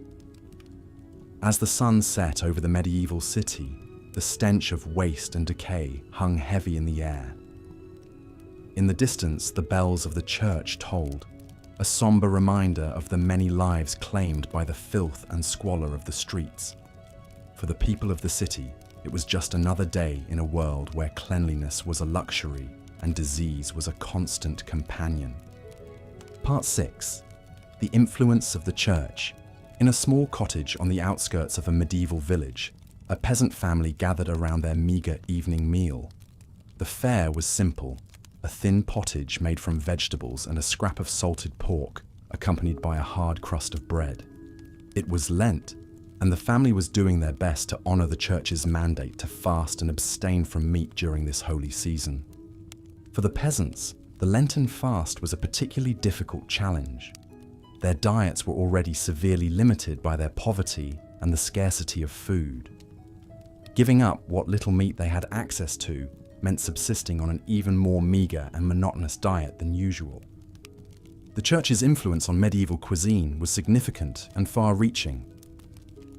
As the sun set over the medieval city, the stench of waste and decay hung heavy in the air. In the distance, the bells of the church tolled, a somber reminder of the many lives claimed by the filth and squalor of the streets. For the people of the city, it was just another day in a world where cleanliness was a luxury and disease was a constant companion. Part 6. The influence of the church. In a small cottage on the outskirts of a medieval village, a peasant family gathered around their meager evening meal. The fare was simple, a thin pottage made from vegetables and a scrap of salted pork, accompanied by a hard crust of bread. It was Lent, and the family was doing their best to honor the church's mandate to fast and abstain from meat during this holy season. For the peasants, the Lenten fast was a particularly difficult challenge. Their diets were already severely limited by their poverty and the scarcity of food. Giving up what little meat they had access to meant subsisting on an even more meager and monotonous diet than usual. The church's influence on medieval cuisine was significant and far-reaching.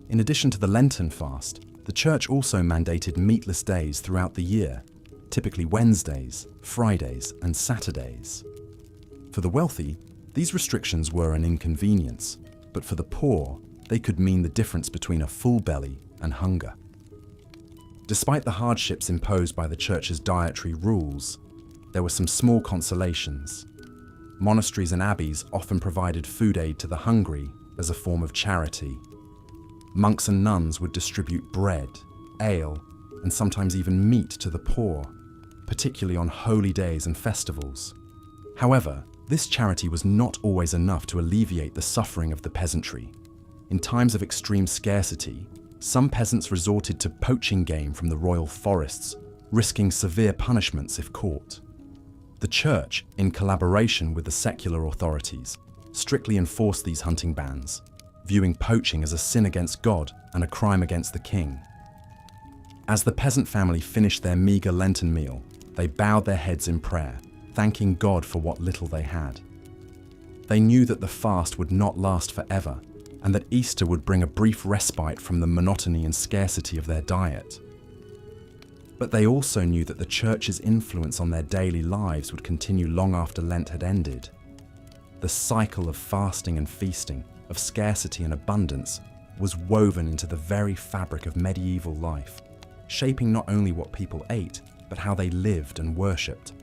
In addition to the Lenten fast, the church also mandated meatless days throughout the year, typically Wednesdays, Fridays, and Saturdays. For the wealthy, these restrictions were an inconvenience, but for the poor, they could mean the difference between a full belly and hunger. Despite the hardships imposed by the church's dietary rules, there were some small consolations. Monasteries and abbeys often provided food aid to the hungry as a form of charity. Monks and nuns would distribute bread, ale, and sometimes even meat to the poor, particularly on holy days and festivals. However, this charity was not always enough to alleviate the suffering of the peasantry. In times of extreme scarcity, some peasants resorted to poaching game from the royal forests, risking severe punishments if caught. The church, in collaboration with the secular authorities, strictly enforced these hunting bans, viewing poaching as a sin against God and a crime against the king. As the peasant family finished their meager Lenten meal, they bowed their heads in prayer, thanking God for what little they had. They knew that the fast would not last forever, and that Easter would bring a brief respite from the monotony and scarcity of their diet. But they also knew that the church's influence on their daily lives would continue long after Lent had ended. The cycle of fasting and feasting, of scarcity and abundance, was woven into the very fabric of medieval life, shaping not only what people ate, but how they lived and worshipped.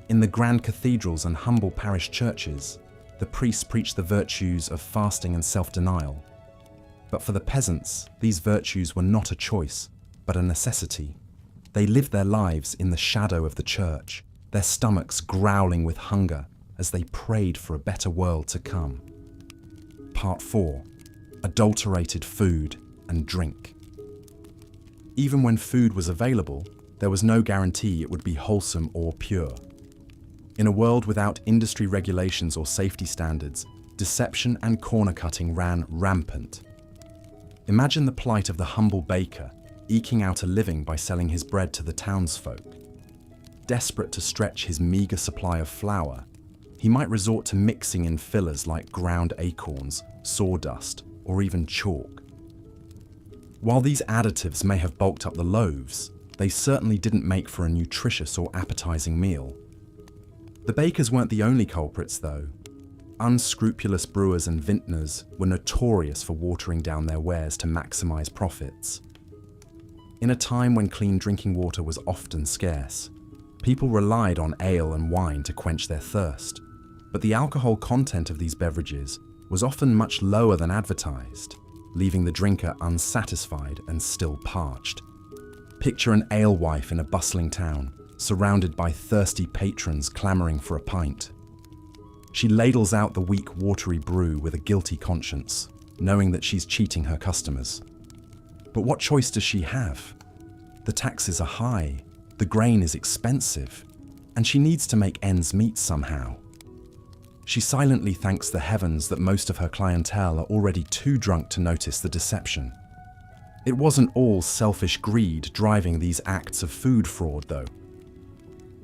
In the grand cathedrals and humble parish churches, the priests preached the virtues of fasting and self-denial. But for the peasants, these virtues were not a choice, but a necessity. They lived their lives in the shadow of the church, their stomachs growling with hunger as they prayed for a better world to come. Part 4. Adulterated food and drink. Even when food was available, there was no guarantee it would be wholesome or pure. In a world without industry regulations or safety standards, deception and corner cutting ran rampant. Imagine the plight of the humble baker, eking out a living by selling his bread to the townsfolk. Desperate to stretch his meager supply of flour, he might resort to mixing in fillers like ground acorns, sawdust, or even chalk. While these additives may have bulked up the loaves, they certainly didn't make for a nutritious or appetizing meal. The bakers weren't the only culprits, though. Unscrupulous brewers and vintners were notorious for watering down their wares to maximize profits. In a time when clean drinking water was often scarce, people relied on ale and wine to quench their thirst, but the alcohol content of these beverages was often much lower than advertised, leaving the drinker unsatisfied and still parched. Picture an alewife in a bustling town, surrounded by thirsty patrons clamoring for a pint. She ladles out the weak, watery brew with a guilty conscience, knowing that she's cheating her customers. But what choice does she have? The taxes are high, the grain is expensive, and she needs to make ends meet somehow. She silently thanks the heavens that most of her clientele are already too drunk to notice the deception. It wasn't all selfish greed driving these acts of food fraud, though.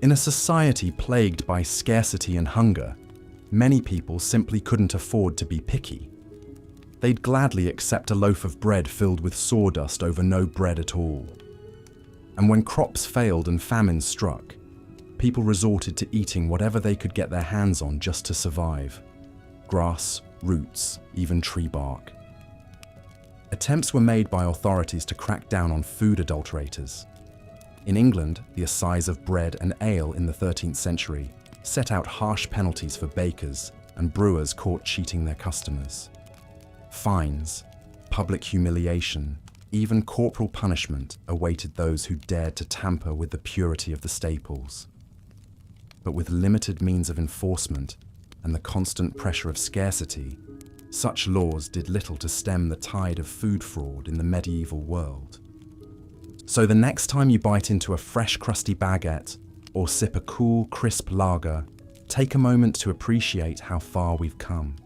In a society plagued by scarcity and hunger, many people simply couldn't afford to be picky. They'd gladly accept a loaf of bread filled with sawdust over no bread at all. And when crops failed and famine struck, people resorted to eating whatever they could get their hands on just to survive. Grass, roots, even tree bark. Attempts were made by authorities to crack down on food adulterators. In England, the Assize of Bread and Ale in the 13th century set out harsh penalties for bakers and brewers caught cheating their customers. Fines, public humiliation, even corporal punishment awaited those who dared to tamper with the purity of the staples. But with limited means of enforcement and the constant pressure of scarcity, such laws did little to stem the tide of food fraud in the medieval world. So the next time you bite into a fresh, crusty baguette or sip a cool, crisp lager, take a moment to appreciate how far we've come.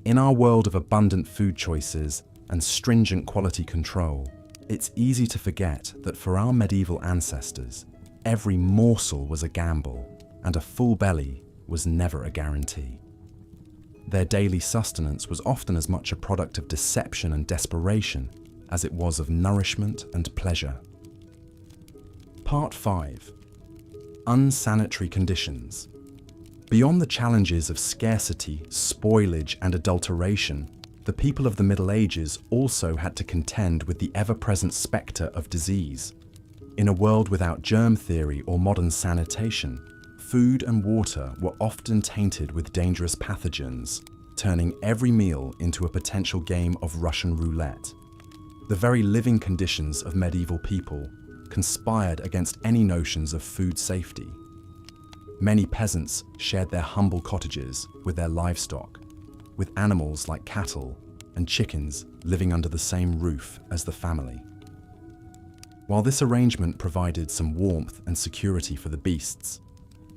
In our world of abundant food choices and stringent quality control, it's easy to forget that for our medieval ancestors, every morsel was a gamble, and a full belly was never a guarantee. Their daily sustenance was often as much a product of deception and desperation as it was of nourishment and pleasure. Part 5. Unsanitary conditions. Beyond the challenges of scarcity, spoilage, and adulteration, the people of the Middle Ages also had to contend with the ever-present spectre of disease. In a world without germ theory or modern sanitation, food and water were often tainted with dangerous pathogens, turning every meal into a potential game of Russian roulette. The very living conditions of medieval people conspired against any notions of food safety. Many peasants shared their humble cottages with their livestock, with animals like cattle and chickens living under the same roof as the family. While this arrangement provided some warmth and security for the beasts,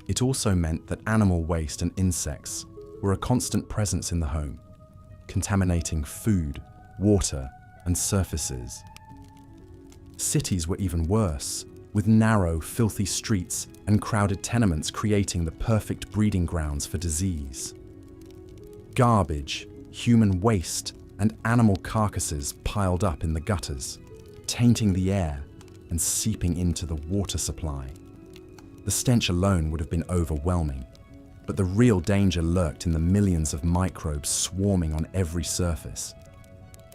it also meant that animal waste and insects were a constant presence in the home, contaminating food, water, and surfaces. Cities were even worse, with narrow, filthy streets and crowded tenements creating the perfect breeding grounds for disease. Garbage, human waste, and animal carcasses piled up in the gutters, tainting the air and seeping into the water supply. The stench alone would have been overwhelming, but the real danger lurked in the millions of microbes swarming on every surface.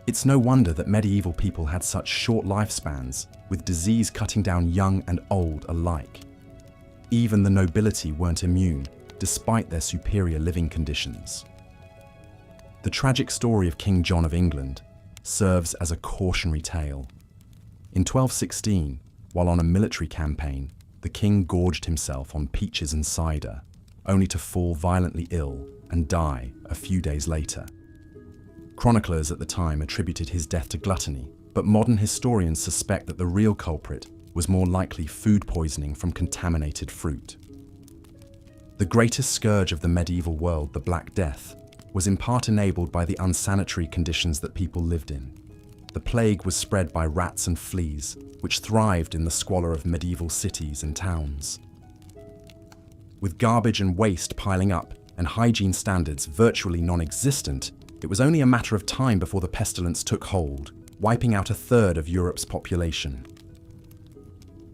It's no wonder that medieval people had such short lifespans, with disease cutting down young and old alike. Even the nobility weren't immune, despite their superior living conditions. The tragic story of King John of England serves as a cautionary tale. In 1216, while on a military campaign, the king gorged himself on peaches and cider, only to fall violently ill and die a few days later. Chroniclers at the time attributed his death to gluttony, but modern historians suspect that the real culprit was more likely food poisoning from contaminated fruit. The greatest scourge of the medieval world, the Black Death, was in part enabled by the unsanitary conditions that people lived in. The plague was spread by rats and fleas, which thrived in the squalor of medieval cities and towns. With garbage and waste piling up and hygiene standards virtually non-existent, it was only a matter of time before the pestilence took hold, wiping out a third of Europe's population.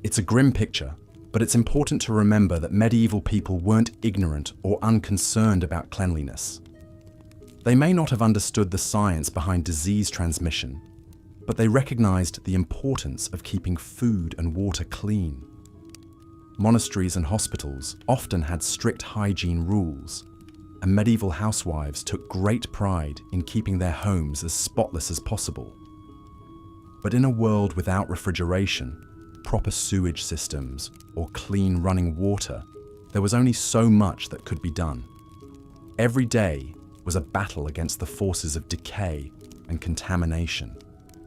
It's a grim picture, but it's important to remember that medieval people weren't ignorant or unconcerned about cleanliness. They may not have understood the science behind disease transmission, but they recognized the importance of keeping food and water clean. Monasteries and hospitals often had strict hygiene rules, and medieval housewives took great pride in keeping their homes as spotless as possible. But in a world without refrigeration, proper sewage systems, or clean running water, there was only so much that could be done. Every day was a battle against the forces of decay and contamination,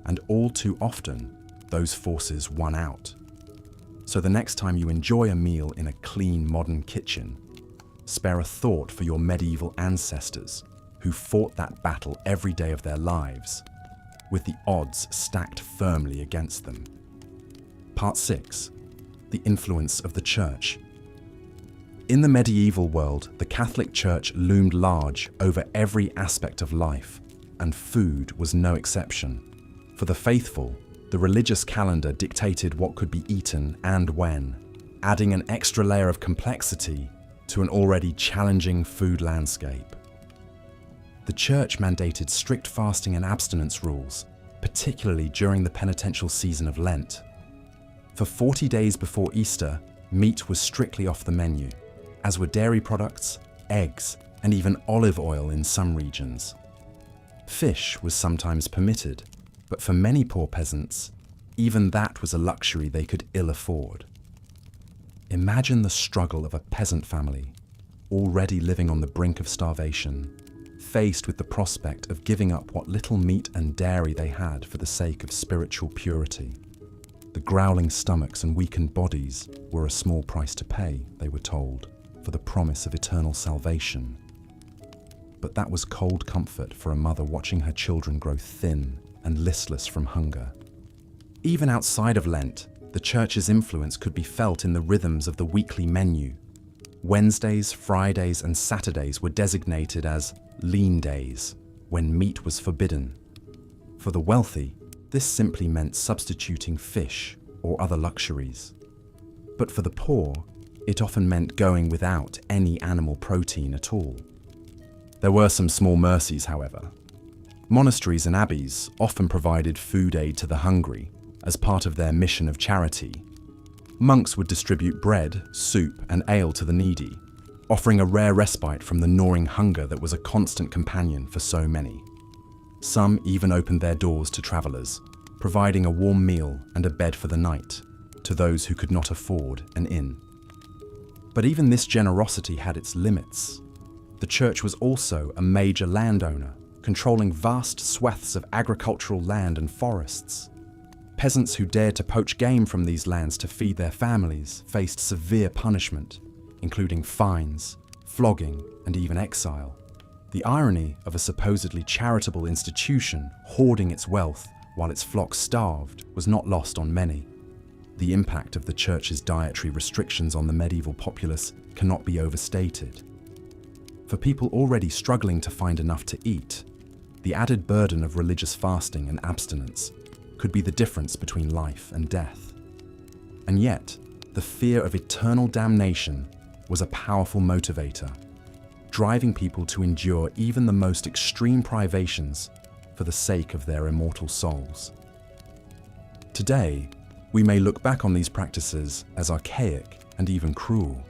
and all too often, those forces won out. So the next time you enjoy a meal in a clean modern kitchen, spare a thought for your medieval ancestors who fought that battle every day of their lives, with the odds stacked firmly against them. Part 6. The influence of the Church. In the medieval world, the Catholic Church loomed large over every aspect of life, and food was no exception. For the faithful, the religious calendar dictated what could be eaten and when, adding an extra layer of complexity to an already challenging food landscape. The Church mandated strict fasting and abstinence rules, particularly during the penitential season of Lent. For 40 days before Easter, meat was strictly off the menu, as were dairy products, eggs, and even olive oil in some regions. Fish was sometimes permitted, but for many poor peasants, even that was a luxury they could ill afford. Imagine the struggle of a peasant family, already living on the brink of starvation, faced with the prospect of giving up what little meat and dairy they had for the sake of spiritual purity. The growling stomachs and weakened bodies were a small price to pay, they were told, for the promise of eternal salvation. But that was cold comfort for a mother watching her children grow thin and listless from hunger. Even outside of Lent, the Church's influence could be felt in the rhythms of the weekly menu. Wednesdays, Fridays, and Saturdays were designated as lean days, when meat was forbidden. For the wealthy, this simply meant substituting fish or other luxuries. But for the poor, it often meant going without any animal protein at all. There were some small mercies, however. Monasteries and abbeys often provided food aid to the hungry as part of their mission of charity. Monks would distribute bread, soup, and ale to the needy, offering a rare respite from the gnawing hunger that was a constant companion for so many. Some even opened their doors to travelers, providing a warm meal and a bed for the night to those who could not afford an inn. But even this generosity had its limits. The Church was also a major landowner, controlling vast swaths of agricultural land and forests. Peasants who dared to poach game from these lands to feed their families faced severe punishment, including fines, flogging, and even exile. The irony of a supposedly charitable institution hoarding its wealth while its flock starved was not lost on many. The impact of the Church's dietary restrictions on the medieval populace cannot be overstated. For people already struggling to find enough to eat, the added burden of religious fasting and abstinence could be the difference between life and death. And yet, the fear of eternal damnation was a powerful motivator, driving people to endure even the most extreme privations for the sake of their immortal souls. Today, we may look back on these practices as archaic and even cruel,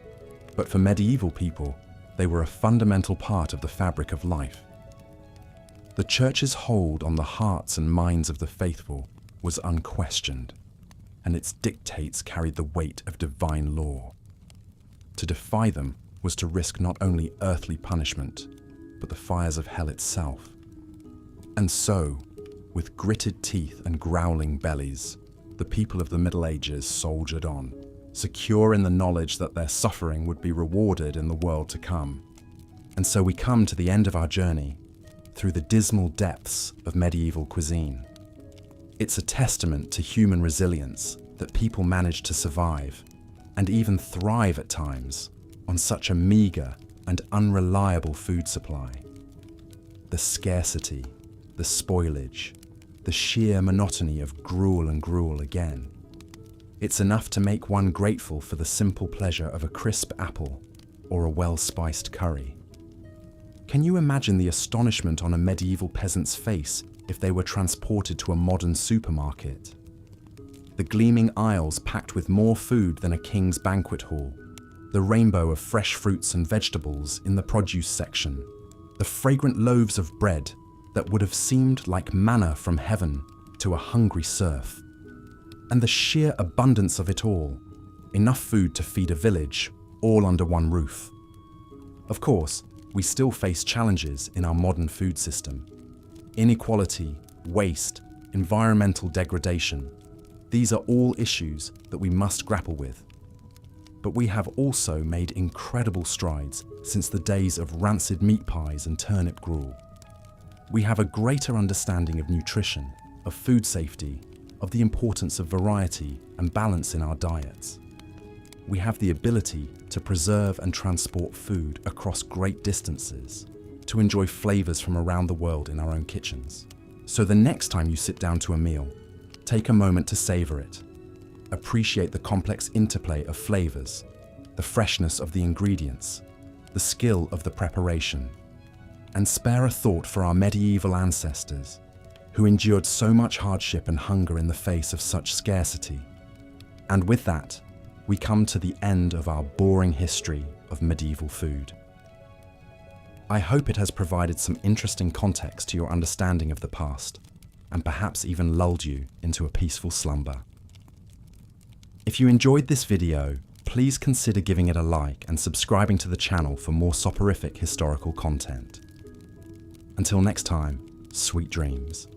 but for medieval people, they were a fundamental part of the fabric of life. The Church's hold on the hearts and minds of the faithful was unquestioned. and its dictates carried the weight of divine law. To defy them was to risk not only earthly punishment, but the fires of hell itself. And so, with gritted teeth and growling bellies, the people of the Middle Ages soldiered on, secure in the knowledge that their suffering would be rewarded in the world to come. And so we come to the end of our journey through the dismal depths of medieval cuisine. It's a testament to human resilience that people managed to survive and even thrive at times on such a meager and unreliable food supply. The scarcity, the spoilage, the sheer monotony of gruel and gruel again. It's enough to make one grateful for the simple pleasure of a crisp apple or a well-spiced curry. Can you imagine the astonishment on a medieval peasant's face if they were transported to a modern supermarket? The gleaming aisles packed with more food than a king's banquet hall, the rainbow of fresh fruits and vegetables in the produce section, the fragrant loaves of bread that would have seemed like manna from heaven to a hungry serf, and the sheer abundance of it all, enough food to feed a village, all under one roof. Of course, we still face challenges in our modern food system. Inequality, waste, environmental degradation. These are all issues that we must grapple with. But we have also made incredible strides since the days of rancid meat pies and turnip gruel. We have a greater understanding of nutrition, of food safety, of the importance of variety and balance in our diets. We have the ability to preserve and transport food across great distances, to enjoy flavors from around the world in our own kitchens. So the next time you sit down to a meal, take a moment to savor it. Appreciate the complex interplay of flavors, the freshness of the ingredients, the skill of the preparation, and spare a thought for our medieval ancestors who endured so much hardship and hunger in the face of such scarcity. And with that, we come to the end of our boring history of medieval food. I hope it has provided some interesting context to your understanding of the past, and perhaps even lulled you into a peaceful slumber. If you enjoyed this video, please consider giving it a like and subscribing to the channel for more soporific historical content. Until next time, sweet dreams.